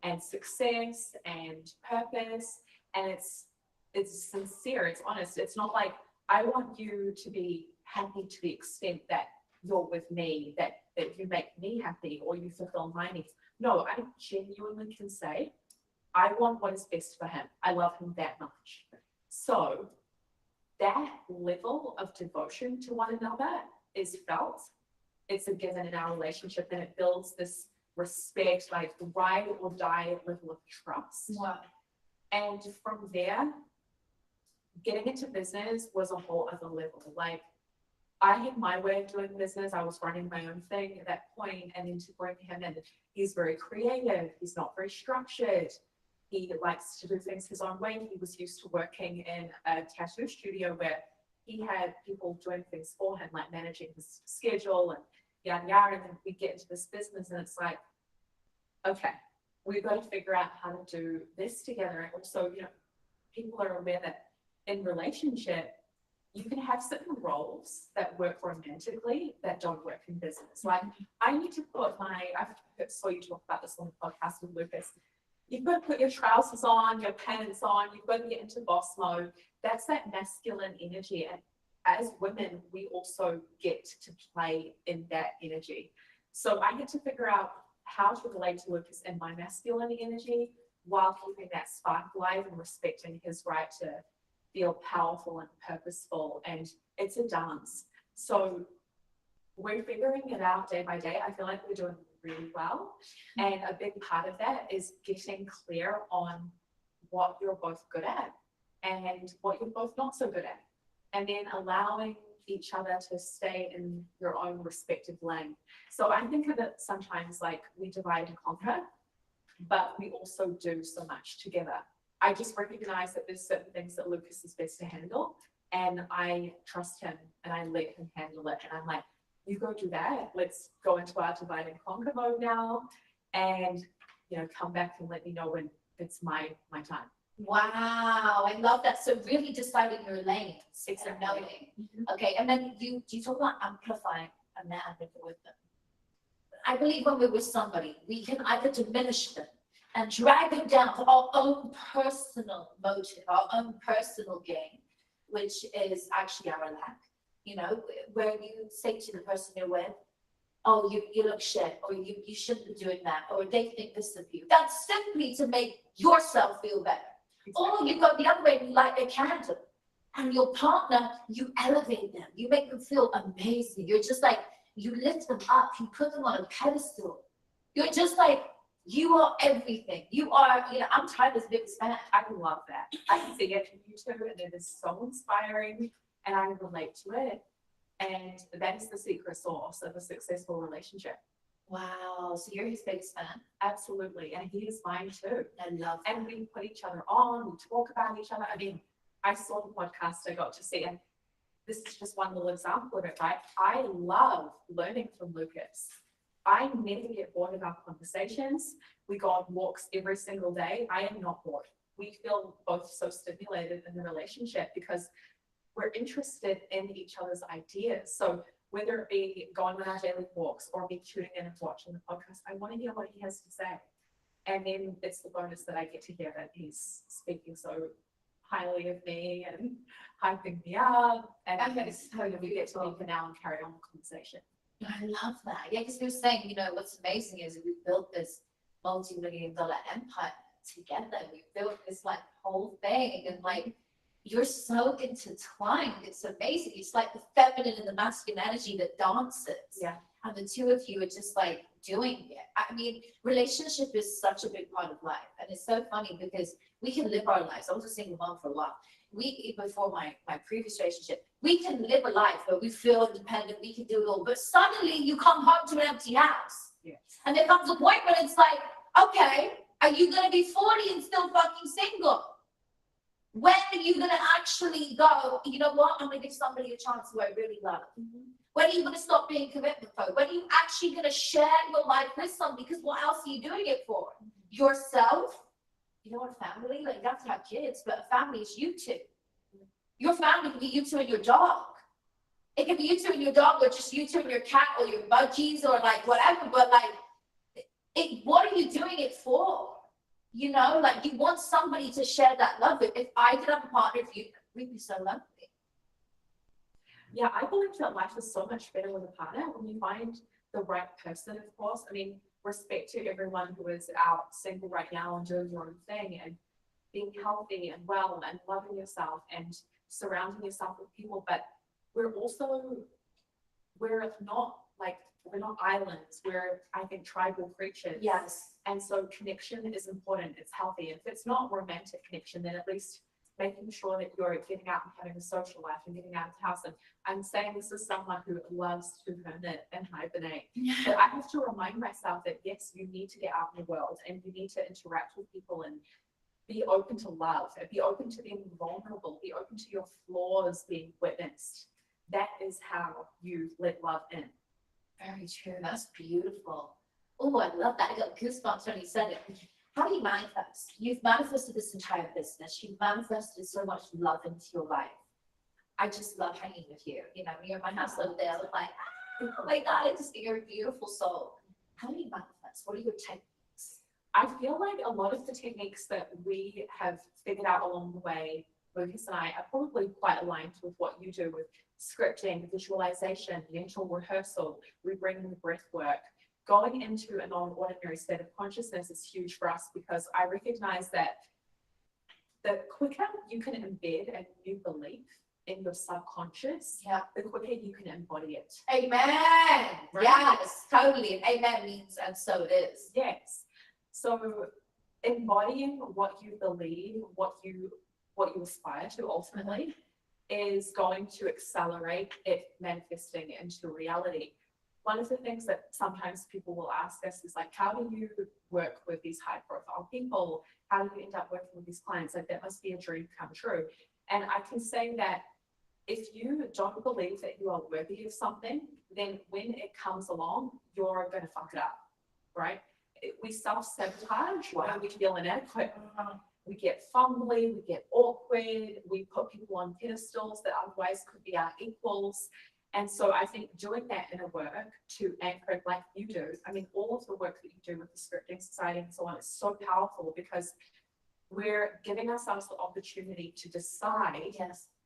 and success and purpose. And it's sincere, it's honest. It's not like, I want you to be happy to the extent that you're with me, that you make me happy or you fulfill my needs. No, I genuinely can say, I want what is best for him. I love him that much. So that level of devotion to one another is felt. It's a given in our relationship, and it builds this respect, like ride or die level of trust. Wow. And from there, getting into business was a whole other level. Like, I had my way of doing business. I was running my own thing at that point, and then to bring him in, he's very creative. He's not very structured. He likes to do things his own way. He was used to working in a tattoo studio where he had people doing things for him, like managing his schedule and yada yada. And then we get into this business, and it's like, okay, we've got to figure out how to do this together. And also, you know, people are aware that in relationship, you can have certain roles that work romantically that don't work in business. Like, I need to put I saw you talk about this on the podcast with Lucas. You've got to put your trousers on, your pants on, you've got to get into boss mode. That's that masculine energy. And as women, we also get to play in that energy. So I had to figure out how to relate to Lucas in my masculine energy while keeping that spark alive and respecting his right to feel powerful and purposeful. And it's a dance. So we're figuring it out day by day. I feel like we're doing really well. And a big part of that is getting clear on what you're both good at and what you're both not so good at. And then allowing each other to stay in your own respective lane. So I think of it sometimes like we divide and conquer, but we also do so much together. I just recognize that there's certain things that Lucas is best to handle, and I trust him and I let him handle it. And I'm like, you go do that. Let's go into our divide and conquer mode now, and come back and let me know when it's my time. Wow, I love that. So really deciding your lanes, it's a knowing. Okay, and then you talk about amplifying a man with them. I believe when we're with somebody, we can either diminish them and drag them down to our own personal motive, our own personal gain, which is actually our lack. Where you say to the person you're with, oh, you look shit, or you shouldn't be doing that, or they think this of you. That's simply to make yourself feel better. Or you go the other way and you light a candle, and your partner, you elevate them, you make them feel amazing. You're just like, you lift them up, you put them on a pedestal. You're just like, you are everything. You are, I'm Tyler's biggest fan. I love that. I can see it from you too, and it is so inspiring, and I relate to it. And that is the secret sauce of a successful relationship. Wow, so you're his biggest fan. Absolutely, and he is mine too. I love And we put each other on, we talk about each other. I mean, I saw the podcast, I got to see, and this is just one little example of it, right? I love learning from Lucas. I never get bored of our conversations. We go on walks every single day. I am not bored. We feel both so stimulated in the relationship because we're interested in each other's ideas. So whether it be going on our daily walks or me tuning in and watching the podcast, I want to hear what he has to say. And then it's the bonus that I get to hear that he's speaking so highly of me and hyping me up. And so we get to leave for now and carry on the conversation. I love that. Yeah, because he was saying, what's amazing is we built this multi-million-dollar empire together. We built this like whole thing, and like you're so intertwined. It's amazing. It's like the feminine and the masculine energy that dances. Yeah. And the two of you are just like doing it. I mean, relationship is such a big part of life, and it's so funny because we can live our lives. I was a single mom for a while. Before my previous relationship, we can live a life where we feel independent, we can do it all, but suddenly you come home to an empty house. Yes. And there comes a point when it's like, okay, are you gonna be 40 and still fucking single? When are you gonna actually go, you know what, I'm gonna give somebody a chance who I really love? When are you gonna stop being commitment phobe? When are you actually gonna share your life with somebody? Because what else are you doing it for? Yourself? You know what, family? Like, you have to have kids, but a family is you two. Your family can be you two and your dog. It can be you two and your dog, or just you two and your cat, or your budgies, or like whatever. But like, what are you doing it for? Like you want somebody to share that love with. If I could have a partner, we'd be so lonely. Yeah, I believe that life is so much better with a partner when you find the right person, of course. I mean, respect to everyone who is out single right now and doing your own thing and being healthy and well and loving yourself and surrounding yourself with people. But we're not islands. We're, I think, tribal creatures. Yes. And so connection is important. It's healthy. If it's not romantic connection, then at least making sure that you're getting out and having a social life and getting out of the house. And I'm saying this as someone who loves to hermit and hibernate. But I have to remind myself that yes, you need to get out in the world and you need to interact with people and be open to love, and be open to being vulnerable, be open to your flaws being witnessed. That is how you let love in. Very true. That's beautiful. Oh, I love that. I got goosebumps when you said it. How do you manifest? You've manifested this entire business. You've manifested so much love into your life. I just love hanging with you. You're in my house over there. I'm like, oh my God, I just think you're a beautiful soul. How do you manifest? What are your techniques? I feel like a lot of the techniques that we have figured out along the way, Lucas and I, are probably quite aligned with what you do with scripting, visualization, mental rehearsal, rebringing the breath work. Going into a non-ordinary state of consciousness is huge for us because I recognize that the quicker you can embed a new belief in your subconscious, the quicker you can embody it. Amen. Right? Yes, totally. And amen means, and so it is. Yes. So embodying what you believe, what you aspire to ultimately is going to accelerate it manifesting into reality. One of the things that sometimes people will ask us is like, how do you work with these high profile people? How do you end up working with these clients? Like, that must be a dream come true. And I can say that if you don't believe that you are worthy of something, then when it comes along, you're going to fuck it up, right? We self-sabotage when we feel inadequate. We get fumbly, we get awkward, we put people on pedestals that otherwise could be our equals. And so I think doing that inner work to anchor it like you do, I mean, all of the work that you do with the Scripting Society and so on is so powerful because we're giving ourselves the opportunity to decide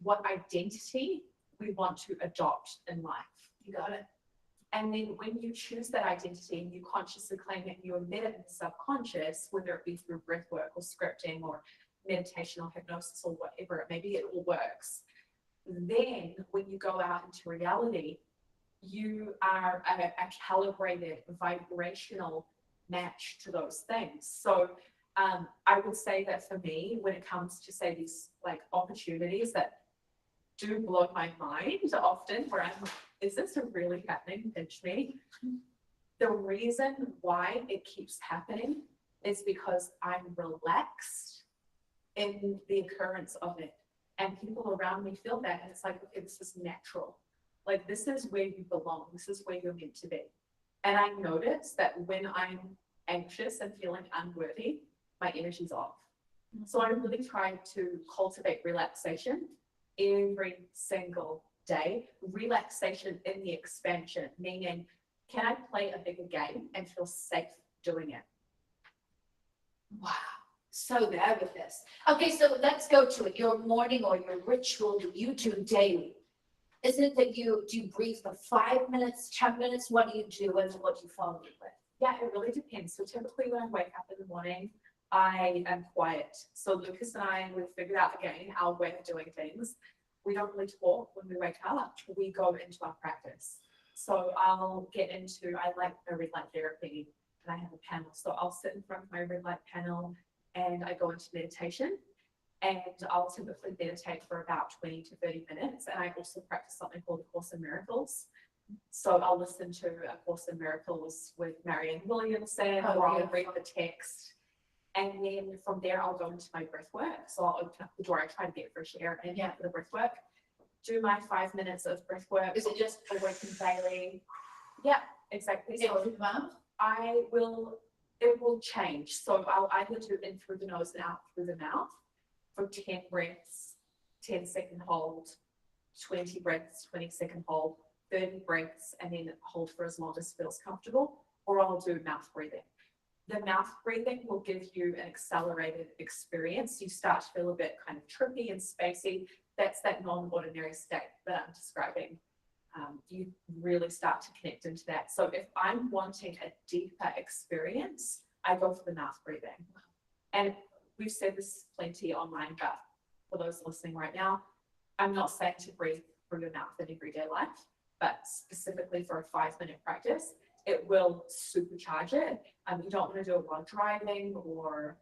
what identity we want to adopt in life. You got it. And then when you choose that identity and you consciously claim it, you embed it in the subconscious, whether it be through breath work or scripting or meditation or hypnosis or whatever it may be, it all works. Then when you go out into reality, you are a calibrated vibrational match to those things. So I would say that for me, when it comes to say these like opportunities that do blow my mind often, where I'm like, is this really happening? Pinch me. The reason why it keeps happening is because I'm relaxed in the occurrence of it. And people around me feel that. And it's like, okay, this is natural. Like, this is where you belong. This is where you're meant to be. And I notice that when I'm anxious and feeling unworthy, my energy's off. So I really try to cultivate relaxation every single day. Relaxation in the expansion, meaning, can I play a bigger game and feel safe doing it? Wow, so bad with this. Okay, so let's go to it. Your morning or your ritual that you do daily. Is it that you breathe for 5 minutes, 10 minutes? What do you do and what do you follow it with? Yeah, it really depends. So typically when I wake up in the morning, I am quiet. So Lucas and I, we've figured out again our way of doing things. We don't really talk when we wake up. We go into our practice. So I'll get into, I like the red light therapy and I have a panel. So I'll sit in front of my red light panel and I go into meditation. And I'll typically meditate for about 20 to 30 minutes. And I also practice something called A Course in Miracles. So I'll listen to A Course in Miracles with Marianne Williamson, or I'll read the text. And then from there, I'll go into my breath work. So I'll open up the door, I try to get fresh air and for the breath work. Do my 5 minutes of breath work. Is it just Awaken Daily? Yeah, exactly. in So the mouth? it will change. So I'll either do in through the nose and out through the mouth for 10 breaths, 10-second hold, 20 breaths, 20-second hold, 30 breaths, and then hold for as long as feels comfortable, or I'll do mouth breathing. The mouth breathing will give you an accelerated experience. You start to feel a bit kind of trippy and spacey. That's that non-ordinary state that I'm describing. You really start to connect into that. So if I'm wanting a deeper experience, I go for the mouth breathing. And we've said this plenty online, but for those listening right now, I'm not saying to breathe through your mouth in everyday life, but specifically for a 5-minute practice, it will supercharge it. You don't want to do it while driving or,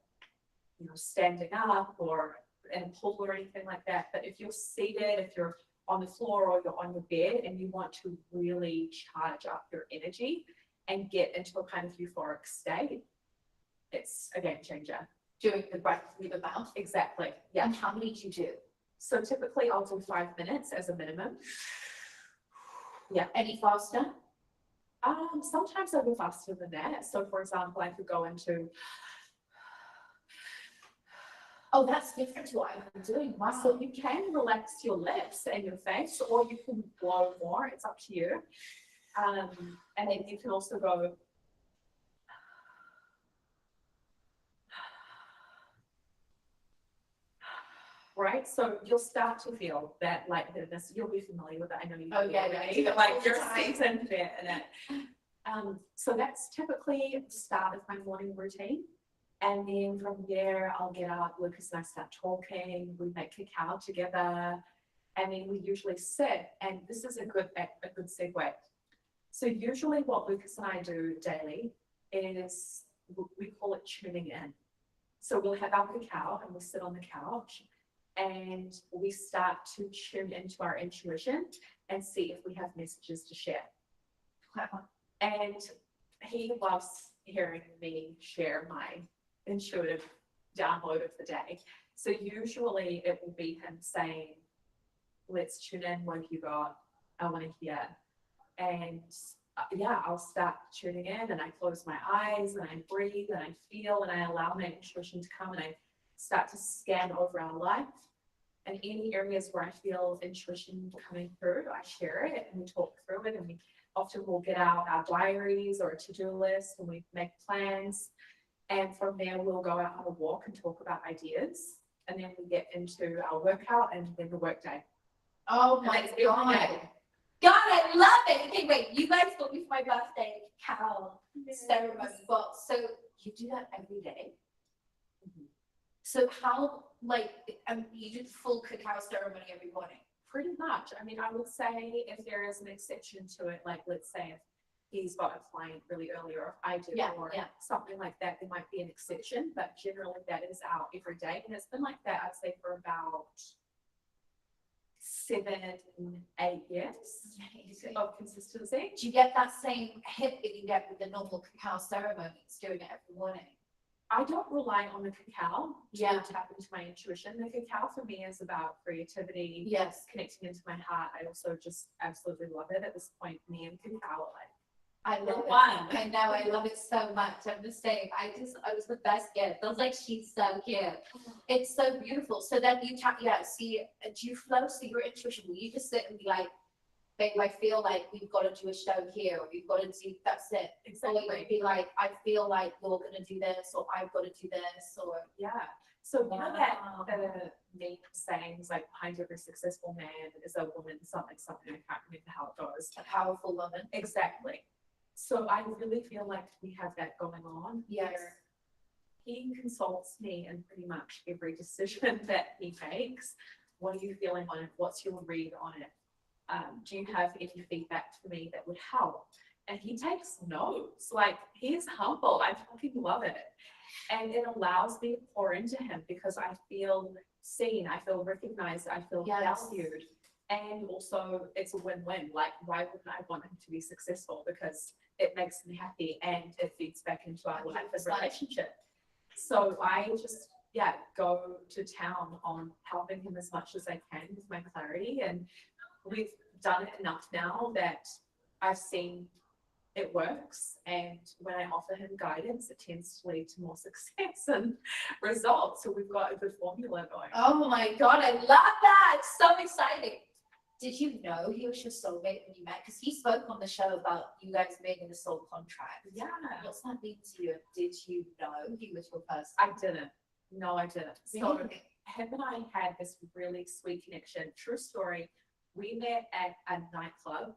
standing up or in a pool or anything like that. But if you're seated, if you're on the floor or you're on your bed and you want to really charge up your energy and get into a kind of euphoric state, it's a game changer. Doing the breath through the mouth? Exactly. Yeah. And how many do you do? So typically I'll do 5 minutes as a minimum. Yeah. Any faster? Sometimes I'll go faster than that. So for example, I could go into. Oh, that's different to what I've been doing. Wow. So you can relax your lips and your face, or you can blow more. It's up to you. And then you can also go. Right, so you'll start to feel that lightheadedness. You'll be familiar with it. I know you. Oh, yeah, yeah. Like you're seasoned there in it. So that's typically the start of my morning routine. And then from there, I'll get up, Lucas and I start talking, we make cacao together, and then we usually sit, and this is a good segue. So usually what Lucas and I do daily is, we call it tuning in. So we'll have our cacao and we'll sit on the couch and we start to tune into our intuition and see if we have messages to share. And he loves hearing me share my intuitive download of the day. So usually it will be him saying, let's tune in, what have you got? I want to hear. And I'll start tuning in and I close my eyes and I breathe and I feel and I allow my intuition to come and I start to scan over our life. And any areas where I feel intuition coming through, I share it and we talk through it, and we often will get out our diaries or a to-do list and we make plans. And from there, we'll go out on a walk and talk about ideas. And then we get into our workout and then the workday. Oh my And it's every day. God, I love it. Okay, wait, you guys booked me for my birthday cacao ceremony, but so you do that every day? So how, you do the full cacao ceremony every morning Pretty much. I mean, I would say if there is an exception to it, like let's say if he's got a client really early or if I do Yeah, or yeah. something like that, there might be an exception, but generally that is out every day. And it's been like that, I'd say for about 7, 8 years of consistency. Do you get that same hit that you get with the normal cacao ceremonies, doing it every morning? I don't rely on the cacao Yeah. to tap into my intuition. The cacao for me is about creativity, Yes. connecting into my heart. I also just absolutely love it. At this point, me and cacao are like, I love One. it. I know, I love it so much. I'm the same. I was the best gift. I was like, she's so cute. It's so beautiful. So then you tap, yeah, see, do you flow? So your intuition, will you just sit and be like, babe, I feel like we've got to do a show here, or we've got to do, that's it. Or you would be like, I feel like you're going to do this, or I've got to do this, or. yeah. So you know that Wow. the meme sayings like behind every successful man is a woman, something, I can't remember how it goes. A powerful woman. Exactly. So I really feel like we have that going on. Yes. where He consults me in pretty much every decision that he makes. What are you feeling on it? What's your read on it? Do you have any feedback for me that would help? And he takes notes. Like, he's humble. I fucking love it. And it allows me to pour into him because I feel seen, I feel recognized, I feel Yes. valued. And also it's a win-win. Like, why wouldn't I want him to be successful? Because it makes me happy and it feeds back into our life and 100%. relationship. So I just, yeah, go to town on helping him as much as I can with my clarity. And we've done it enough now that I've seen it works. And when I offer him guidance, it tends to lead to more success and results. So we've got a good formula going. Oh my God, I love that. It's so exciting. Did you know he was your soulmate when you met? Because he spoke on the show about you guys making a soul contract. Yeah, What's that mean to you? Did you know he was your person? I didn't. No, I didn't. So Really? him and I had this really sweet connection. True story. We met at a nightclub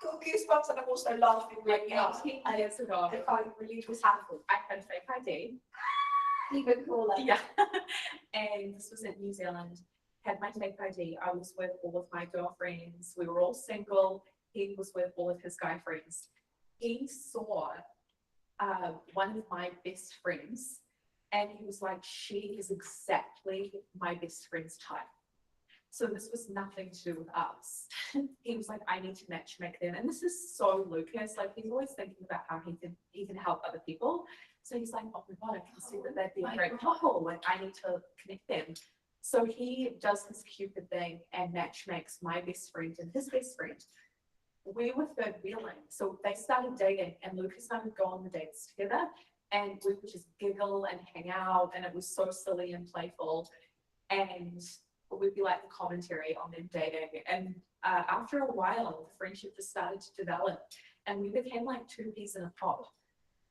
Got goosebumps and I'm also laughing like right now. 18 years ago. I can't believe this happened. I had fake ID. Even cooler. Yeah. And this was in New Zealand. Had my fake ID. I was with all of my girlfriends. We were all single. He was with all of his guy friends. He saw one of my best friends and he was like, she is exactly my best friend's type. So this was nothing to do with us. He was like, I need to match make them. And this is so Lucas, like he's always thinking about how he can help other people. So he's like, oh my God, I can see that they'd be a great couple. Like I need to connect them. So he does this Cupid thing and match makes my best friend and his best friend. We were third wheeling. So they started dating and Lucas started to go on the dates together. And we would just giggle and hang out. And it was so silly and playful. And we'd be like the commentary on them dating. And after a while, the friendship just started to develop. And we became like two peas in a pod.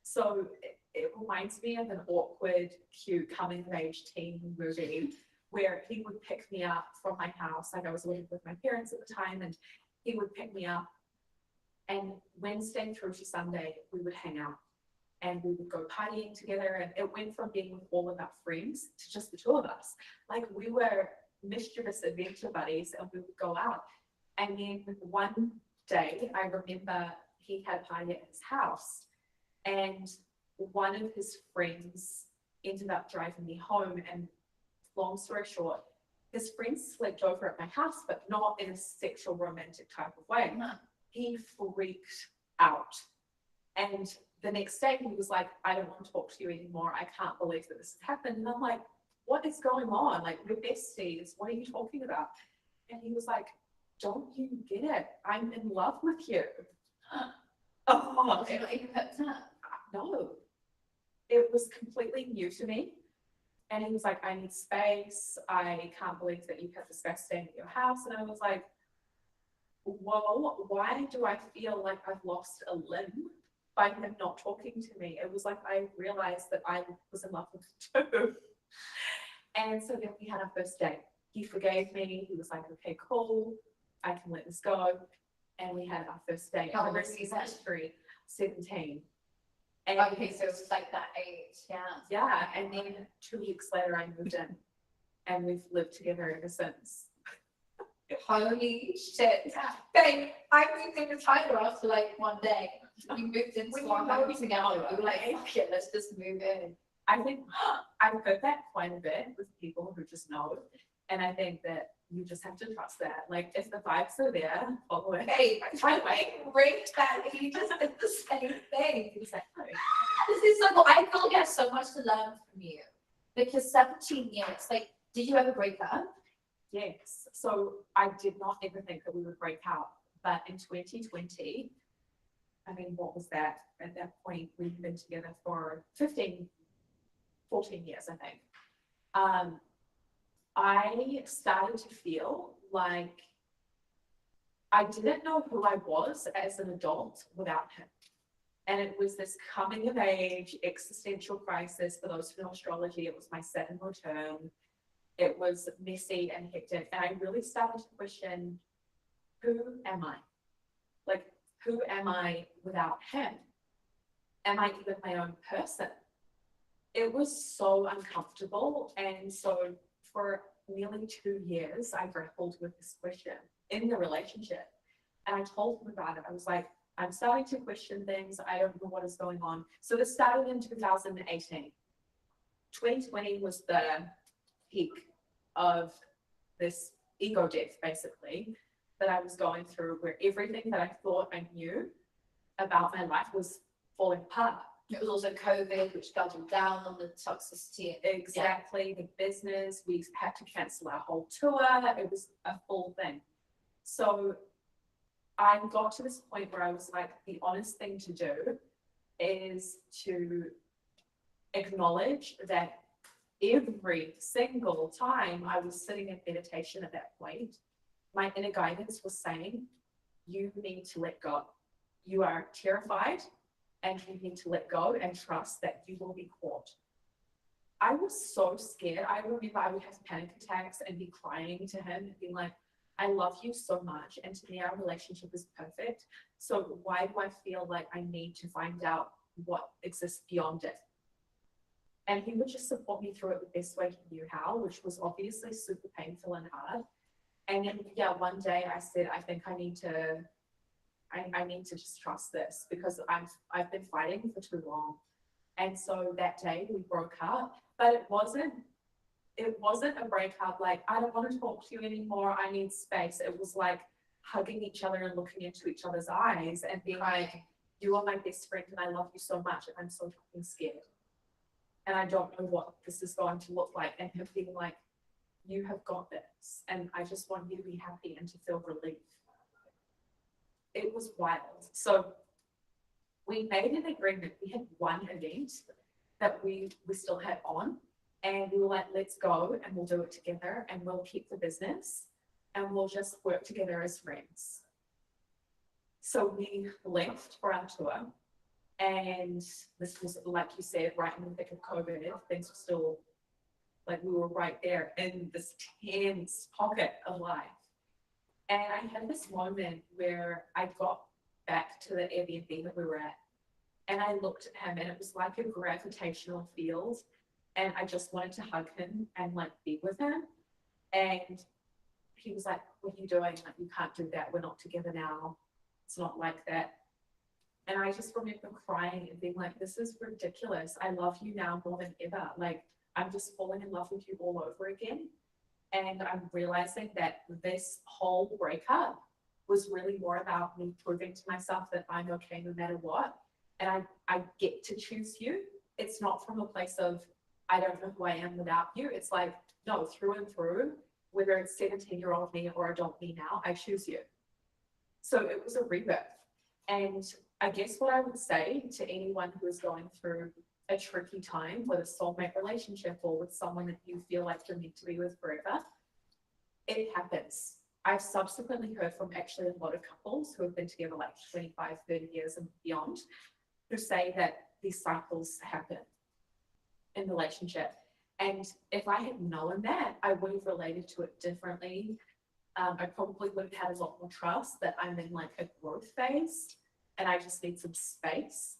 So it reminds me of an awkward, cute coming of age teen movie where he would pick me up from my house. Like I was living with my parents at the time and he would pick me up. And Wednesday through to Sunday, we would hang out and we would go partying together. And it went from being with all of our friends to just the two of us. Like we were mischievous adventure buddies and we would go out. And then one day, I remember he had a party at his house and one of his friends ended up driving me home. And long story short, his friend slept over at my house, but not in a sexual romantic type of way. He freaked out. And the next day he was like, I don't want to talk to you anymore. I can't believe that this has happened. And I'm like, what is going on? Like, we're besties. What are you talking about? And he was like, don't you get it? I'm in love with you. Oh, Okay, not even hooked up. no. It was completely new to me. And he was like, I need space. I can't believe that you have this guy staying at your house. And I was like, whoa, why do I feel like I've lost a limb by him not talking to me? It was like I realized that I was in love with him too. And so then we had our first date. He forgave me. He was like, okay, cool. I can let this go. And we had our first date. How The old rest was he is then? history. 17. And Okay, so it was like that age, yeah. yeah, and then 2 weeks later I moved in and we've lived together ever since. Holy shit. Babe, I moved into Tyler after like one day. We moved into When our you home moved together. We were like, in. fuck it, let's just move in. I think I've heard that quite a bit with people who just know. And I think that you just have to trust that. Like if the vibes are there, follow it. Babe, I raped that. He just did the same thing. Exactly. This is so cool. I feel like I have so much to learn from you. Because 17 years, like, did you ever break up? Yes, so I did not ever think that we would break up, but in 2020, I mean, what was that? At that point, we've been together for 14 years, I think. I started to feel like I didn't know who I was as an adult without him. And it was this coming of age existential crisis. For those who know astrology, it was my Saturn return. It was messy and hectic. And I really started to question, who am I? Like, who am I without him? Am I even my own person? It was so uncomfortable. And so for nearly 2 years, I grappled with this question in the relationship. And I told him about it. I was like, I'm starting to question things. I don't know what is going on. So this started in 2018. 2020 was the peak of this ego death, basically, that I was going through, where everything that I thought I knew about my life was falling apart. It was also COVID, which doubled down on the toxicity. Exactly, the business, we had to cancel our whole tour. It was a full thing. So I got to this point where I was like, the honest thing to do is to acknowledge that every single time I was sitting in meditation at that point, my inner guidance was saying, you need to let go. You are terrified and you need to let go and trust that you will be caught. I was so scared. I remember I would have panic attacks and be crying to him and being like, I love you so much. And to me, our relationship is perfect. So why do I feel like I need to find out what exists beyond it? And he would just support me through it the best way he knew how, which was obviously super painful and hard. And then, yeah, one day I said, I think I need to just trust this, because I've been fighting for too long. And so that day we broke up, but it wasn't a breakup like, I don't want to talk to you anymore, I need space. It was like hugging each other and looking into each other's eyes and being like, you are my best friend and I love you so much and I'm so fucking scared. And I don't know what this is going to look like. And him being like, you have got this. And I just want you to be happy and to feel relief. It was wild. So we made an agreement. We had one event that we still had on. And we were like, let's go and we'll do it together and we'll keep the business and we'll just work together as friends. So we left for our tour. And this was, like you said, right in the thick of COVID. Things were still, like, we were right there in this tense pocket of life. And I had this moment where I got back to the Airbnb that we were at. And I looked at him and it was like a gravitational field. And I just wanted to hug him and like be with him. And he was like, what are you doing? Like, you can't do that. We're not together now. It's not like that. And I just remember crying and being like, this is ridiculous. I love you now more than ever. Like, I'm just falling in love with you all over again. And I'm realizing that this whole breakup was really more about me proving to myself that I'm okay no matter what. And I get to choose you. It's not from a place of, I don't know who I am without you. It's like, no, through and through, whether it's 17-year-old me or adult me now, I choose you. So it was a rebirth. And I guess what I would say to anyone who is going through a tricky time with a soulmate relationship or with someone that you feel like you're meant to be with forever, it happens. I've subsequently heard from actually a lot of couples who have been together like 25, 30 years and beyond, who say that these cycles happen in relationship. And if I had known that, I would have related to it differently. I probably would have had a lot more trust that I'm in like a growth phase and I just need some space.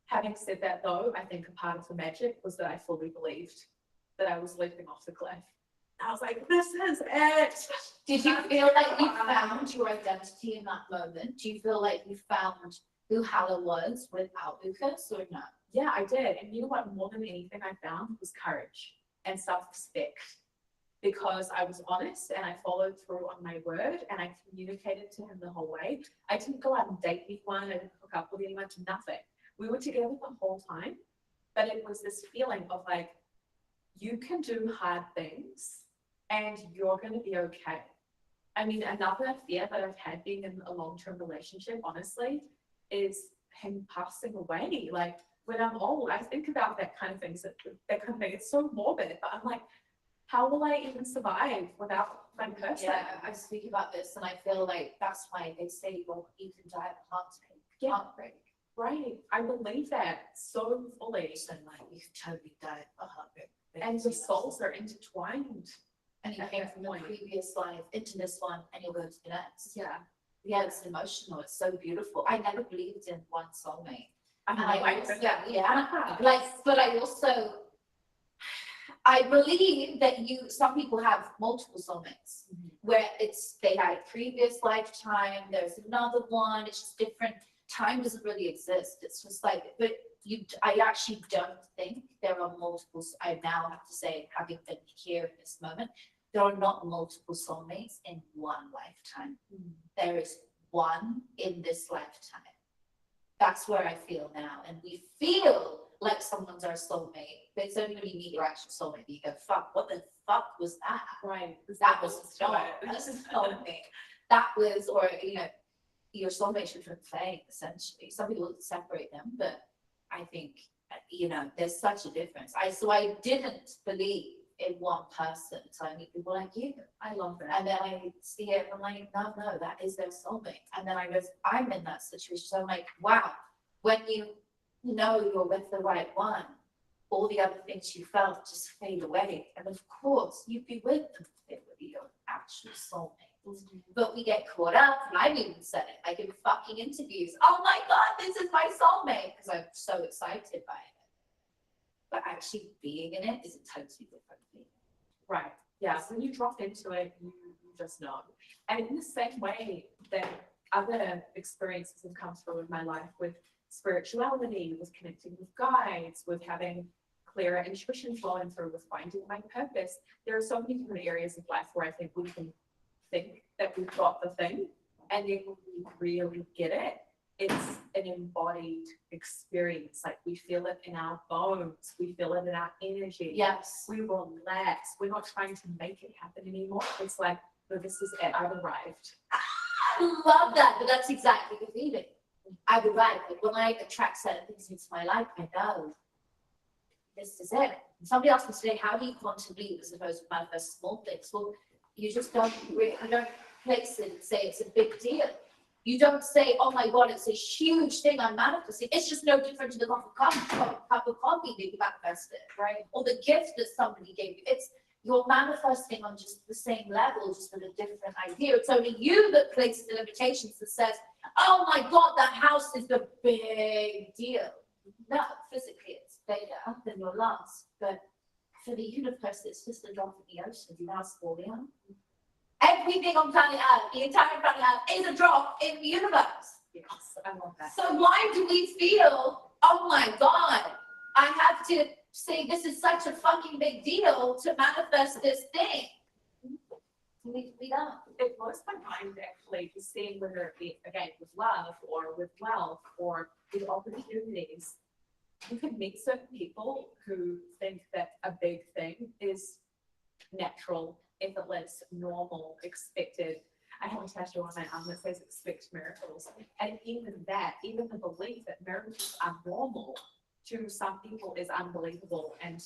Having said that though, I think a part of the magic was that I fully believed that I was leaping off the cliff. I was like, this is it. Did you feel like you found your identity in that moment? Do you feel like you found who Hala was without Lucas or not? Yeah, I did. And you know what? More than anything I found was courage and self-respect. Because I was honest and I followed through on my word and I communicated to him the whole way. I didn't go out and date anyone, I didn't hook up with anyone, nothing. We were together the whole time, but it was this feeling of like, you can do hard things and you're gonna be okay. I mean, another fear that I've had being in a long-term relationship, honestly, is him passing away. Like when I'm old, I think about that kind of things, that kind of thing. It's so morbid, but I'm like, how will I even survive without my person? Yeah, I speak about this and I feel like that's why they say, well, you can die of heartache. Yeah. Heartbreak. Right. I believe that so fully. So like you can totally die of heartbreak. And the souls are intertwined. And you came from the previous life into this one and you'll go to the next. Yeah. Yeah, it's emotional. It's so beautiful. I never believed in one soulmate. I And I know. also, like, but I also, I believe that some people have multiple soulmates where they had a previous lifetime, there's another one, it's just different. Time doesn't really exist. It's just like, but I actually don't think there are multiple, I now have to say, having been here in this moment, there are not multiple soulmates in one lifetime. There is one in this lifetime. That's where I feel now. And we feel like someone's our soulmate, but it's only when you meet your actual soulmate that you go, fuck, what the fuck was that? Right. That was not a soulmate. That was, or, your soulmate should play, essentially. Some people separate them, but I think, there's such a difference. So I didn't believe in one person until I meet people like you. I love that. And then I see it, and I'm like, no, that is their soulmate. And then I'm in that situation. So I'm like, wow, when you know you're with the right one, all the other things you felt just fade away. And of course, you'd be with them if it would be your actual soulmate. But we get caught up, and I've even said it, like in fucking interviews, oh my God, this is my soulmate, because I'm so excited by it. But actually being in it is a totally different thing. Right. Yeah. So when you drop into it, you just know. And in the same way that other experiences have come through in my life with spirituality, with connecting with guides, with having clearer intuition flowing through, with finding my purpose, there are so many different areas of life where I think we can think that we've got the thing, and then when we really get it, it's an embodied experience. Like we feel it in our bones, we feel it in our energy. Yes. We relax. We're not trying to make it happen anymore. It's like, no, this is it. I've arrived. I love that, but that's exactly the feeling. I've arrived. Like when I attract certain things into my life, I know this is it. Somebody asked me today, how do you quantum leap as opposed to manifest small things? Well, you just don't place it and say it's a big deal. You don't say, oh my God, it's a huge thing I'm manifesting. It's just no different to the cup of coffee that you manifested, right? Or the gift that somebody gave you. You're manifesting on just the same level, just with a different idea. It's only you that places the limitations that says, oh my God, that house is the big deal. No, physically it's bigger than your lungs, but for the universe, it's just a drop in the ocean. You know how small they are? Everything on planet Earth, the entire planet Earth, is a drop in the universe. Yes, I love that. So why do we feel, oh my God, I have to say this is such a fucking big deal to manifest this thing? We don't. It blows my mind actually to see whether it be, again, with love or with wealth or with opportunities. You can meet certain people who think that a big thing is natural, effortless, normal, expected. I have a tattoo on my arm that says expect miracles. And even the belief that miracles are normal to some people is unbelievable and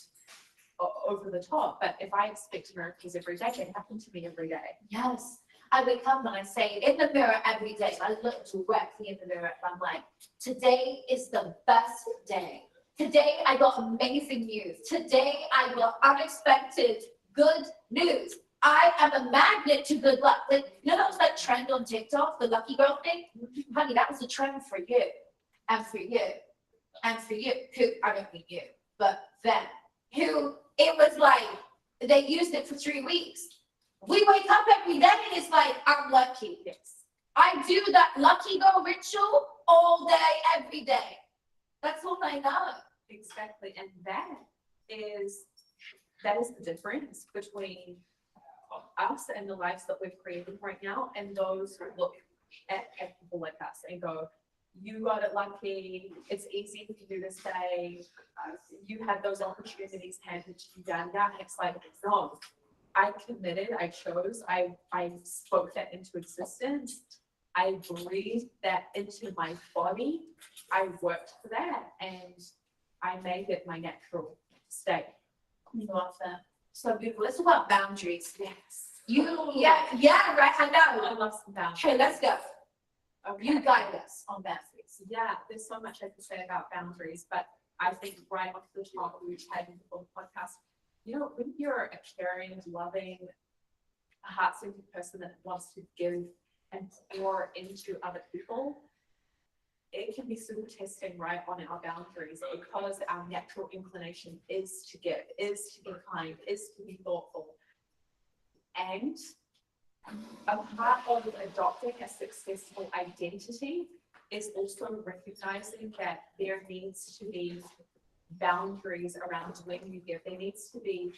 over the top. But if I expect miracles every day, they happen to me every day. Yes. I wake up and I say it in the mirror every day. I look directly in the mirror and I'm like, today is the best day. Today I got amazing news. Today I got unexpected good news. I am a magnet to good luck. Like, you know that was that trend on TikTok, the lucky girl thing? Honey, that was a trend for you. And for you. And for you. Who, I don't mean you, but them. Who, it was like, they used it for 3 weeks. We wake up every day and it's like, I'm lucky. Yes. I do that lucky girl ritual all day, every day. That's all I know. Exactly, and that is the difference between us and the lives that we've created right now, and those who look at people like us and go, you got it lucky, it's easy to do this day, you had those opportunities handed to you down, and it's like, no, I committed, I chose, I spoke that into existence, I breathed that into my body, I worked for that, and I made it my natural state. Love that. So beautiful. Let's talk about boundaries. Yes. Yeah, right, I know. I love some boundaries. Okay, let's go. Okay. You guide us on boundaries. Yeah, there's so much I could say about boundaries, but I think right off the top, we had in the podcast, you know, when you're a caring, loving, heart-centered person that wants to give and pour into other people, it can be super testing right on our boundaries because our natural inclination is to give, is to be kind, is to be thoughtful. And a part of adopting a successful identity is also recognizing that there needs to be boundaries around when you give. There needs to be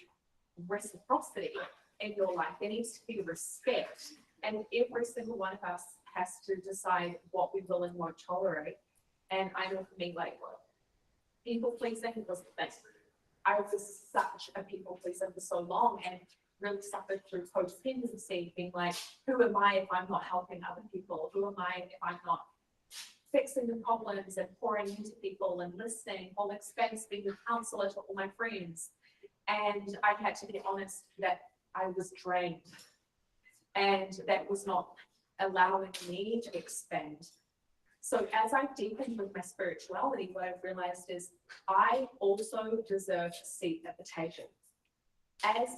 reciprocity in your life. There needs to be respect. And every single one of us has to decide what we will and won't tolerate. And I know for me, like, people pleasing was the thing. I was such a people pleaser for so long and really suffered through codependency, being like, who am I if I'm not helping other people? Who am I if I'm not fixing the problems and pouring into people and listening, holding space, being a counselor to all my friends? And I had to be honest that I was drained. And that was not allowing me to expand. So as I deepened with my spirituality, what I've realized is I also deserve a seat at the table. As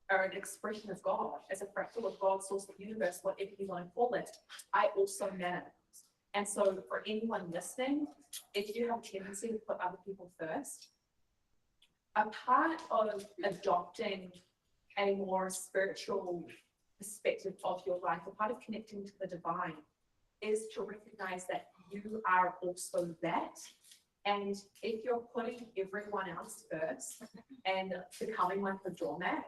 an expression of God, as a fractal of God, source of the universe, whatever you want to call it, I also matter. And so for anyone listening, if you have a tendency to put other people first, a part of adopting a more spiritual perspective of your life, a part of connecting to the divine, is to recognize that you are also that. And if you're putting everyone else first and becoming like a doormat,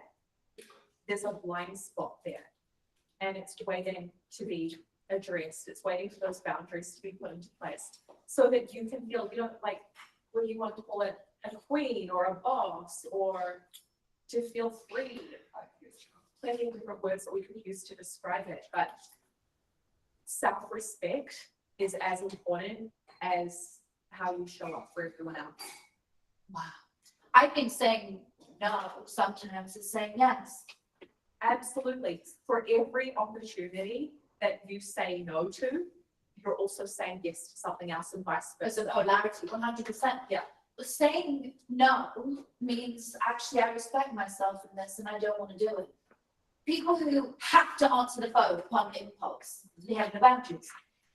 there's a blind spot there. And it's waiting to be addressed. It's waiting for those boundaries to be put into place so that you can feel, you know, like whether you want to call it a queen or a boss or to feel free. Plenty of different words that we could use to describe it, but self-respect is as important as how you show up for everyone else. Wow. I think saying no sometimes is saying yes. Absolutely. For every opportunity that you say no to, you're also saying yes to something else and vice There's a versa. polarity, 100%. Yeah. Saying no means actually I respect myself in this and I don't want to do it. People who have to answer the phone upon impulse, they have no boundaries.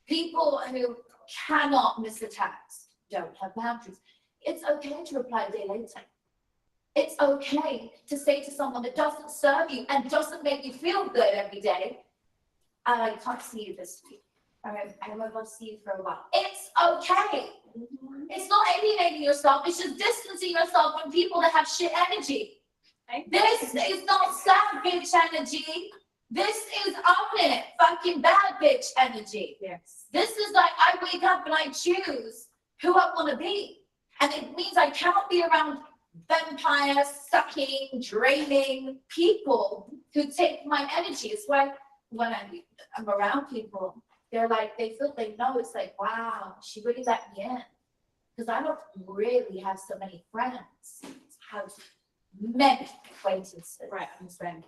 People who cannot miss a text don't have boundaries. It's okay to reply a day later. It's okay to say to someone that doesn't serve you and doesn't make you feel good every day, I can't see you this week. I won't want to see you for a while. It's okay. It's not alienating yourself. It's just distancing yourself from people that have shit energy. This is not sad bitch energy. This is own it, fucking bad bitch energy. Yes. This is like I wake up and I choose who I want to be. And it means I cannot be around vampire, sucking, draining people who take my energy. It's why when I'm around people, they're like, they feel they know. It's like, wow, she really let me in. Because I don't really have so many friends. I have many acquaintances. Right, I understand.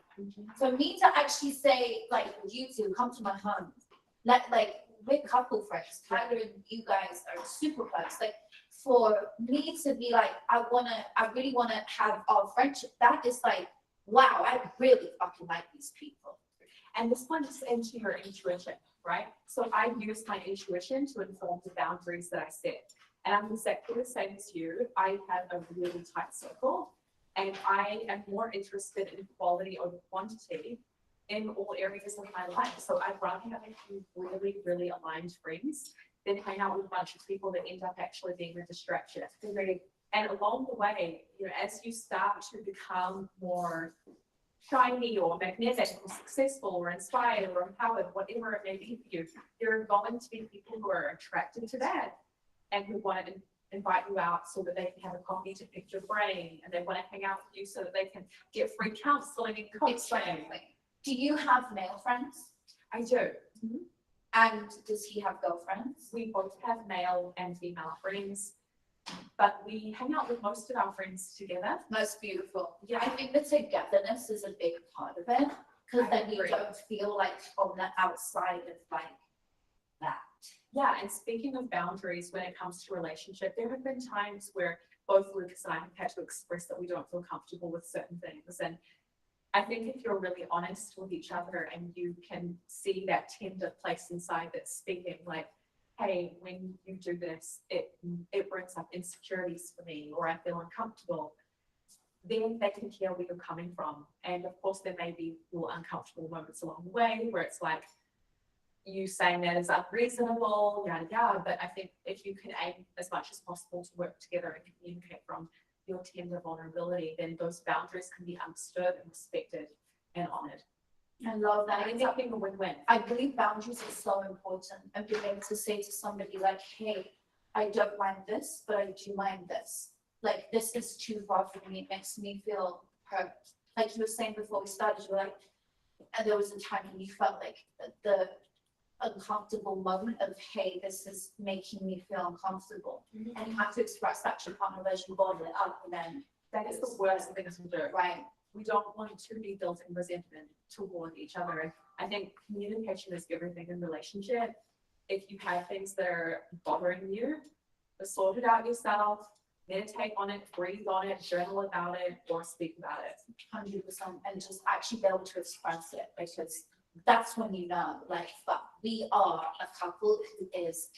For me to actually say, like, you two, come to my home. Like, we're couple friends. Tyler and you guys are super close. Like, for me to be like, I really wanna have our friendship. That is like, wow, I really fucking like these people. And this one's into your intuition, right? So I use my intuition to inform the boundaries that I set. And I'm exactly the same as you. I have a really tight circle. And I am more interested in quality over quantity in all areas of my life. So I'd rather have a few really, really aligned friends than hang out with a bunch of people that end up actually being a distraction. And along the way, you know, as you start to become more shiny or magnetic or successful or inspired or empowered, whatever it may be for you, there are going to be people who are attracted to that and who want to invite you out so that they can have a coffee to pick your brain, and they want to hang out with you so that they can get free counseling and coaching. Exactly. Do you have male friends? I do. And does he have girlfriends? We both have male and female friends, but we hang out with most of our friends together. Most beautiful. Yeah. I think the togetherness is a big part of it, because I then you agree. don't feel like on the outside of like that. Yeah, and speaking of boundaries, when it comes to relationship, there have been times where both Lucas and I have had to express that we don't feel comfortable with certain things. And I think if you're really honest with each other and you can see that tender place inside that's speaking like, hey, when you do this, it brings up insecurities for me, or I feel uncomfortable, then they can hear where you're coming from. And of course, there may be little uncomfortable moments along the way where it's like, you saying that is unreasonable, yada, yada. But I think if you can aim as much as possible to work together and communicate from your tender vulnerability, then those boundaries can be understood and respected and honored. I love that. And it's being a win-win. I believe boundaries are so important, and being able to say to somebody like, hey, I don't mind this, but I do mind this. Like, this is too far for me. It makes me feel hurt. Like you were saying before we started, you were like, and there was a time when you felt like the uncomfortable moment of, hey, this is making me feel uncomfortable. And you have to express that to your partner as you bottle it up, and then That is the worst thing to do. right. We don't want to be building resentment toward each other. And I think communication is everything in relationship. If you have things that are bothering you, sort it out yourself, meditate on it, breathe on it, journal about it, or speak about it. 100%, and just actually be able to express it, because that's when you know, like, fuck, we are a couple who is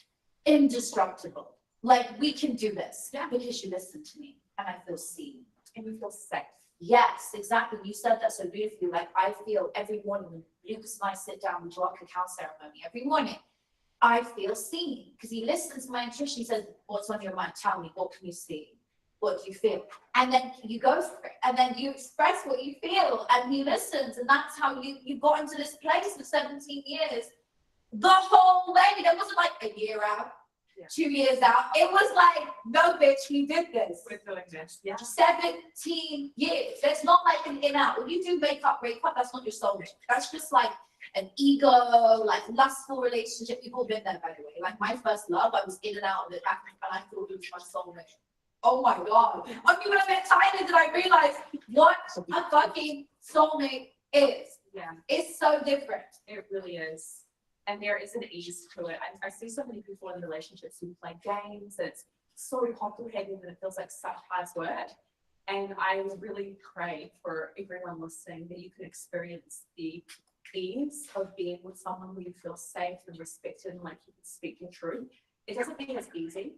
indestructible. Like, we can do this, because you listen to me and I feel seen. And you feel safe. Yes, exactly. You said that so beautifully. Like, I feel every morning when Lucas and I sit down and do our cacao ceremony every morning, I feel seen, because he listens to my intuition. He says, what's on your mind? Tell me, what can you see? What do you feel? And then you go for it, and then you express what you feel, and he listens, and that's how you got into this place for 17 years. The whole way. There wasn't like a year out, 2 years out. It was like, no, bitch, we did this. We're doing this. Yeah. 17 years. It's not like an in out. When you do break up, that's not your soulmate. That's just like an ego, like lustful relationship. We've all been there, by the way. Like my first love, I was in and out of it, and I thought it was my soulmate. Oh my God. Only when I met Tyler did I realize what a fucking soulmate is. Yeah, It's so different. it really is. And there is an ease to it. I see so many people in relationships who play games. It's so complicated and it feels like such hard work. And I really pray for everyone listening that you can experience the ease of being with someone who you feel safe and respected and like you can speak your truth. It doesn't mean it's easy.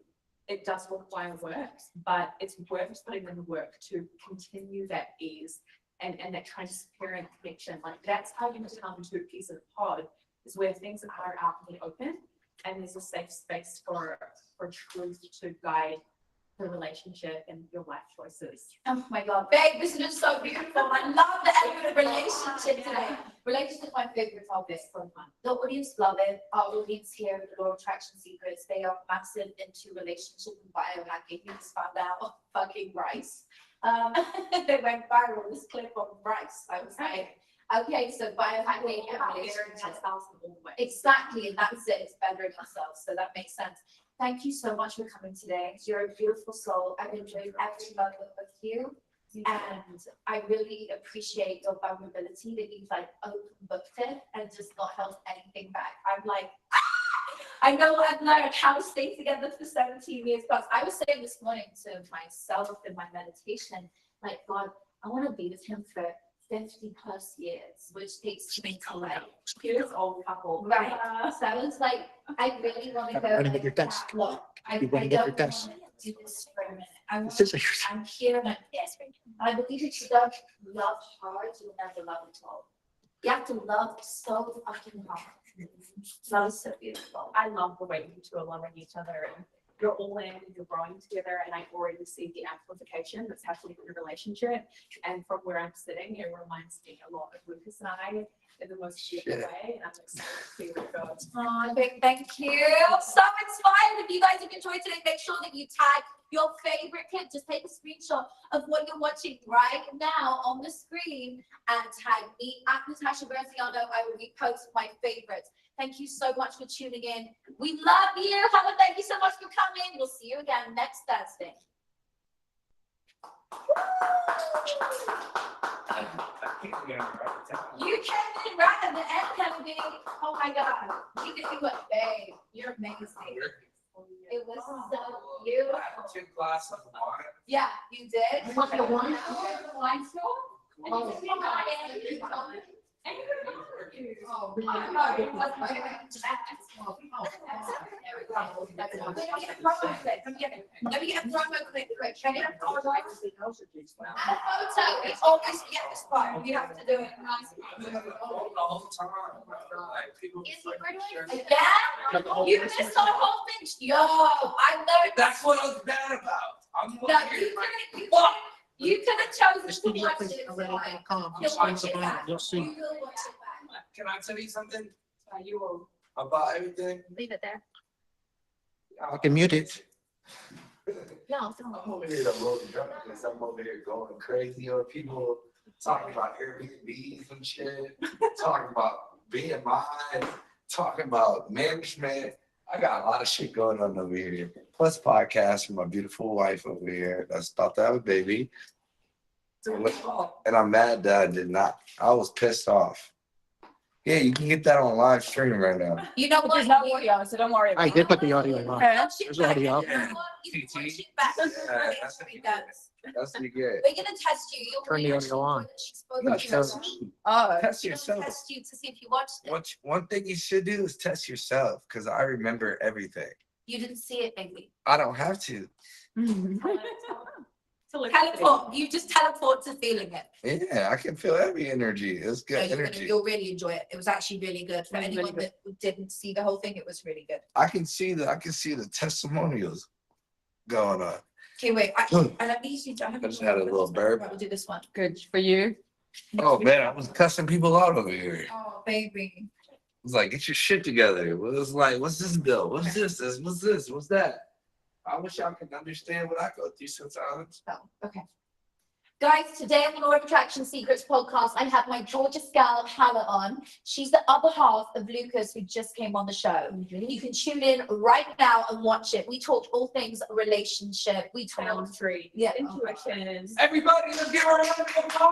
It does require work, but it's worth putting in the work to continue that ease and that transparent connection. Like that's how you become two peas in a pod, is where things are out in the open and there's a safe space for truth to guide the relationship and your life choices. Oh my God, babe, this is just so beautiful. I love the element of relationship today. Relationship is my favorite topic. The audience love it. Our audience here at the Law of Attraction Secrets, they are massive into relationship and biohacking. You just found out of fucking Bryce. They went viral, this clip on Bryce. I was like, okay, so biohacking and relationship. Exactly, and that's it. It's bettering ourselves. So that makes sense. Thank you so much for coming today. You're a beautiful soul. I've enjoyed every moment with you. And I really appreciate your vulnerability that you've like open booked it and just not held anything back. I'm like, I know I've learned how to stay together for 17 years. But I was saying this morning to myself in my meditation, like, God, I want to be with him for 50 plus years, which takes me to like, Here's old couple. right. So I was like, I really want to go. Running at your desk. Look, I You wanna don't get your want desk. to do this for a minute. I want, This is I'm here and I'm I believe if you don't love hard, you'll never love at all. You have to love so fucking hard. Love is so beautiful. I love the way you two are loving each other and you're all in, you're growing together, and I already see the amplification that's happening in your relationship. And from where I'm sitting, it reminds me a lot of Lucas and I in the most beautiful way, and I'm excited to see where it goes. Oh, big thank you. So inspired. If you guys have enjoyed today, make sure that you tag your favorite kid. Just take a screenshot of what you're watching right now on the screen and tag me at Natasha Berziano. I will repost my favorites. Thank you so much for tuning in. We love you. Hannah, thank you so much for coming. We'll see you again next Thursday. You came in right at the end, Kennedy. Oh my God. You did it, babe. You're amazing. It was so beautiful. 2 glasses of wine. Yeah, you did. You want the wine? Wine store? Oh. Oh, really? Let me get a promo quick. Can you have a photo? It's always the this part. You have to do it. The whole time. Like, people Is he like, British? sure. Yeah, you missed our whole thing. Yo, I know. That's what I was mad about. I'm No, here, like, you could have chosen This to video watch please it. already.com. You'll watch it You'll back. see. You will watch it back. Can I tell you something You will. about everything? Leave it there. I can mute it. No, I'm don't. over here to load the truck because I'm over here going crazy on people talking about Airbnbs and shit, talking about BMI, talking about management. I got a lot of shit going on over here. Plus podcast with my beautiful wife over here that's about to have a baby. And I'm mad that I did not. I was pissed off. Yeah, you can get that on live stream right now. You know what? There's no audio, so don't worry about I it. did put the audio on. There's audio. You can watch it back. Yeah, that's what you get. That's what you get. We're gonna test you. You'll Turn the really audio on. she spoke You up to test, us. Oh. test We're gonna yourself. test you to see if you watched it. One thing you should do is test yourself because I remember everything. You didn't see it, baby. I don't have to. Teleport. You just teleport to feeling it. Yeah, I can feel every energy. It's No, good you're energy. you'll really enjoy it. It was actually really good. For It was really anyone that didn't see the whole thing, it was really good. I can see the testimonials going on. Okay, wait. And I'm easy. I I just had a little burp. We'll do this one. Good for you. Oh man, I was cussing people out over here. It Oh, baby. was like, get your shit together. It was like, what's this bill? What's this? What's this? What's that? I wish y'all could understand what I go through sometimes. Oh, okay. Guys, today on the Law of Attraction Secrets podcast, I have my gorgeous gal, Hannah, on. She's the other half of Lucas, who just came on the show. You can tune in right now and watch it. We talked all things relationship. We talked. Boundary. Yeah. Intuition. Everybody, let's give her a round of applause.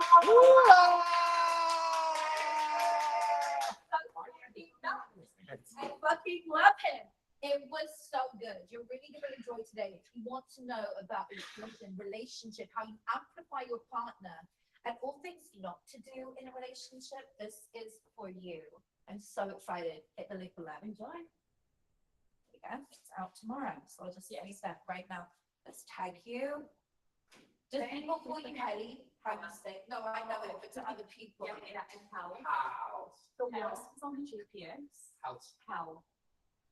I fucking love him. It was so good. You're really going to enjoy today. If you want to know about inclusion, relationship, how you amplify your partner, and all things not to do in a relationship, this is for you. I'm so excited. Hit the link below. Enjoy. There you go. It's out tomorrow. So I'll just say that right now. Let's tag you. Does people call you Kelly? How you say? No, I know it, but to other people. Yeah, and how. House. The house is on the GPS. House. How.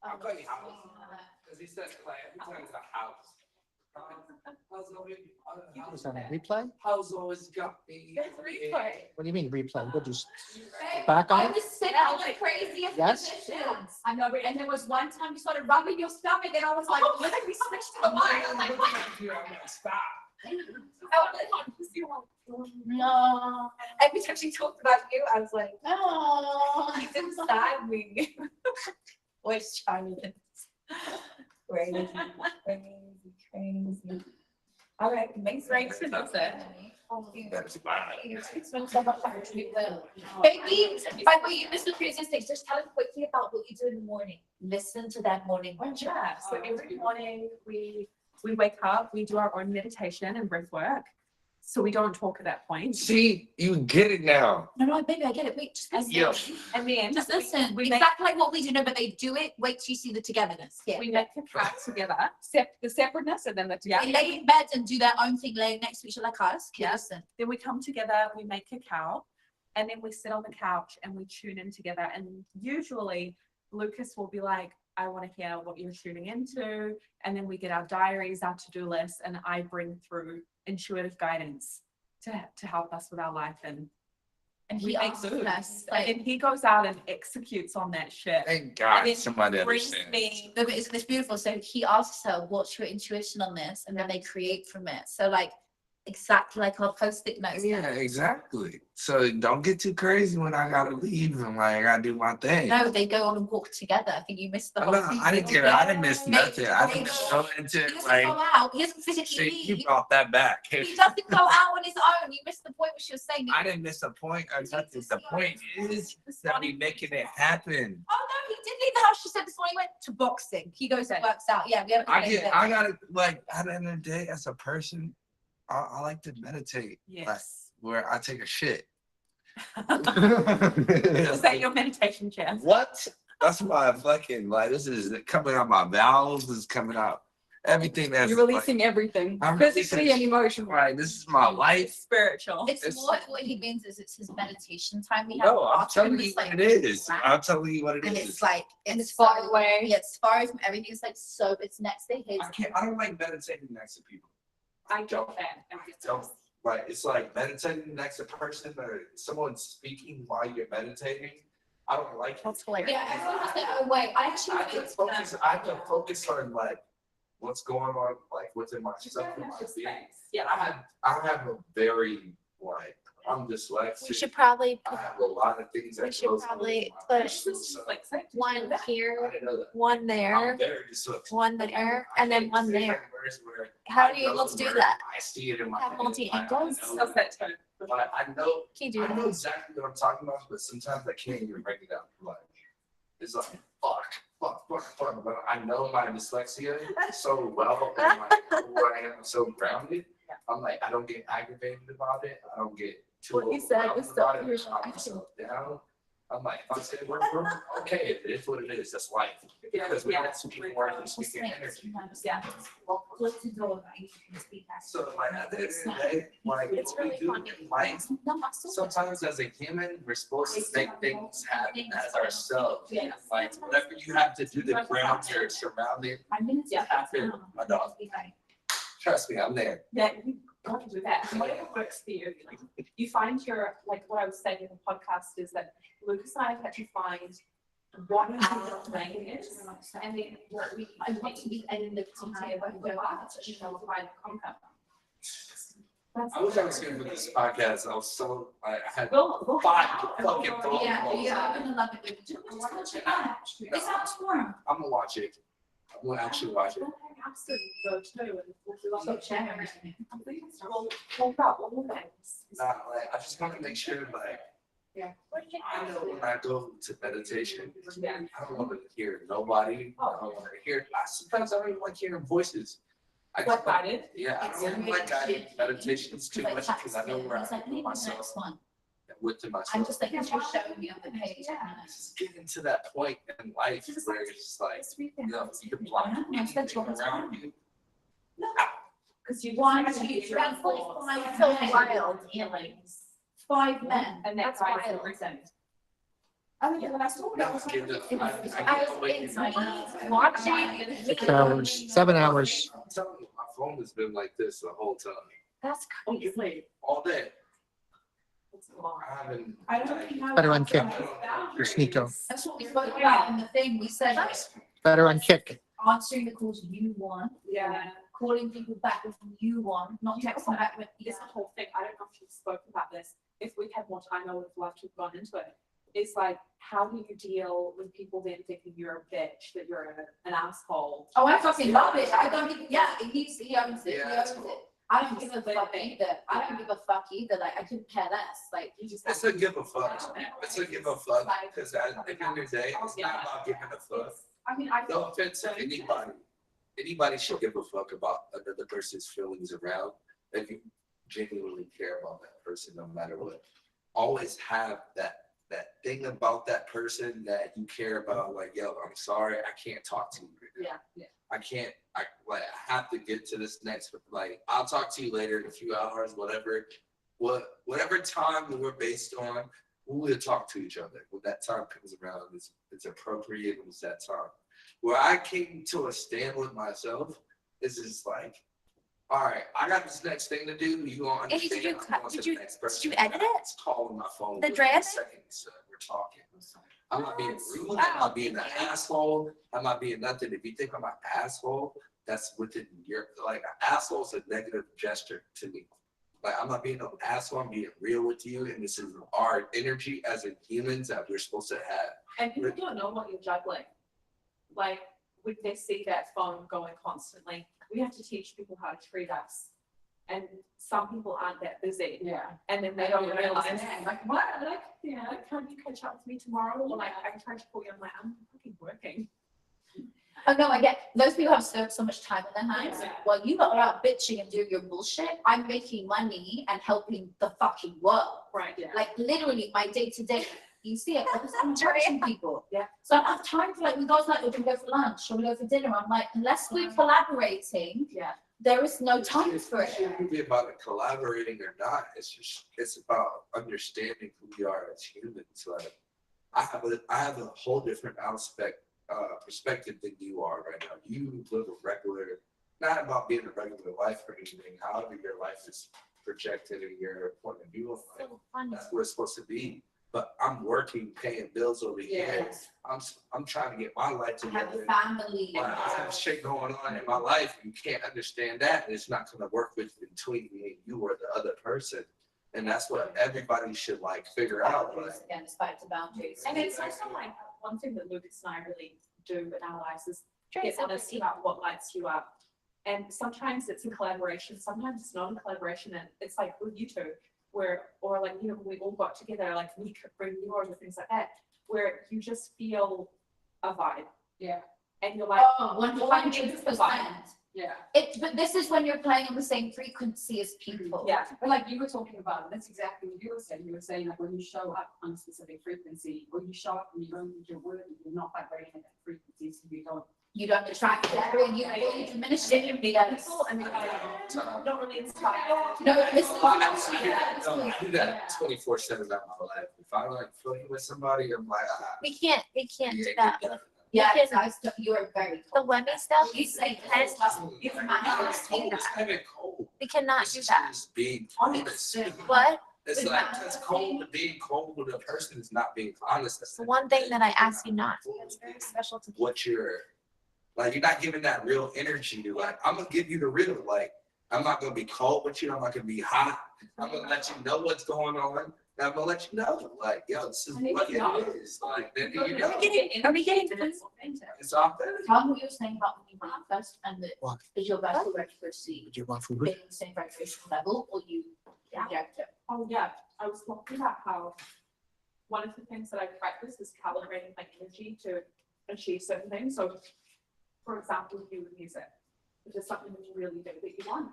I'll call you house. Because he said class, he turns a house. Is that a replay? House always got me. There's replay. What do you mean replay? What just Babe, back I on? was sitting on the craziest Yes. positions. I know, and there was one time you started rubbing your stomach, and I was like, Oh, let me switch to the mic. I'm like, what? Stop. No. Every time she talked about you, I was like, no, it's inside me. Voice chiming in. Crazy, crazy. All right, makes Thanks for that. That's fine. Baby, by the way, you missed the previous things. Just tell us quickly about what you do in the morning. Listen to that morning. Yeah, so every morning we wake up, we do our own meditation and breath work. So we don't talk at that point. See, you get it now. No, baby, I get it. Wait, just And listen. Yeah. then Just listen. we make, Exactly like what we do, no, but they do it. Wait till you see the togetherness. Yeah. we make a couch together, the separateness and then the They together. lay in bed and do their own thing, laying next to each other like us. Okay, Yeah. listen. Then we come together, we make a couch, and then we sit on the couch and we tune in together. And usually Lucas will be like, I want to hear what you're tuning into. And then we get our diaries, our to-do list, and I bring through intuitive guidance to help us with our life. And And we he make asks moves. us, And like, then he goes out and executes on that shit. Thank And God then somebody brings understands. me no, but it's beautiful. So he asks her, what's your intuition on this? And then they create from it. So like, exactly like our post-it notes. Yeah, exactly. So don't get too crazy when I gotta leave and like I gotta do my thing. No, they go on and walk together. I think you missed the whole No, thing. I didn't get it. I didn't miss nothing. I didn't go into He it doesn't like, go out. He doesn't physically see, you leave. brought that back. He doesn't go out on his own. You missed the point what she was saying. I didn't miss a point or nothing. The point is that we making it happen. Oh no, he did leave the house. She said this morning he went to boxing. He goes and works out. Yeah, we haven't. I gotta like at the end of the day, as a person, I like to meditate. Like, Yes. where I take a shit. Is that your meditation chair? What? That's my fucking like. This is coming out my bowels. This is coming out everything that's You're releasing everything, I'm physically releasing- and emotionally. Right. This is my life. Spiritual. It's more what he means is it's his meditation time. We have No, I'm after him, telling you it's what like it is. right? I'm telling you what it And is. it's like And it's it's far so- away. Yeah, it's far away from everything. It's like so. It's next day his. I don't like meditating next to people. I don't that. Don't like it's like meditating next to a person or someone speaking while you're meditating. I don't like it. That's hilarious. Yeah, everyone has their own way. I actually. I have to focus on like what's going on like within myself and my being. Yeah. I have a very like I'm dyslexic. We should probably, I have a lot of things that we should goes on probably with my put brain, so one I here, didn't know that. one I'm there, very dyslexic. one there, and then one there. Where How I are you able know to do where that? I see it in my Have head, multi-angles? I know- Does that too. But I know Can you do I know that? exactly what I'm talking about, but sometimes I can't even break it down. Like, it's like, fuck. But I know my dyslexia so well, and like, where I am so grounded. I'm like, I don't get aggravated about it. I don't get too What you said overwhelmed was so about it. crucial. I calm myself down. I'm like, if I say we're okay, it is what it is. That's life. Because we don't speak words, we speak in energy. Yeah. So like at the end of the day, like It's what we really do funny. in life, sometimes as a human, we're supposed to make things happen as ourselves. Like whatever you have to do to ground your surrounding, happen, my dog. Trust me, I'm there. Yeah, you got to do that. And whatever works for you. Like, you find your, like what I was saying in the podcast is that Lucas and I have had to find what our lane is. And then what we, I want to be in the content of where I find content. I wish I was here for this podcast. I was so, I had We'll 5 fucking phone Yeah, calls. yeah, I'm gonna love it. It's out tomorrow. I'm gonna watch it. I'm gonna actually watch it. Absolutely, go too. And we'll Stop sharing everything. We'll talk about all the things. Nah, like, I just wanna make sure, like, Yeah. I know when I go to meditation, Yeah. I don't want to hear nobody. I don't want to hear. Sometimes I don't even like hearing voices. I just What guided? Yeah, I don't like guided meditations too much because I know where It's I like, put maybe the myself next one. and within I'm myself. just like, it's just showing me on the page. Just getting to that point in life where it's just like, you know, you can block anything around you. Because you One, just have to two, be three, around four, for five, So six, wild. feelings. 5 men. and that's That's why wild. everything. Oh, yeah, that's all. That was good. I I can't was wait. in watching. 6 hours, 7 hours. I'm telling you, my phone has been like this the whole time, That's crazy. all day. It's long. I haven't. I don't know if you know. Better on Kick. Or Sneeko. That's what we spoke about in the thing. We said Better on Kick. answering the calls you want, Yeah. calling people back with you want, not texting back with It's the whole thing. I don't know if you've spoken about this. If we had more time, I would have loved to have gone into it. It's like, how do you deal with people then thinking you're a bitch, that you're an asshole? Oh, I fucking love it. I don't even, yeah, he owns it. He Yeah, owns it. I don't give a fuck either. I don't give a fuck either. Like, I couldn't care less. Like, You just. It's a give a fuck. It's a give a fuck because at the end of the day, it's not about giving a fuck. I mean, I. No offense to anybody. Anybody should give a fuck about another person's feelings around. If you, genuinely care about that person no matter what. Always have that thing about that person that you care about, like, yo, I'm sorry, I can't talk to you right now. Yeah. I have to get to this next, like, I'll talk to you later in a few hours, whatever time that we're based on, we will talk to each other. When that time comes around, it's appropriate, it's that time. Where I came to a stand with myself is just like, all right, I got this next thing to do. You gonna Hey, did understand? you I'm cut- on to did the you- next person. did you edit it? It's calling my phone. The within Drea thing? seconds, we're talking. I'm not being rude. I'm not being an asshole. I'm not being nothing. If you think I'm an asshole, that's within your, like, an asshole is a negative gesture to me. Like, I'm not being an asshole. I'm being real with you, and this is our energy as in humans that we're supposed to have. And people don't know what you're juggling. Like, when they see that phone going constantly, we have to teach people how to treat us. And some people aren't that busy. Yeah. And then they don't realize, like, what? Like, yeah, can you catch up with me tomorrow? Or like, I tried to call you, I'm like, I'm fucking working. Oh, no, I get, those people have so much time on their hands. Yeah. While you are out bitching and doing your bullshit, I'm making money and helping the fucking world. Right, yeah. Like literally my day to day, you see it, because I'm touching people. Yeah. So I don't have time for like, we go like, we can go for lunch or we go for dinner. I'm like, unless we're collaborating, Yeah. there is no time for It it. shouldn't be about it collaborating or not. It's about understanding who we are as humans. Like, I have a whole different perspective than you are right now. You live a regular, not about being a regular life or anything. However, your life is projected in your point of view of life. So funny. That's where it's supposed to be. But I'm working, paying bills over here. I'm trying to get my life To have together. a family. When I have shit going on in my life, you can't understand that, and it's not gonna work between me and you or the other person. And that's what everybody should like figure out, like, Again, it's back to boundaries. And it's also like, one thing that Lucas and I really do in our lives is Trace get honest about what lights you up. And sometimes it's a collaboration, sometimes it's not a collaboration, and it's like with you two, where, or like, you know, we all got together, like we could bring yours and things like that, where you just feel a vibe. Yeah. And you're like, Oh, all I need is the 100%. vibe. Yeah. But this is when you're playing on the same frequency as people. Yeah, But like you were talking about, that's exactly what you were saying. You were saying like when you show up on a specific frequency, or you show up and you don't use your word, you're not vibrating at that frequency, so you don't. You don't attract that, and you really diminish it. Yes. people, and they don't really inspire. No, this is. I do that 24/7 of my life. If I like flirting with somebody, I'm like, We can't do yeah, that. yeah. Yeah, guys, you are very. The Wemmy stuff, You say can- You're It's cold, it's kinda cold. we cannot It's do that. just being honest. What? It's like, it's cold, being cold with a person is not being honest. That's The one thing that I ask you not to do. It's very special to me. What you're like, you're not giving that real energy to, like, I'm gonna give you the real, like, I'm not gonna be cold with you, I'm not gonna be hot. I'm gonna let you know what's going on. And I'm gonna let you know, like, yo, this is what it is. Like, then you know, Are we getting it's authentic. Tell me what you're saying about when you manifest and that What? is your best frequency Do you want food? being the same vibration level or you project it? Oh, yeah, I was talking about how one of the things that I practice is calibrating my energy to achieve certain things. So, for example, you with music, which is something that you really do that you want.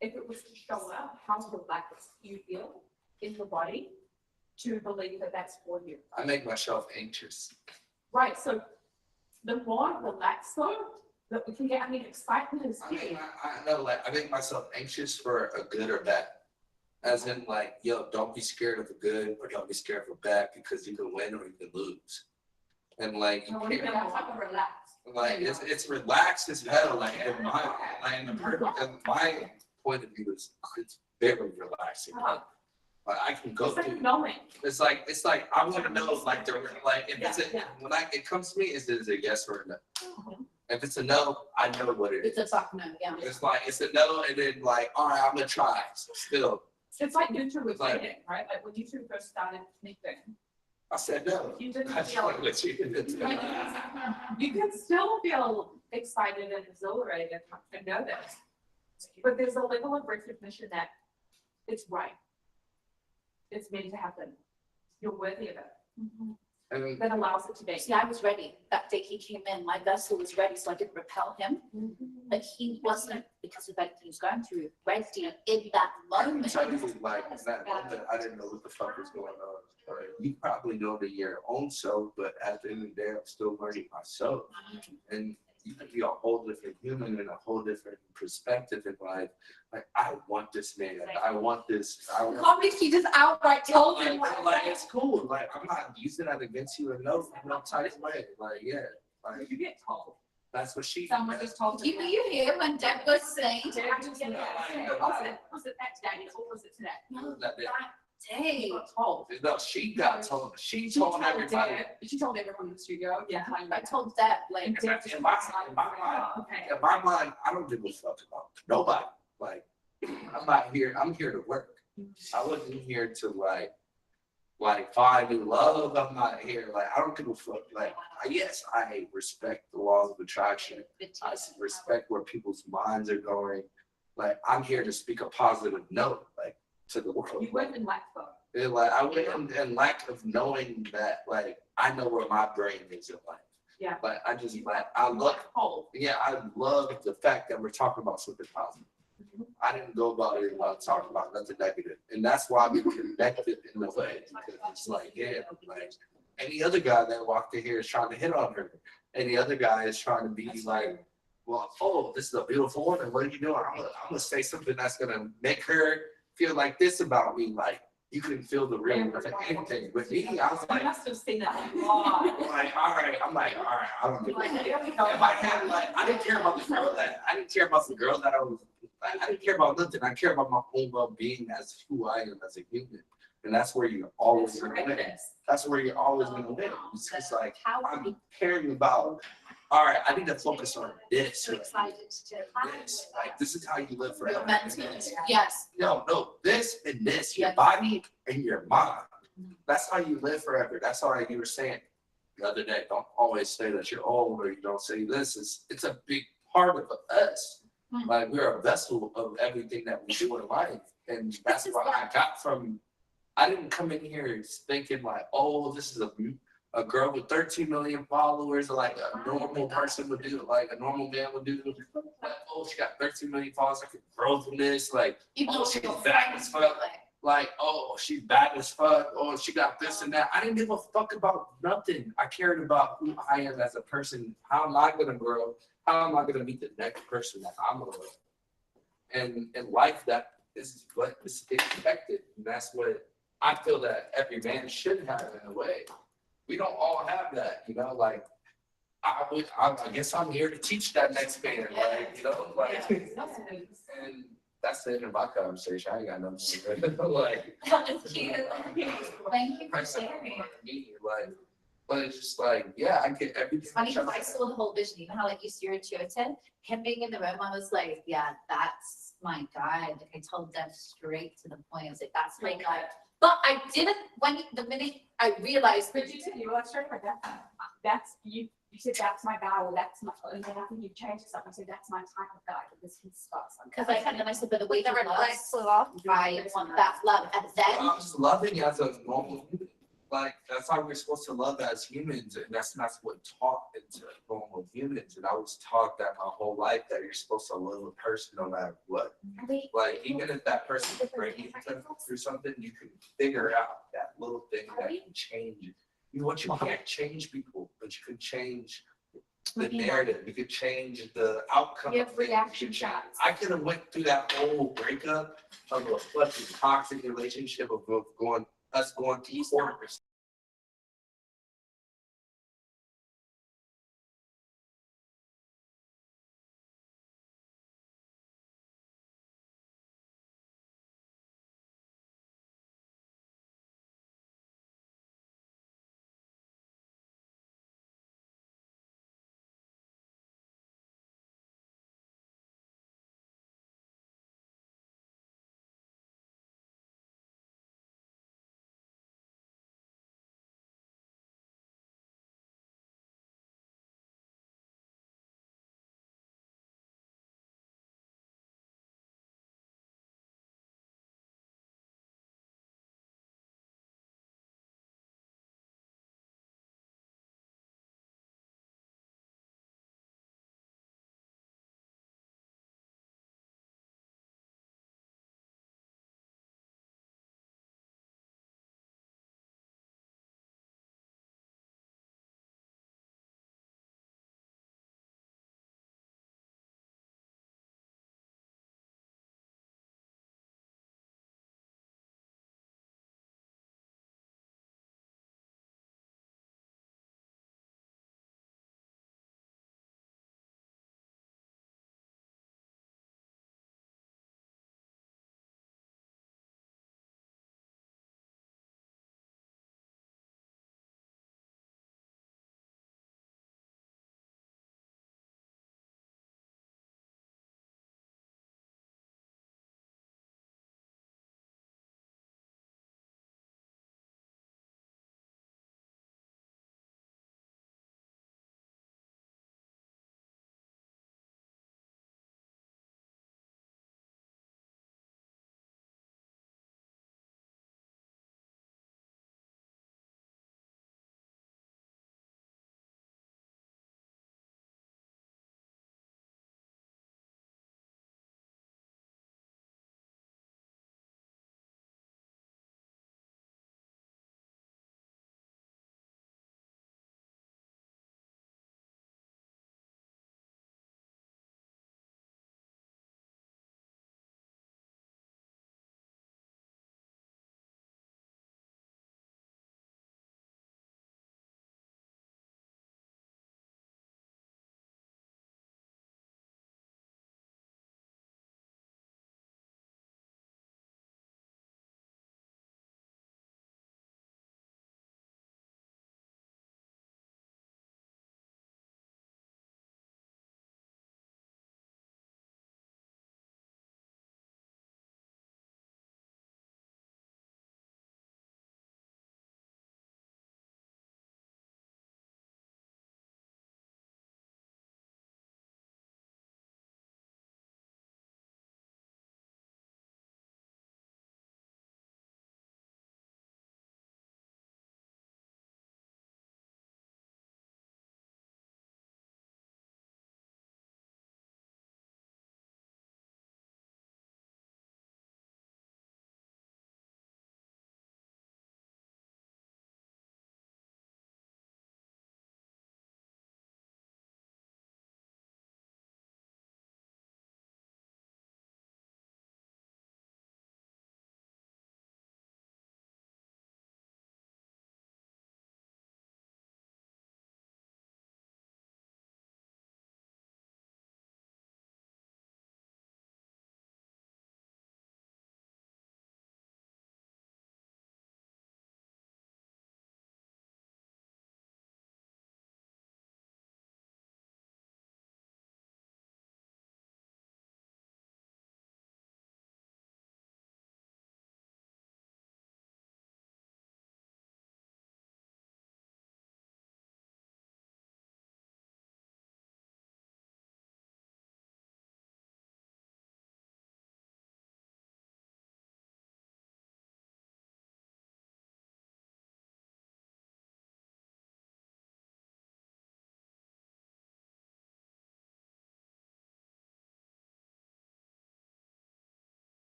If it was to show up, how relaxed you feel in the body to believe that that's for you. I make myself anxious. Right, so the more relaxed though, that we can get, I mean, excitement is I mean, key. I know, like, I make myself anxious for a good or bad. As in, like, yo, don't be scared of a good or don't be scared of a bad, because you can win or you can lose. And like, you can't, like, it's relaxed as hell, like, in my, like, in my point of view, it's very relaxing. Like, I can go It's like through, knowing. it's like, I want to know, like, like, if it's a, when it comes to me, is it a yes or a no? If it's a no, I know what it is. It's a fuck no, yeah. It's like, it's a no, and then like, all right, I'm gonna try, so still, It's like YouTube with Like- dating, right? Like when YouTube first started connecting, I said no. you didn't I just feel, wanted to let you know. you can still feel excited and exhilarated and nervous. But there's a level of recognition that it's right. It's meant to happen. You're worthy of it. And that allows it to be. See, I was ready. That day he came in, my vessel was ready, so I didn't repel him. But he wasn't, because of everything he's going through, ready in that I can moment. tell you, like, that moment, I didn't know what the fuck was going on. Like, you probably know to your own self, but at the end of the day, I'm still learning myself. And you can be a whole different human and a whole different perspective in life. Like, I want this man. I want this. I want. Comedy, he just outright told him. Like, it's cool. Like, I'm not using that against you in no type of way. Like, yeah. Like, You get told. that's what she. Someone just told You, you hear when Deb was saying, Was it that day or was it today? no, That day. that day. You got told. No, she got told. She told everybody. She told everyone in the studio, yeah. I told Deb, like, And Deb just In my was like, mind, "Oh, okay." in my mind, I don't give a fuck about nobody. Like, I'm not here. I'm here to work. I wasn't here to like find new love. I'm not here. Like, I don't give a fuck. Like, yes, I respect the laws of attraction. I respect where people's minds are going. Like, I'm here to speak a positive note, like, to the world. You went in lack though. And, like, I went in lack of knowing that, like, I know where my brain is in life. Yeah. But I just, like, I love, yeah, I love the fact that we're talking about something positive. I didn't go about it about talking about nothing negative. And that's why we connected in a way. Because it's like, yeah, like, any other guy that walked in here is trying to hit on her. Any other guy is trying to be like, well, oh, this is a beautiful woman. What are you doing? I'm gonna say something that's gonna make her feel like this about me. Like, you can feel the real anything. With me, I was You like, must have seen that a lot. like, all right, I don't give a fuck. If I had, like, I didn't care about the girl that I was, I didn't care about nothing. I care about my own well-being as who I am as a human. And that's where you're always gonna win. That's where you're always gonna win. It's just like, I'm caring about, all right, I need to focus on this. so excited to. This, like, this is how you live Your forever. mental, yes. No, this and this, your Yeah. body and your mind. That's how you live forever. That's how you were saying the other day. Don't always say that you're old or you don't say this. It's a big part of us. Like, we're a vessel of everything that we do in life. And that's what I got from, I didn't come in here thinking like, oh, this is a girl with 13 million followers, like a normal person would do, like a normal man would do. Like, oh, she got 13 million followers, I could grow from this. Like, Even oh, though she's you're bad as fuck. Like, oh, she's bad as fuck. Oh, she got this and that. I didn't give a fuck about nothing. I cared about who I am as a person. How am I gonna grow? How am I gonna meet the next person that I'm gonna grow? And in life, that is what is expected. And that's what I feel that every man should have in a way. We don't all have that, you know, like, I guess I'm here to teach that next man, like, you know, like, and that's the end of my conversation. I ain't got nothing to like. That's cute. Thank you for sharing. Like, but it's just like, yeah, I get everything. It's funny because I saw the whole vision, even how like you steer into it, him being in the room, I was like, yeah, that's my guy. Like, I told Deb straight to the point, I was like, that's my guy. But I didn't, the minute I realized. But you said you were straight like that. That's, you said that's my guy, or that's my, and then I think you've changed something, so that's my type of guy, because he starts. Cause I had them, I said, but the way The he red loves, flag flew off. I want that love. And then I was loving as a normal human. Like, that's how we're supposed to love as humans, and that's not what taught into normal humans. And I was taught that my whole life, that you're supposed to love a person no matter what. Like, even if that person is breaking through something, you can figure out that little thing that can change it. You can't change people, but you can change the narrative. You could change the outcome. You have of it. reaction You could change- shots. I could have went through that whole breakup of a fucking toxic relationship of going through quarters.